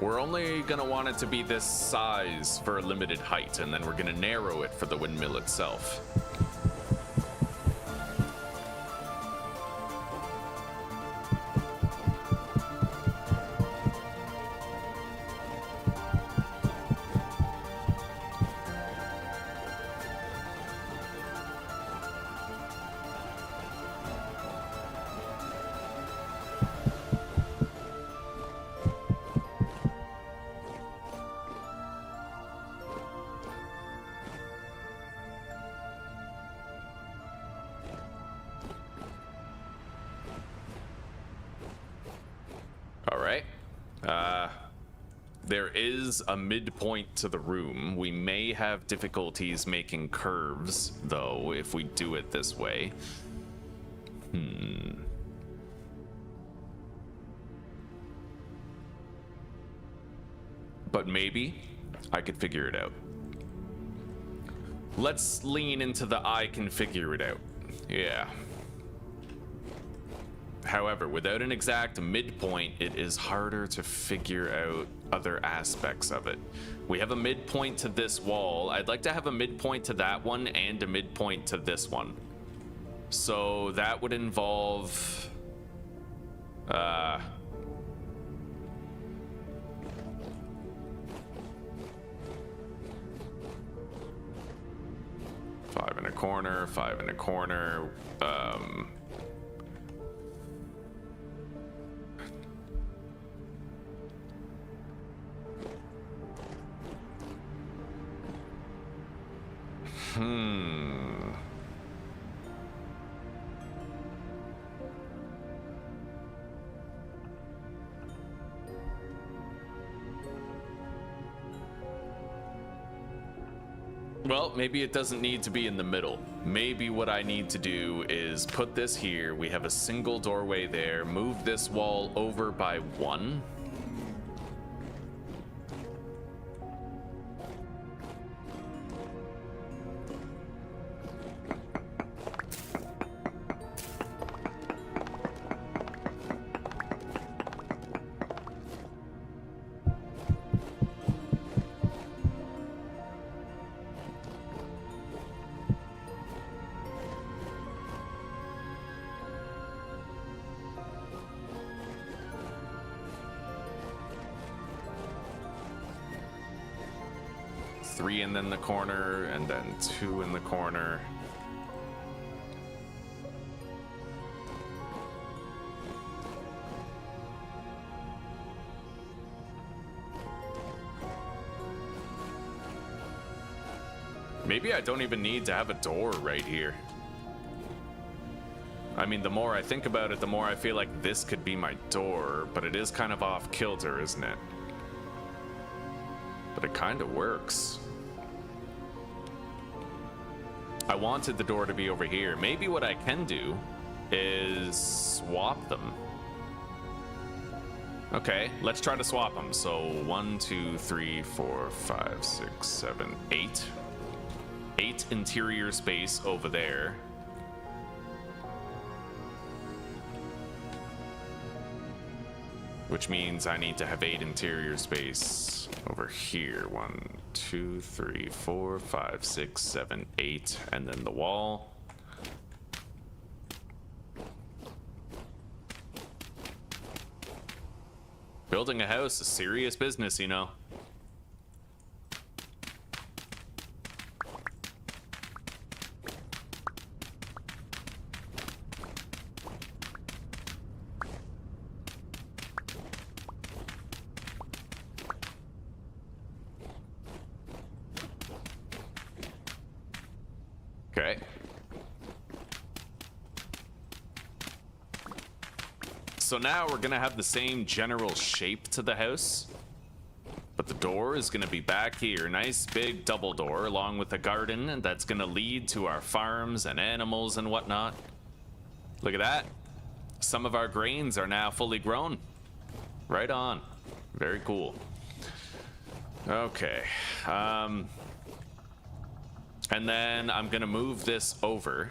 Speaker 1: We're only gonna want it to be this size for a limited height, and then we're gonna narrow it for the windmill itself. There is a midpoint to the room. We may have difficulties making curves, though, if we do it this way. But maybe I could figure it out. Let's lean into the I can figure it out. Yeah. However, without an exact midpoint, it is harder to figure out other aspects of it. We have a midpoint to this wall. I'd like to have a midpoint to that one and a midpoint to this one. So that would involve... 5 in a corner, 5 in a corner. Well, maybe it doesn't need to be in the middle. Maybe what I need to do is put this here. We have a single doorway there. Move this wall over by 1. Three and then the corner, and then 2 in the corner. Maybe I don't even need to have a door right here. I mean, the more I think about it, the more I feel like this could be my door, but it is kind of off kilter, isn't it? But it kind of works. I wanted the door to be over here. Maybe what I can do is swap them. Okay, let's try to swap them. So 1, 2, 3, 4, 5, 6, 7, 8. 8 interior space over there. Which means I need to have 8 interior space over here. 1, 2, 3, 4, 5, 6, 7, 8, and then the wall. Building a house is serious business, you know. Okay. So now we're gonna have the same general shape to the house, but the door is gonna be back here. Nice big double door along with a garden, and that's gonna lead to our farms and animals and whatnot. Look at that. Some of our grains are now fully grown. Right on. Very cool. Okay. And then I'm gonna move this over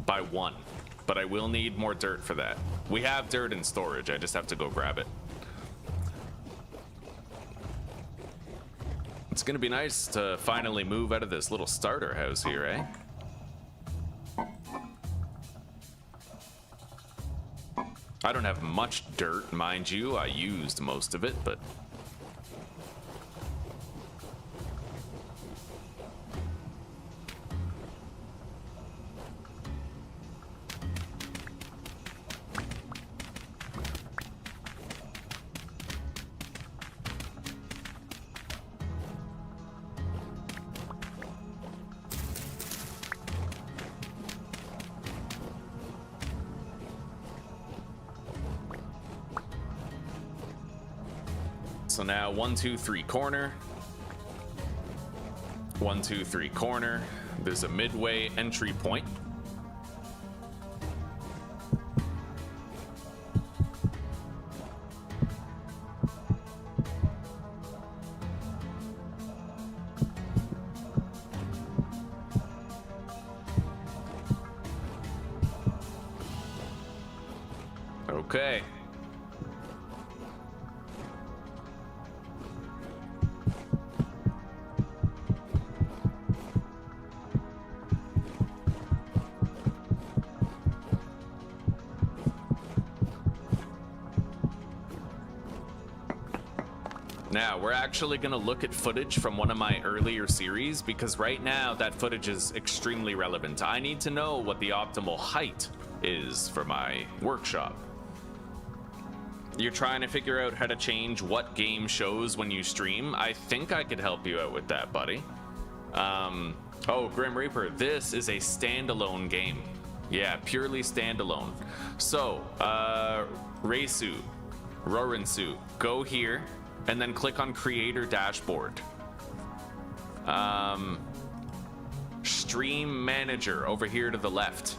Speaker 1: by 1, but I will need more dirt for that. We have dirt in storage, I just have to go grab it. It's gonna be nice to finally move out of this little starter house here, eh? I don't have much dirt, mind you. I used most of it, but... So now 1, 2, 3 corner. 1, 2, 3 corner. There's a midway entry point. Okay. Now, we're actually going to look at footage from one of my earlier series, because right now that footage is extremely relevant. I need to know what the optimal height is for my workshop. You're trying to figure out how to change what game shows when you stream? I think I could help you out with that, buddy. Oh, Grim Reaper, this is a standalone game. Yeah, purely standalone. So, Reisu, Rorinsu, go here, and then click on Creator Dashboard. Stream Manager over here to the left.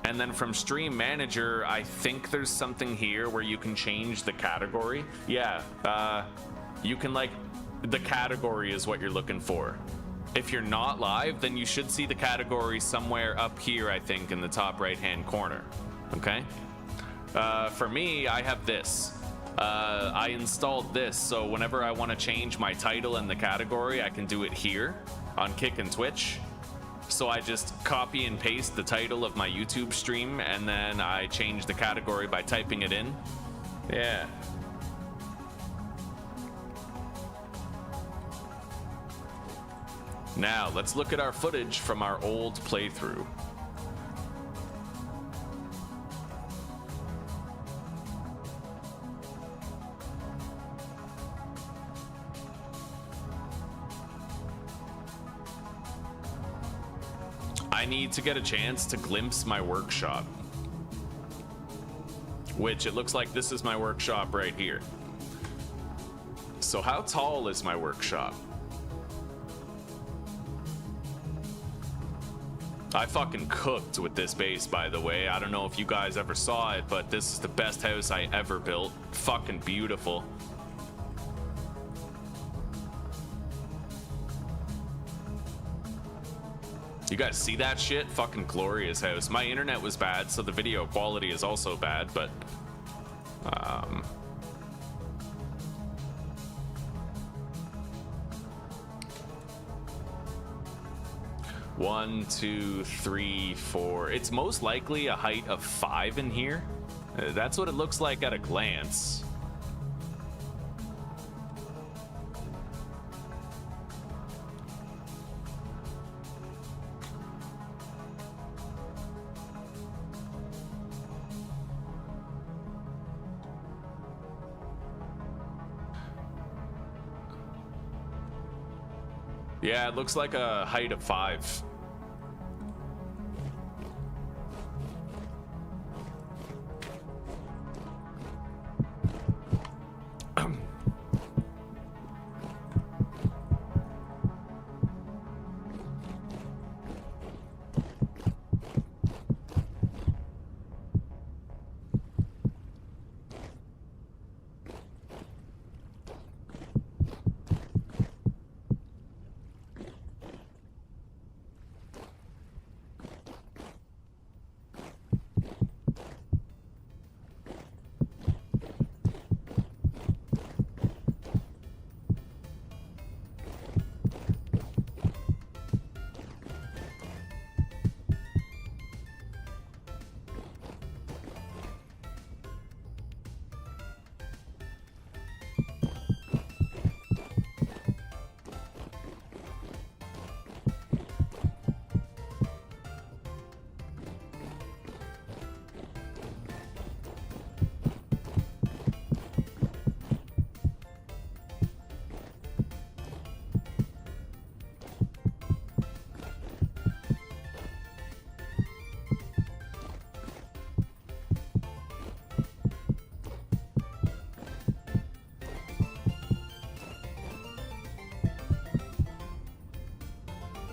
Speaker 1: And then from Stream Manager, I think there's something here where you can change the category. Yeah, you can like, the category is what you're looking for. If you're not live, then you should see the category somewhere up here, I think, in the top right-hand corner, okay? For me, I have this. I installed this, so whenever I want to change my title and the category, I can do it here on Kick and Twitch. So I just copy and paste the title of my YouTube stream, and then I change the category by typing it in. Yeah. Now, let's look at our footage from our old playthrough. I need to get a chance to glimpse my workshop. Which, it looks like this is my workshop right here. So how tall is my workshop? I fucking cooked with this base, by the way. I don't know if you guys ever saw it, but this is the best house I ever built. Fucking beautiful. You guys see that shit? Fucking glorious house. My internet was bad, so the video quality is also bad, but... 1, 2, 3, 4. It's most likely a height of 5 in here. That's what it looks like at a glance. Yeah, it looks like a height of 5.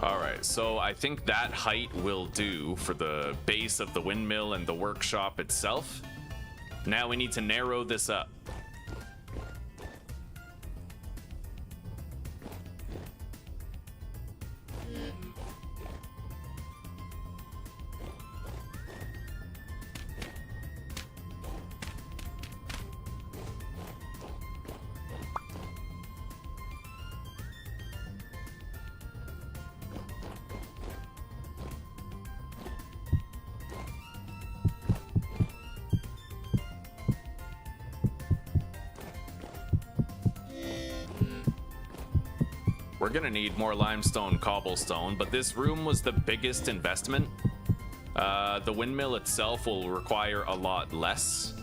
Speaker 1: Alright, so I think that height will do for the base of the windmill and the workshop itself. Now we need to narrow this up. We're gonna need more limestone cobblestone, but this room was the biggest investment. The windmill itself will require a lot less.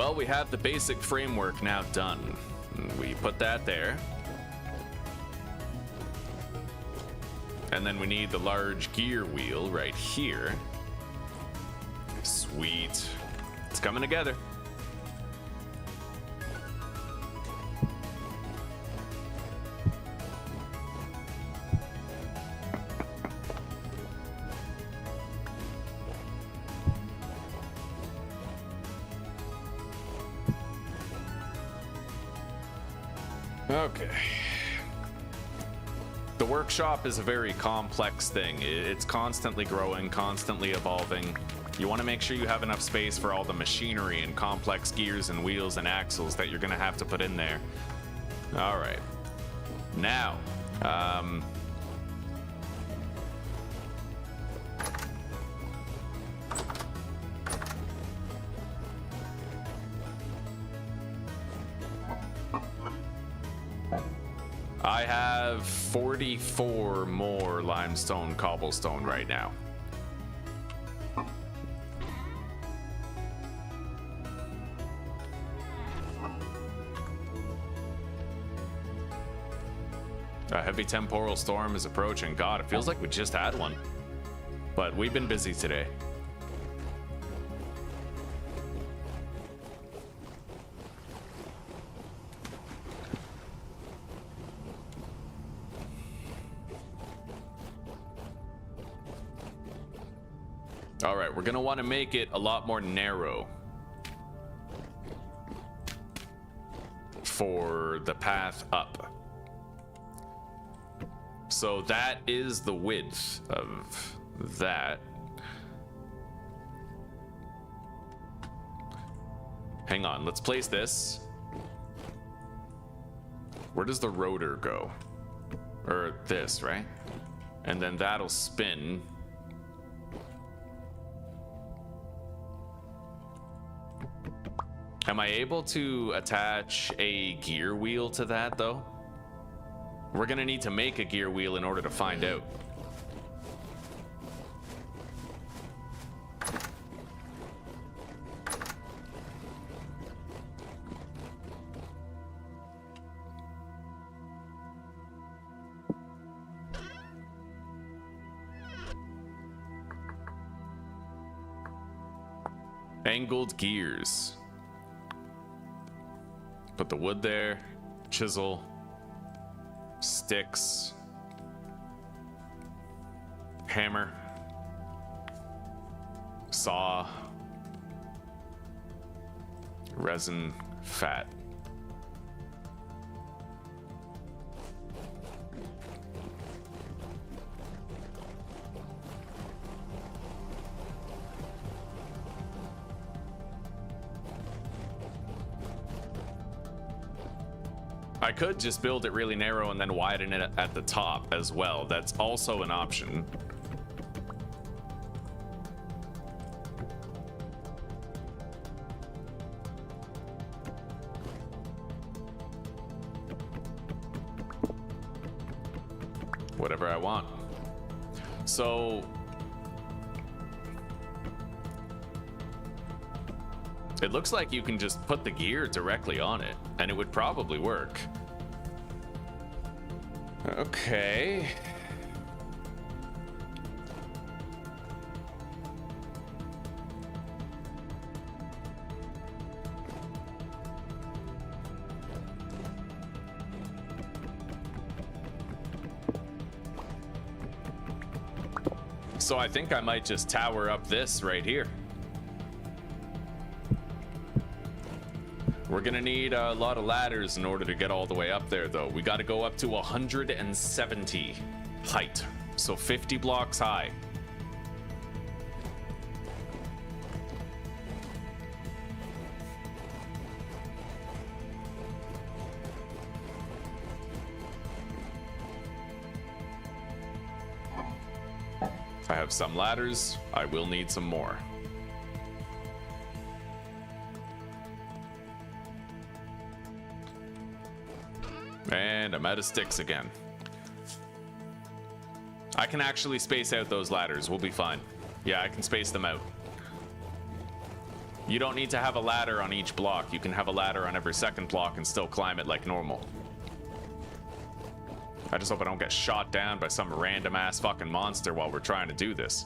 Speaker 1: Well, we have the basic framework now done. We put that there. And then we need the large gear wheel right here. Sweet. It's coming together. Okay. The workshop is a very complex thing. It's constantly growing, constantly evolving. You want to make sure you have enough space for all the machinery and complex gears and wheels and axles that you're going to have to put in there. All right. Now, I have 44 more limestone cobblestone right now. A heavy temporal storm is approaching. God, it feels like we just had one. But we've been busy today. All right, we're gonna want to make it a lot more narrow for the path up. So that is the width of that. Hang on, let's place this. Where does the rotor go? Or this, right? And then that'll spin. Am I able to attach a gear wheel to that, though? We're gonna need to make a gear wheel in order to find out. Angled gears. Put the wood there, chisel, sticks, hammer, saw, resin, fat. I could just build it really narrow and then widen it at the top as well. That's also an option. Whatever I want. So it looks like you can just put the gear directly on it, and it would probably work. Okay. So I think I might just tower up this right here. We're gonna need a lot of ladders in order to get all the way up there, though. We gotta go up to 170 height, so 50 blocks high. I have some ladders. I will need some more. And I'm out of sticks again. I can actually space out those ladders. We'll be fine. Yeah, I can space them out. You don't need to have a ladder on each block. You can have a ladder on every second block and still climb it like normal. I just hope I don't get shot down by some random ass fucking monster while we're trying to do this.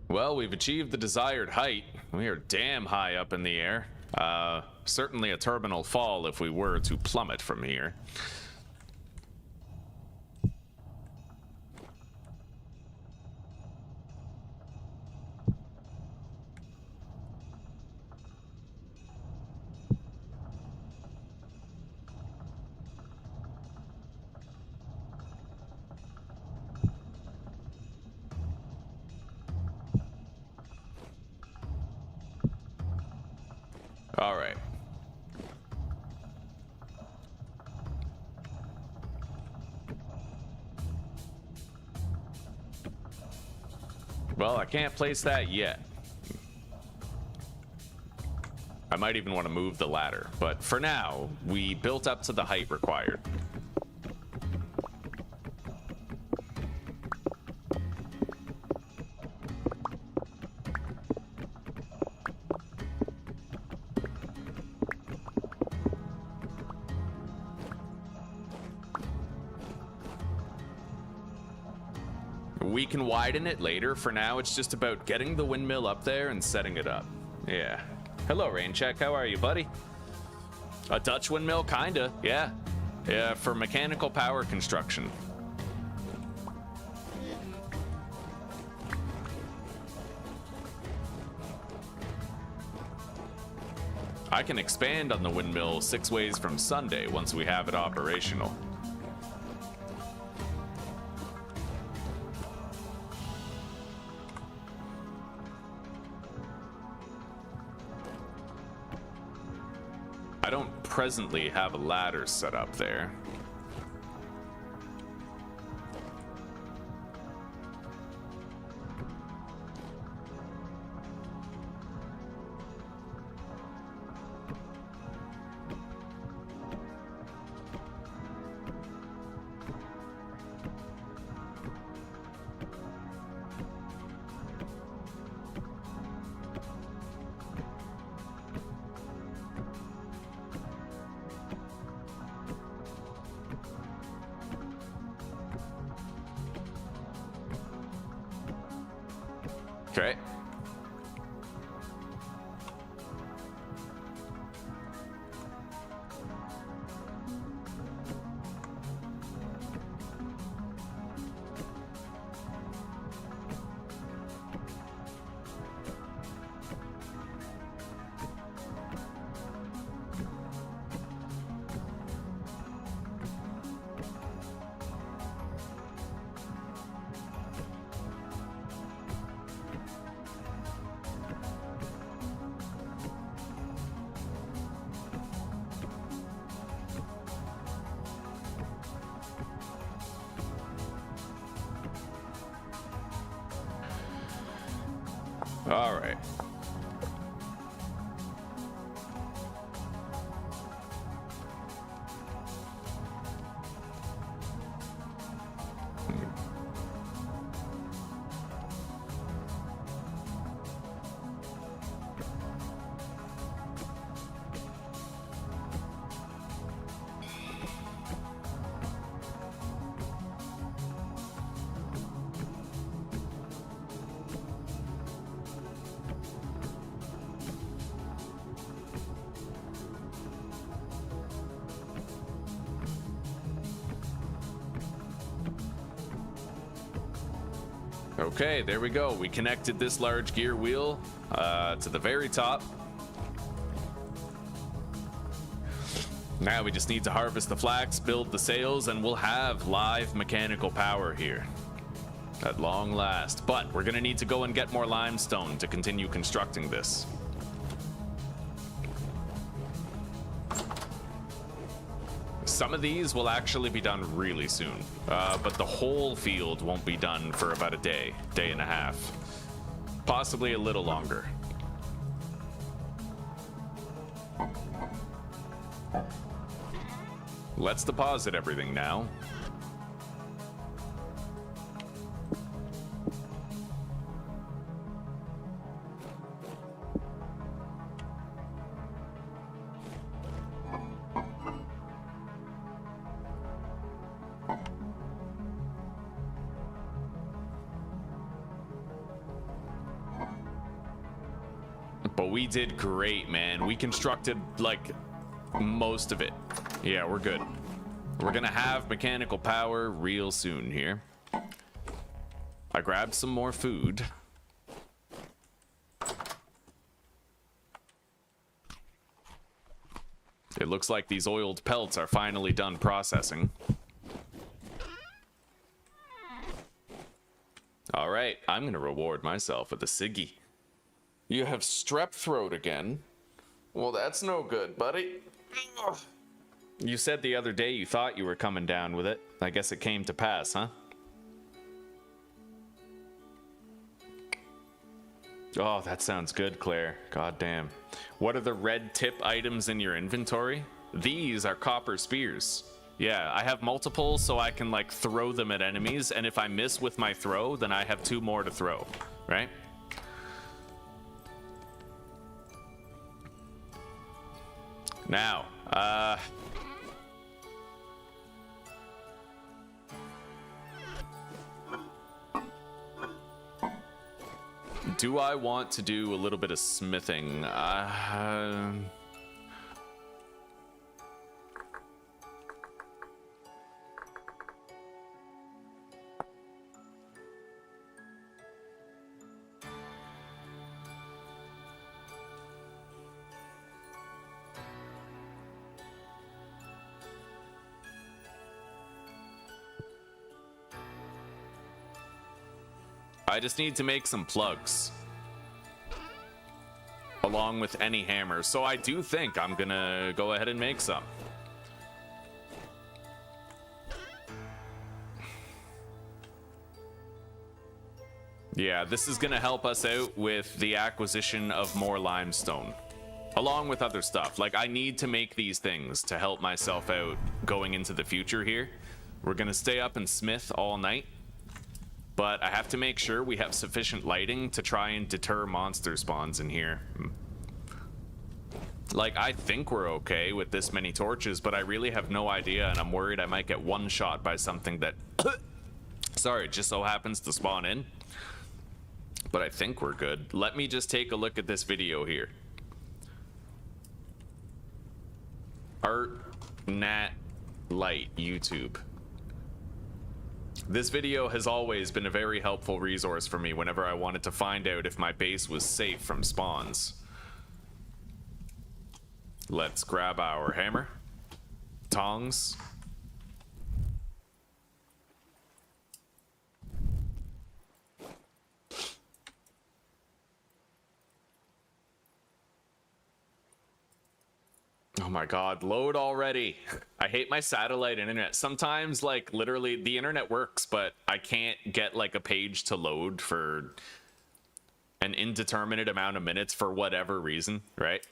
Speaker 1: Well, we've achieved the desired height. We are damn high up in the air. Certainly a terminal fall if we were to plummet from here. All right. Well, I can't place that yet. I might even want to move the ladder, but for now, we built up to the height required. We can widen it later. For now, it's just about getting the windmill up there and setting it up. Yeah. Hello, Raincheck. How are you, buddy? A Dutch windmill? Kinda, yeah. Yeah, for mechanical power construction. I can expand on the windmill 6 ways from Sunday once we have it operational. I don't presently have a ladder set up there. Okay. All right. Okay, there we go. We connected this large gear wheel to the very top. Now we just need to harvest the flax, build the sails, and we'll have live mechanical power here at long last. But we're gonna need to go and get more limestone to continue constructing this. Some of these will actually be done really soon, but the whole field won't be done for about a day and a half, possibly a little longer. Let's deposit everything now. But we did great, man. We constructed like most of it. Yeah, we're good. We're gonna have mechanical power real soon here. I grabbed some more food. It looks like these oiled pelts are finally done processing. All right, I'm gonna reward myself with a ciggy. You have strep throat again? Well, that's no good, buddy. Ugh. You said the other day you thought you were coming down with it. I guess it came to pass, huh? Oh, that sounds good, Claire. God damn. What are the red tip items in your inventory? These are copper spears. Yeah, I have multiple so I can like throw them at enemies, and if I miss with my throw, then I have 2 more to throw, right? Now, do I want to do a little bit of smithing? I just need to make some plugs along with any hammer, so I do think I'm gonna go ahead and make some. Yeah, this is gonna help us out with the acquisition of more limestone, along with other stuff. Like, I need to make these things to help myself out going into the future here. We're gonna stay up and smith all night, but I have to make sure we have sufficient lighting to try and deter monster spawns in here. Like, I think we're okay with this many torches, but I really have no idea, and I'm worried I might get one shot by something that sorry, just so happens to spawn in. But I think we're good. Let me just take a look at this video here. Art Nat Light YouTube. This video has always been a very helpful resource for me whenever I wanted to find out if my base was safe from spawns. Let's grab our hammer, tongs, oh my god, load already. I hate my satellite internet. Sometimes, like, literally the internet works, but I can't get like a page to load for an indeterminate amount of minutes for whatever reason, right?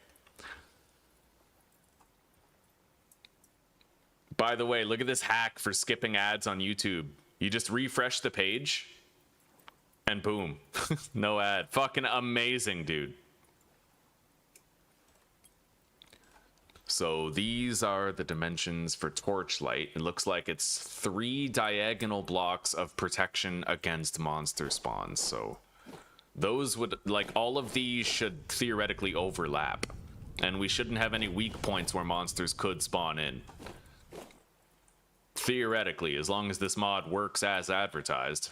Speaker 1: By the way, look at this hack for skipping ads on YouTube. You just refresh the page and boom, no ad. Fucking amazing, dude. So these are the dimensions for torchlight. It looks like it's 3 diagonal blocks of protection against monster spawns. So those would, like, all of these should theoretically overlap, and we shouldn't have any weak points where monsters could spawn in. Theoretically, as long as this mod works as advertised.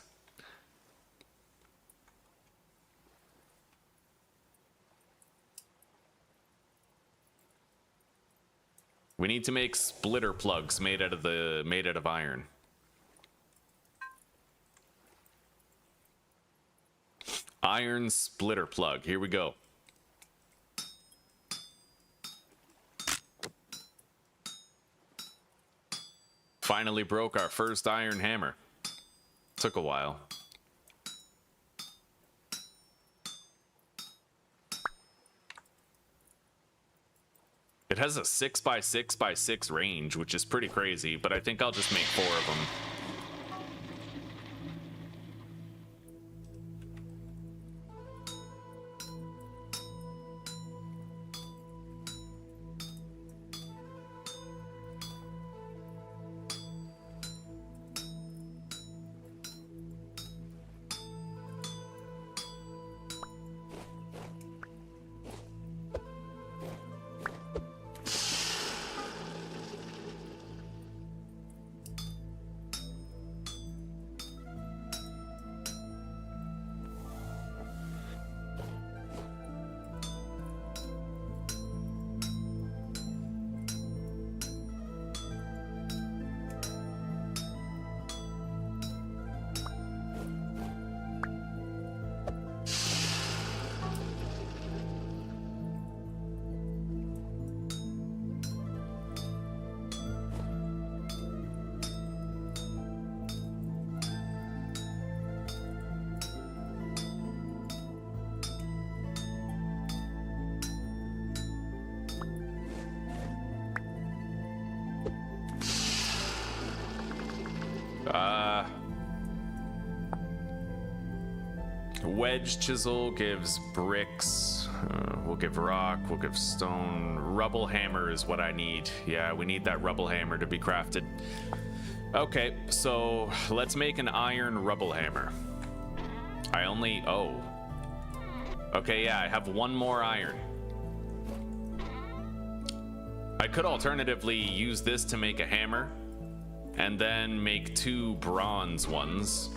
Speaker 1: We need to make splitter plugs made out of iron. Iron splitter plug. Here we go. Finally broke our first iron hammer. Took a while. It has a 6x6x6 range, which is pretty crazy, but I think I'll just make 4 of them. Wedge chisel gives bricks. We'll give rock, we'll give stone. Rubble hammer is what I need. Yeah, we need that rubble hammer to be crafted. Okay, so let's make an iron rubble hammer. Oh. Okay, yeah, I have 1 more iron. I could alternatively use this to make a hammer and then make 2 bronze ones.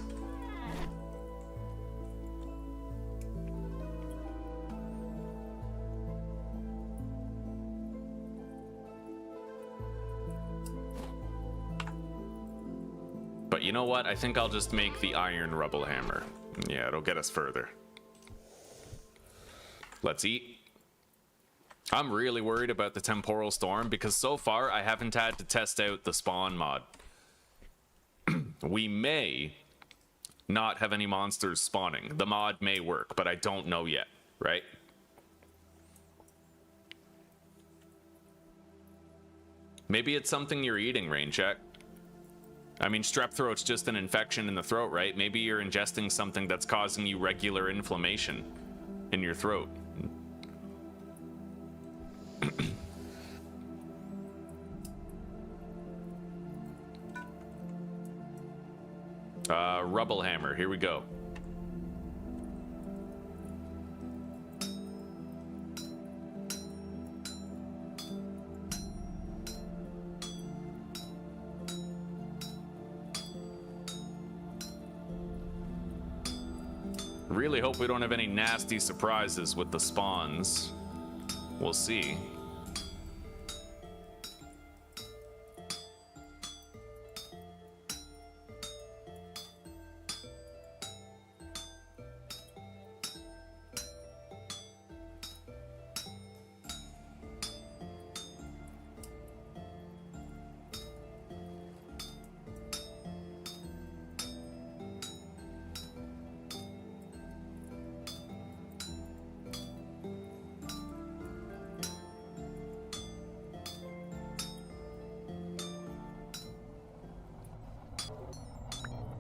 Speaker 1: But you know what? I think I'll just make the iron rubble hammer. Yeah, it'll get us further. Let's eat. I'm really worried about the temporal storm because so far I haven't had to test out the spawn mod. We may not have any monsters spawning. The mod may work, but I don't know yet, right? Maybe it's something you're eating, Raincheck. I mean, strep throat's just an infection in the throat, right? Maybe you're ingesting something that's causing you regular inflammation in your throat. Rubble hammer, here we go. Really hope we don't have any nasty surprises with the spawns. We'll see.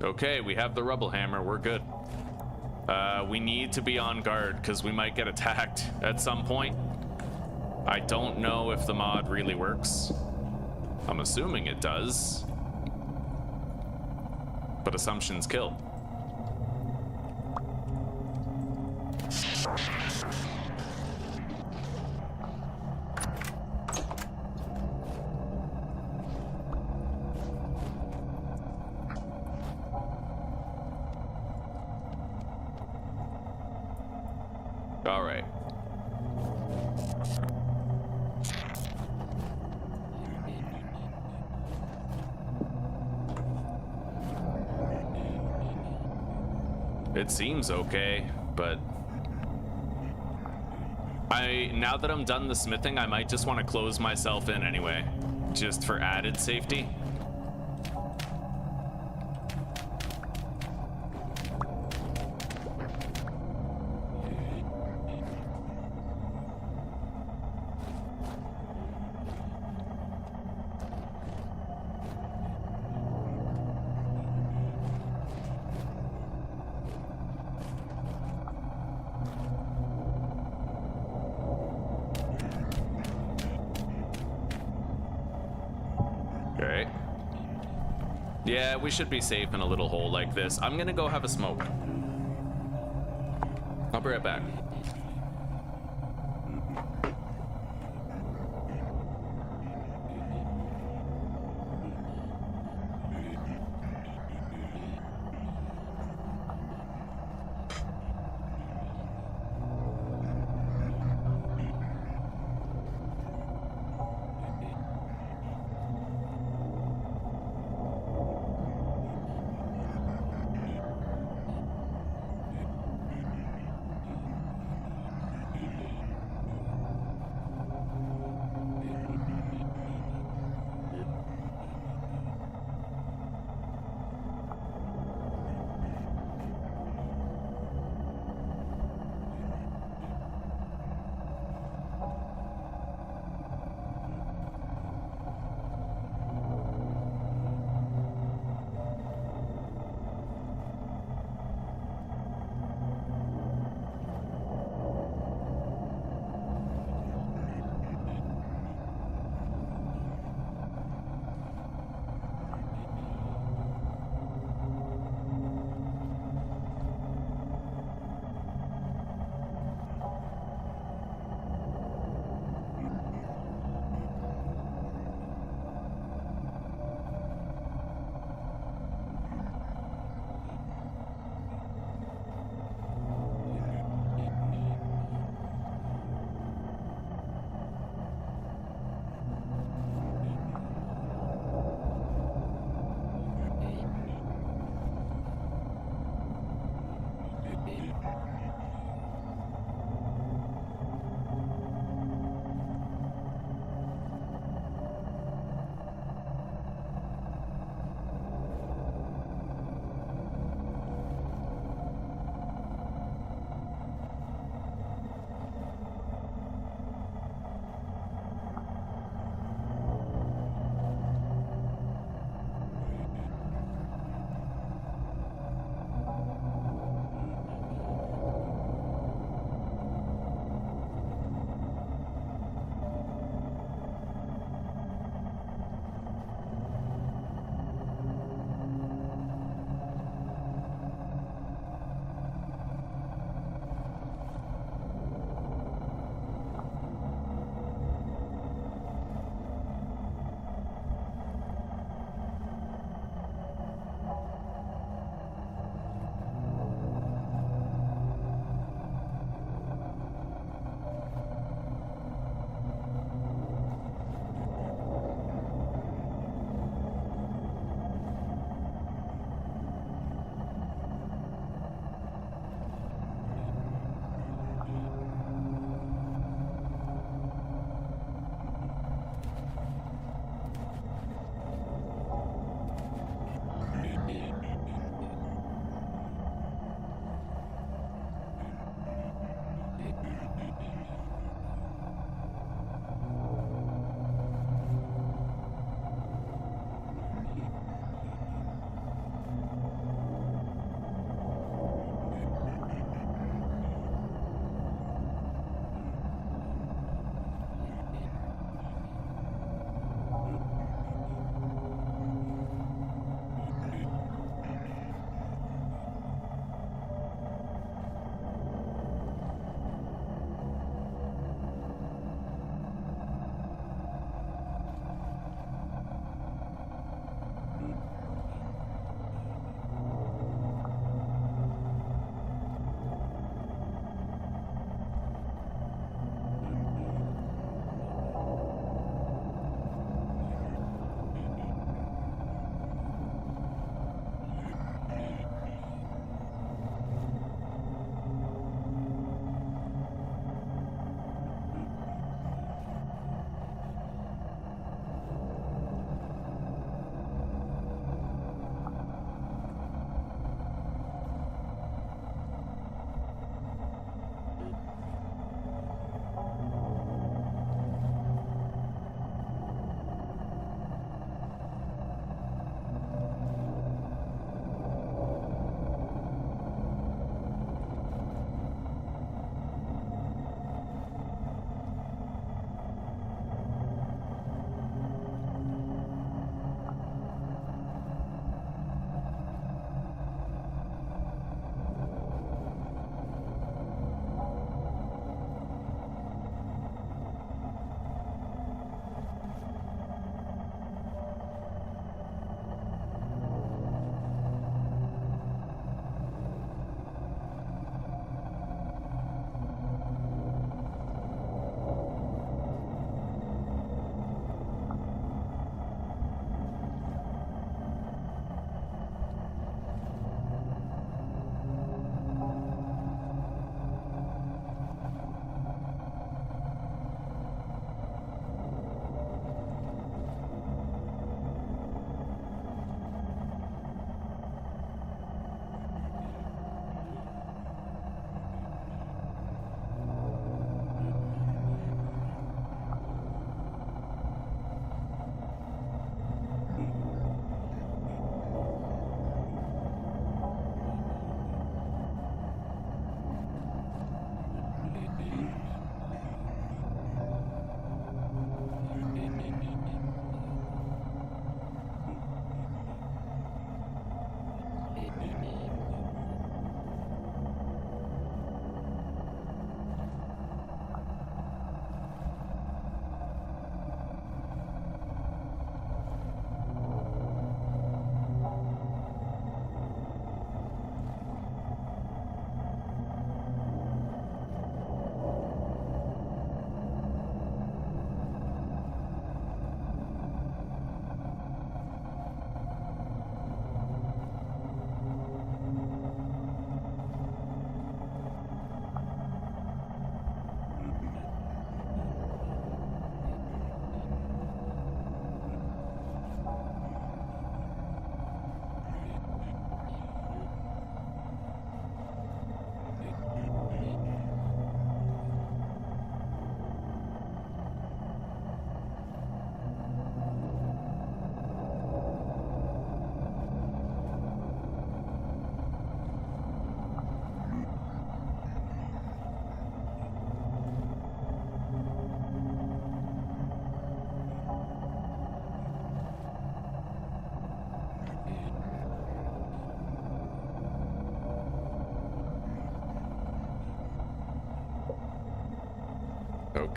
Speaker 1: Okay, we have the rubble hammer. We're good. We need to be on guard because we might get attacked at some point. I don't know if the mod really works. I'm assuming it does. But assumptions kill. All right. It seems okay, but now that I'm done the smithing, I might just want to close myself in anyway, just for added safety. Okay. Yeah, we should be safe in a little hole like this. I'm gonna go have a smoke. I'll be right back.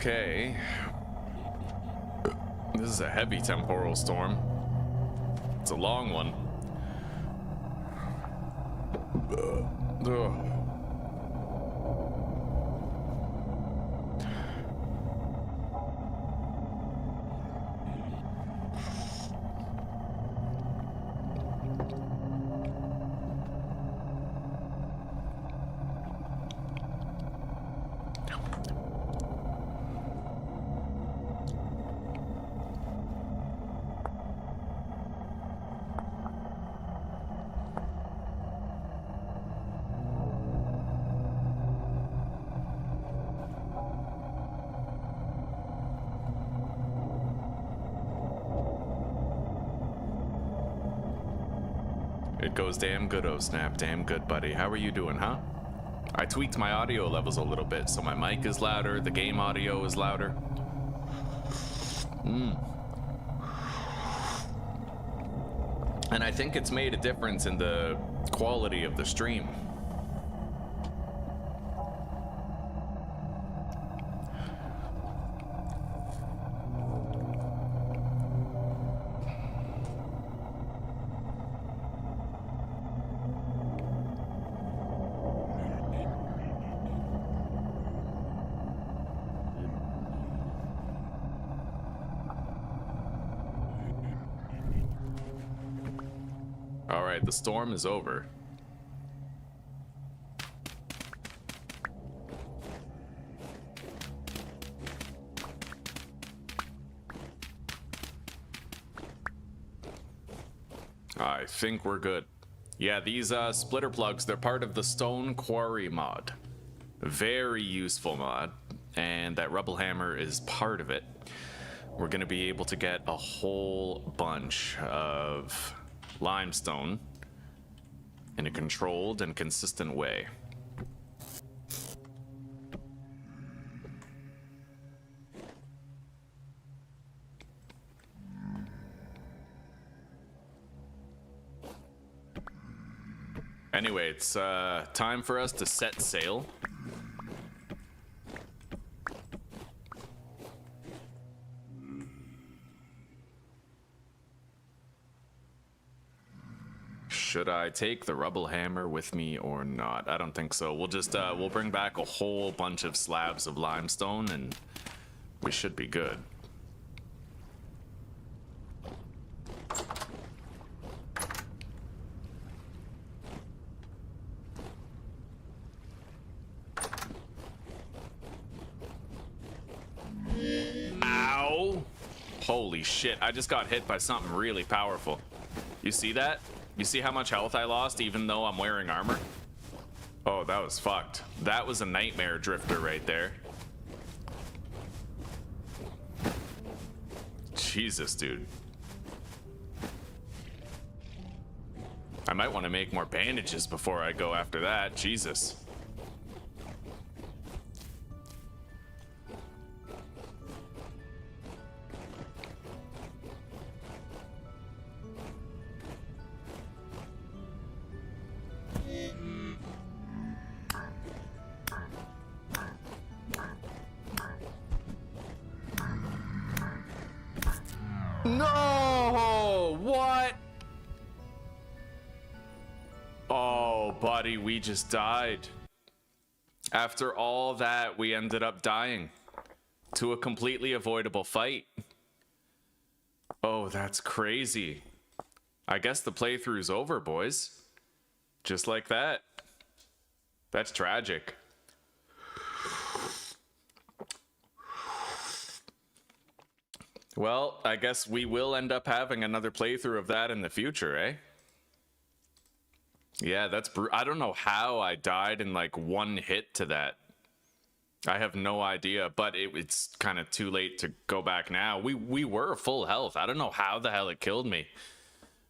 Speaker 1: Okay. This is a heavy temporal storm. It's a long one. Ugh. It goes damn good, oh snap, damn good, buddy. How are you doing, huh? I tweaked my audio levels a little bit, so my mic is louder, the game audio is louder. And I think it's made a difference in the quality of the stream. Alright, the storm is over. I think we're good. Yeah, these splitter plugs, they're part of the Stone Quarry mod. Very useful mod, and that rubble hammer is part of it. We're gonna be able to get a whole bunch of limestone in a controlled and consistent way. Anyway, it's time for us to set sail. Should I take the rubble hammer with me or not? I don't think so. We'll just we'll bring back a whole bunch of slabs of limestone and we should be good. Ow! Holy shit, I just got hit by something really powerful. You see that? You see how much health I lost even though I'm wearing armor? Oh, that was fucked. That was a nightmare drifter right there. Jesus, dude. I might want to make more bandages before I go after that. Jesus. No! What? Oh, buddy, we just died. After all that, we ended up dying to a completely avoidable fight. Oh, that's crazy. I guess the playthrough's over, boys. Just like that. That's tragic. Well, I guess we will end up having another playthrough of that in the future, eh? Yeah, that's I don't know how I died in like one hit to that. I have no idea, but it's kind of too late to go back now. We were full health. I don't know how the hell it killed me.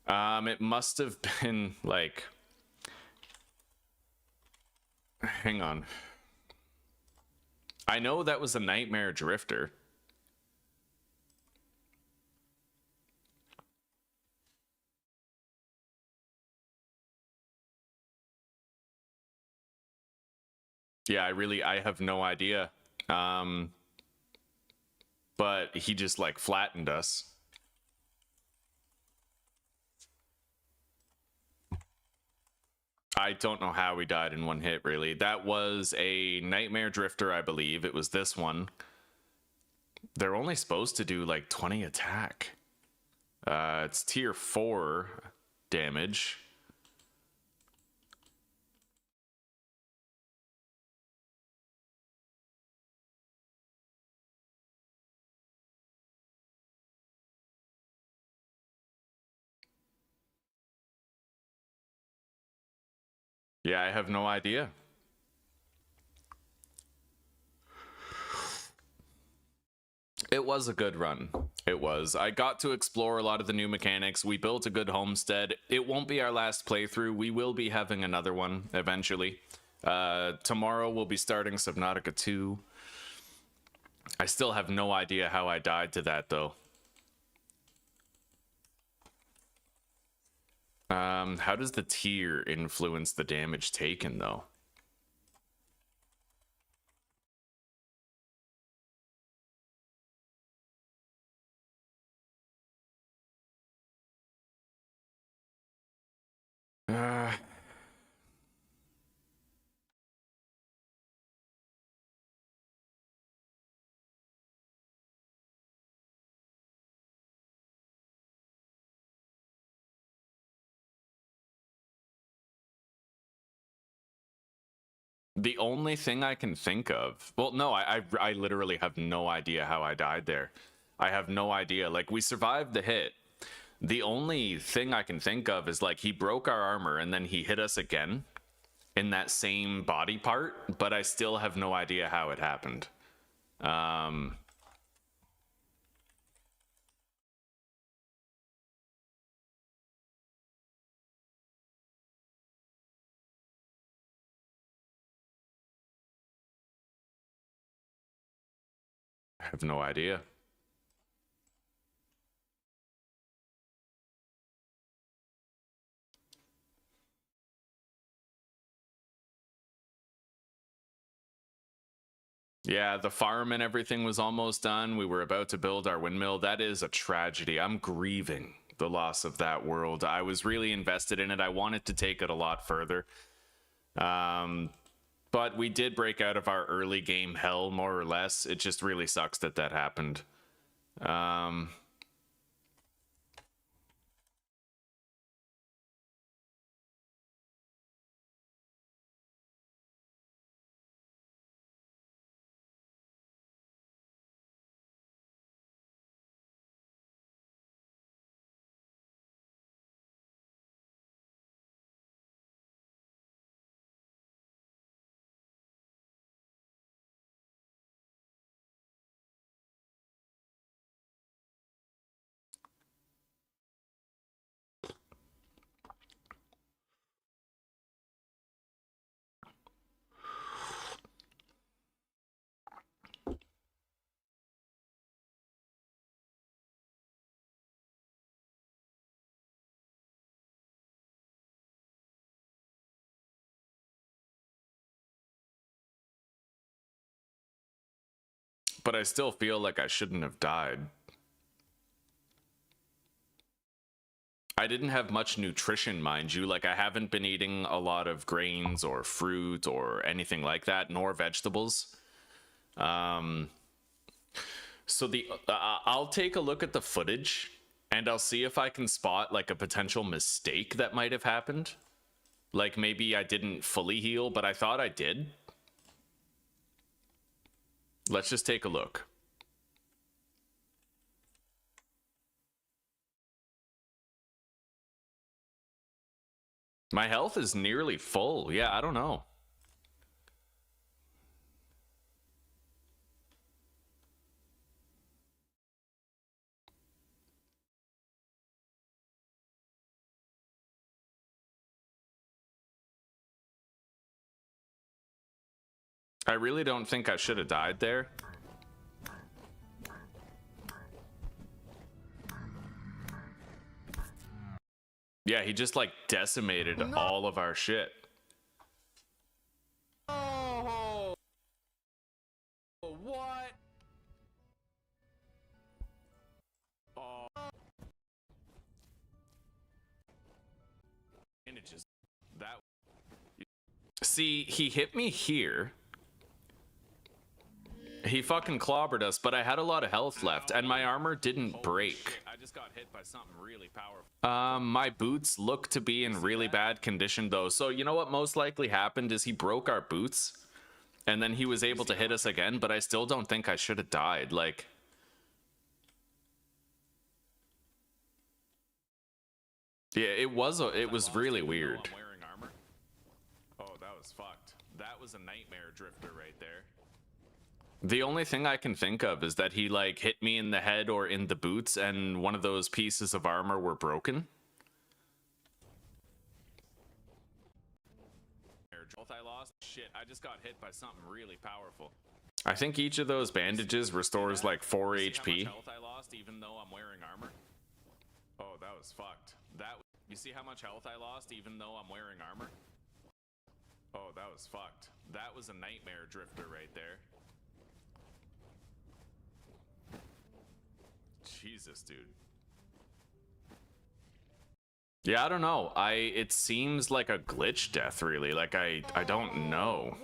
Speaker 1: It must have been like... Hang on. I know that was a nightmare drifter. Yeah, I have no idea. but he just like flattened us. I don't know how we died in one hit, really. That was a Nightmare Drifter, I believe. It was this one. They're only supposed to do like 20 attack. It's tier 4 damage. Yeah, I have no idea. It was a good run. It was. I got to explore a lot of the new mechanics. We built a good homestead. It won't be our last playthrough. We will be having another one eventually. Tomorrow we'll be starting Subnautica 2. I still have no idea how I died to that, though. How does the tier influence the damage taken, though? The only thing I can think of... Well, no, I literally have no idea how I died there. I have no idea. Like, we survived the hit. The only thing I can think of is, like, he broke our armor and then he hit us again in that same body part, but I still have no idea how it happened. I have no idea. Yeah, the farm and everything was almost done. We were about to build our windmill. That is a tragedy. I'm grieving the loss of that world. I was really invested in it. I wanted to take it a lot further. But we did break out of our early game hell, more or less. It just really sucks that that happened. But I still feel like I shouldn't have died. I didn't have much nutrition, mind you. Like, I haven't been eating a lot of grains or fruit or anything like that, nor vegetables. So I'll take a look at the footage and I'll see if I can spot like a potential mistake that might have happened. Like maybe I didn't fully heal, but I thought I did. Let's just take a look. My health is nearly full. Yeah, I don't know. I really don't think I should have died there. Yeah, he just like decimated all of our shit.
Speaker 2: Oh, what?
Speaker 1: See, he hit me here. He fucking clobbered us, but I had a lot of health left, and my armor didn't break.
Speaker 2: I just got hit by something really powerful.
Speaker 1: My boots look to be in really bad condition, though. So you know what most likely happened is he broke our boots, and then he was able to hit us again, but I still don't think I should have died. Like... yeah, it was really weird.
Speaker 2: I'm wearing armor. Oh, that was fucked. That was a nightmare drifter right there.
Speaker 1: The only thing I can think of is that he like hit me in the head or in the boots and one of those pieces of armor were broken.
Speaker 2: Health I lost. Shit, I just got hit by something really powerful.
Speaker 1: I think each of those bandages restores like 4 HP.
Speaker 2: How much health I lost even though I'm wearing armor? Oh, that was fucked. You see how much health I lost even though I'm wearing armor? Oh, that was fucked. That was a nightmare drifter right there. Jesus, dude.
Speaker 1: Yeah, I don't know. It seems like a glitch death, really. Like I don't know.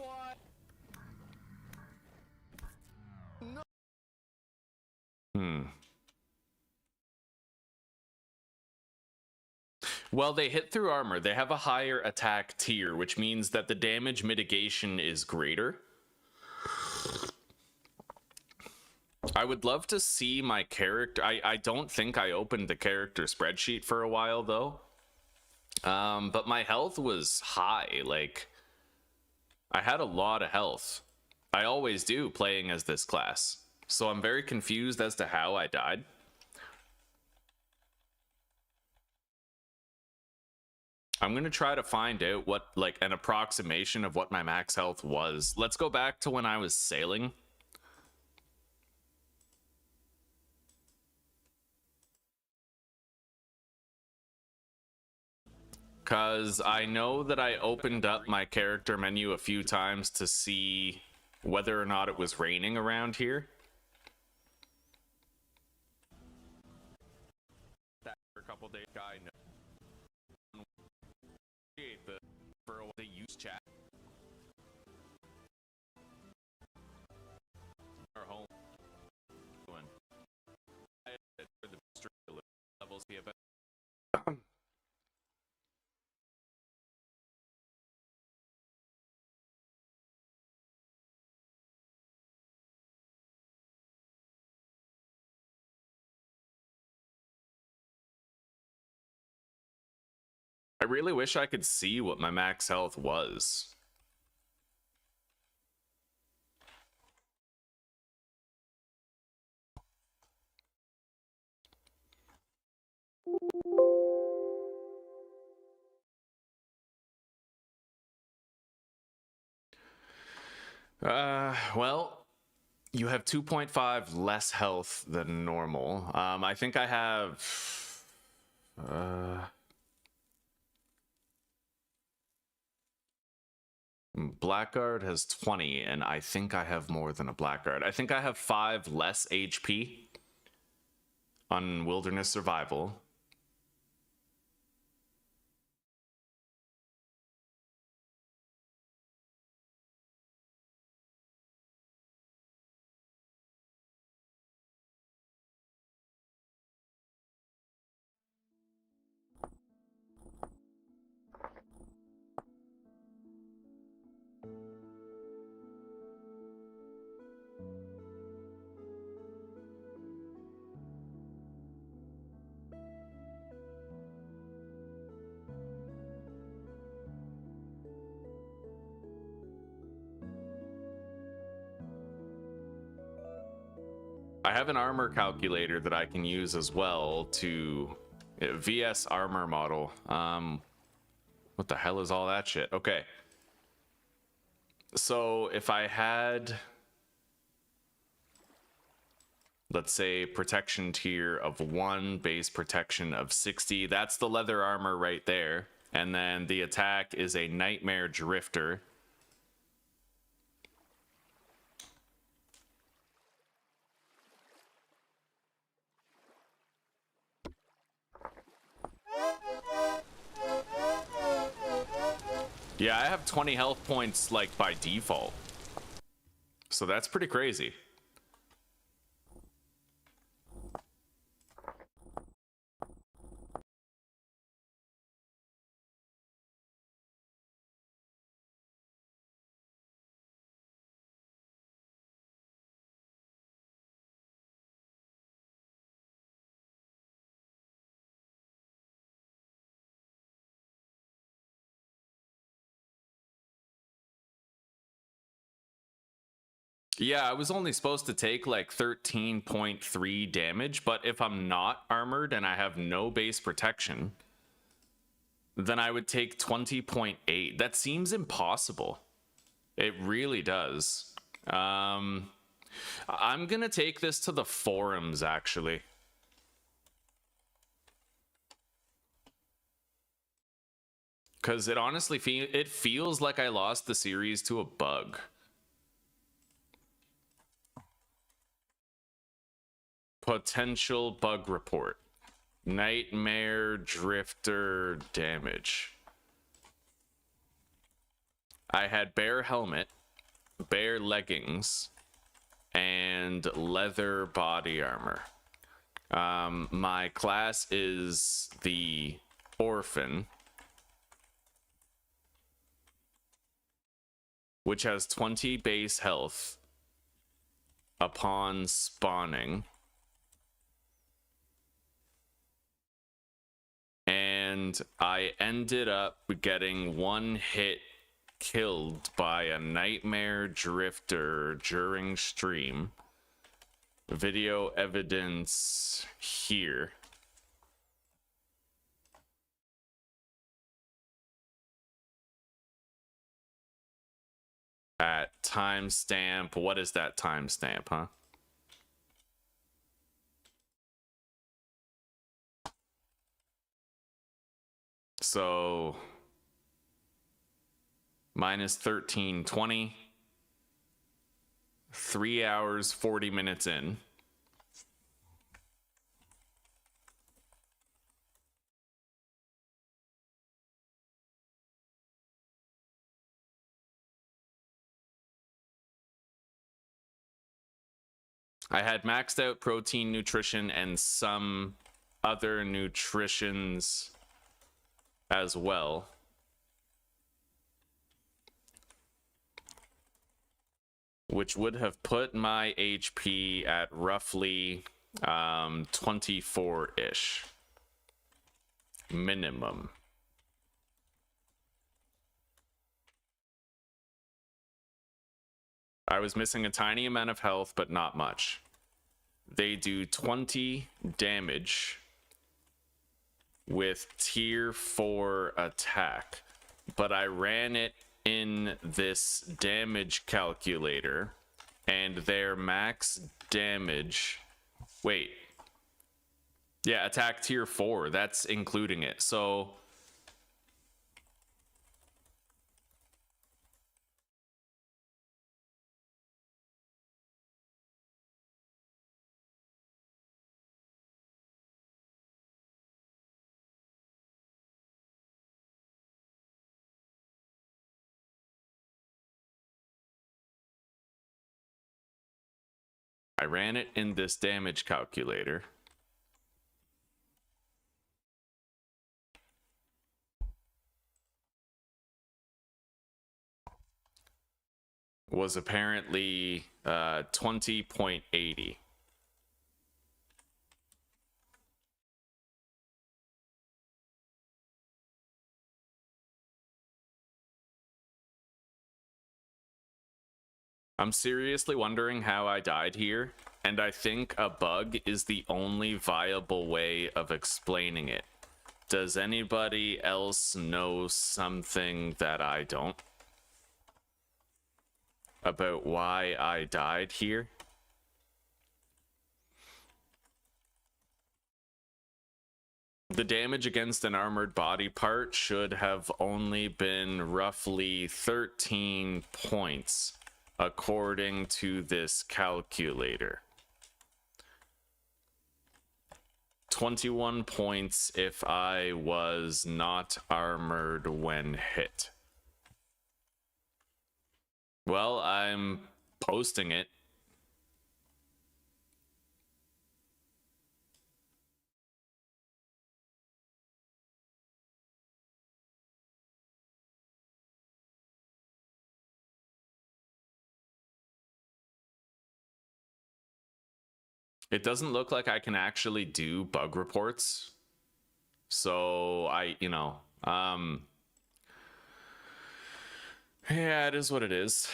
Speaker 1: Well, they hit through armor. They have a higher attack tier, which means that the damage mitigation is greater. I would love to see my character. I don't think I opened the character spreadsheet for a while, though. But my health was high. Like, I had a lot of health. I always do playing as this class. So I'm very confused as to how I died. I'm going to try to find out what, like, an approximation of what my max health was. Let's go back to when I was sailing. Because I know that I opened up my character menu a few times to see whether or not it was raining around here.
Speaker 2: That for a couple days, guy. For a they use chat. Our home. For the levels here, but.
Speaker 1: I really wish I could see what my max health was. Well, you have 2.5 less health than normal. I think I have... Blackguard has 20, and I think I have more than a Blackguard. I think I have 5 less HP on Wilderness Survival. I have an armor calculator that I can use as well to VS armor model. What the hell is all that shit? Okay. So if I had, let's say, protection tier of 1, base protection of 60, that's the leather armor right there. And then the attack is a nightmare drifter. Yeah, I have 20 health points, like, by default. So that's pretty crazy. Yeah, I was only supposed to take like 13.3 damage, but if I'm not armored and I have no base protection, then I would take 20.8. That seems impossible. It really does. I'm gonna take this to the forums, actually. Because it honestly it feels like I lost the series to a bug. Potential bug report. Nightmare drifter damage. I had bare helmet, bare leggings, and leather body armor. My class is the Orphan, which has 20 base health upon spawning. And I ended up getting one hit killed by a nightmare drifter during stream. Video evidence here. At timestamp, what is that timestamp, huh? So minus 13:20, 3 hours 40 minutes in. I had maxed out protein nutrition and some other nutritions as well. Which would have put my HP at roughly 24-ish. Minimum. I was missing a tiny amount of health, but not much. They do 20 damage with tier 4 attack, but I ran it in this damage calculator, and their max damage... Wait. Yeah, attack tier 4, that's including it. So... I ran it in this damage calculator. Was apparently 20.80. I'm seriously wondering how I died here, and I think a bug is the only viable way of explaining it. Does anybody else know something that I don't? About why I died here? The damage against an armored body part should have only been roughly 13 points. According to this calculator. 21 points if I was not armored when hit. Well, I'm posting it. It doesn't look like I can actually do bug reports. So yeah, it is what it is.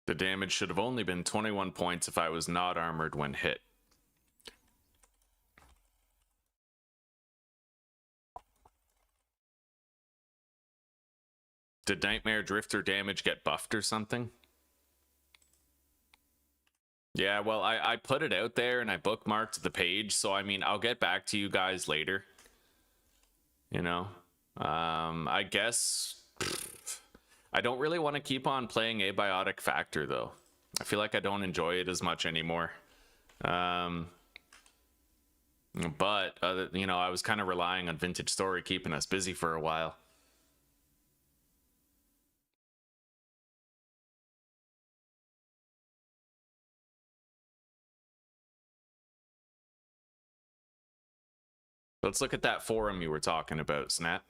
Speaker 1: The damage should have only been 21 points if I was not armored when hit. Did Nightmare Drifter damage get buffed or something? Yeah, well, I put it out there and I bookmarked the page, so I mean, I'll get back to you guys later. You know? I guess... I don't really want to keep on playing Abiotic Factor, though. I feel like I don't enjoy it as much anymore. But, I was kind of relying on Vintage Story keeping us busy for a while. Let's look at that forum you were talking about, Snap.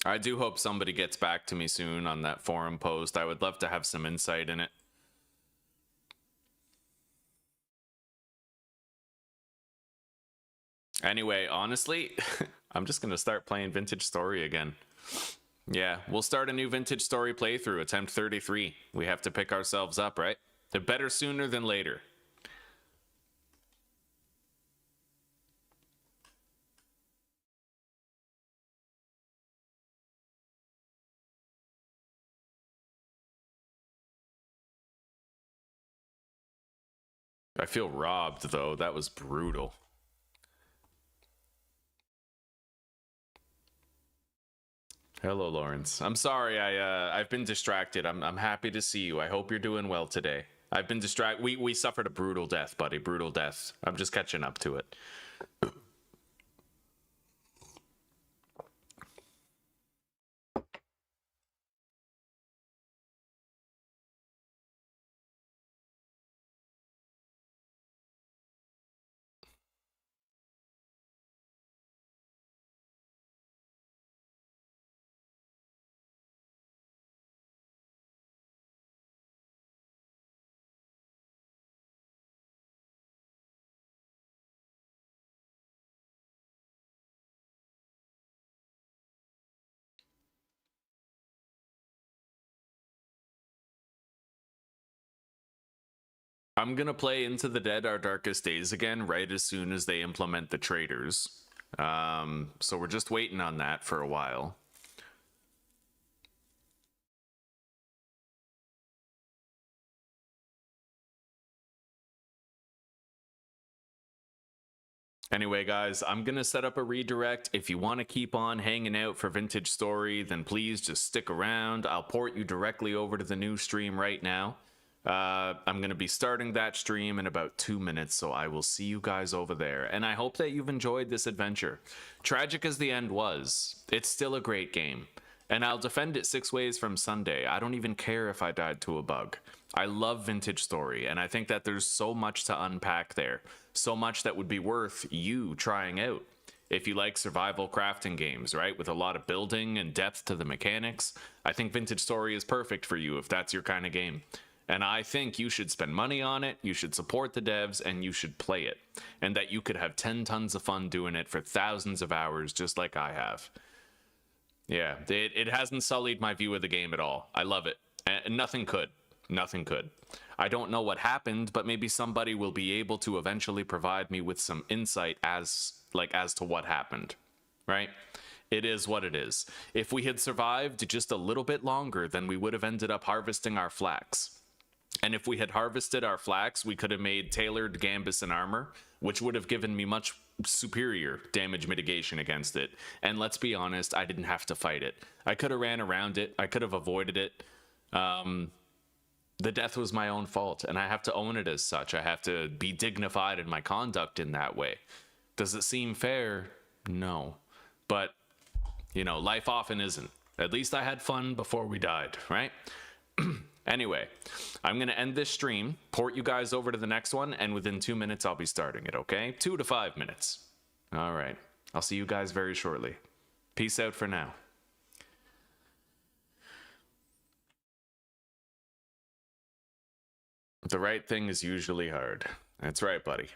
Speaker 1: I do hope somebody gets back to me soon on that forum post. I would love to have some insight in it. Anyway, honestly, I'm just going to start playing Vintage Story again. Yeah, we'll start a new Vintage Story playthrough, attempt 33. We have to pick ourselves up, right? The better sooner than later. I feel robbed, though. That was brutal. Hello, Lawrence. I'm sorry. I've been distracted. I'm happy to see you. I hope you're doing well today. I've been distracted. We suffered a brutal death, buddy. Brutal death. I'm just catching up to it. I'm gonna play Into the Dead Our Darkest Days again right as soon as they implement the traders. So we're just waiting on that for a while. Anyway, guys, I'm going to set up a redirect. If you want to keep on hanging out for Vintage Story, then please just stick around. I'll port you directly over to the new stream right now. I'm going to be starting that stream in about 2 minutes, so I will see you guys over there. And I hope that you've enjoyed this adventure. Tragic as the end was, it's still a great game. And I'll defend it 6 ways from Sunday. I don't even care if I died to a bug. I love Vintage Story, and I think that there's so much to unpack there. So much that would be worth you trying out. If you like survival crafting games, right, with a lot of building and depth to the mechanics, I think Vintage Story is perfect for you if that's your kind of game. And I think you should spend money on it, you should support the devs, and you should play it. And that you could have 10 tons of fun doing it for thousands of hours just like I have. Yeah, it hasn't sullied my view of the game at all. I love it. And nothing could. Nothing could. I don't know what happened, but maybe somebody will be able to eventually provide me with some insight as to what happened, right? It is what it is. If we had survived just a little bit longer, then we would have ended up harvesting our flax. And if we had harvested our flax, we could have made tailored gambus and armor, which would have given me much superior damage mitigation against it. And let's be honest, I didn't have to fight it. I could have ran around it. I could have avoided it. The death was my own fault, and I have to own it as such. I have to be dignified in my conduct in that way. Does it seem fair? No. But, you know, life often isn't. At least I had fun before we died, right? Anyway, I'm going to end this stream, port you guys over to the next one, and within 2 minutes I'll be starting it, okay? 2 to 5 minutes. All right. I'll see you guys very shortly. Peace out for now. The right thing is usually hard. That's right, buddy.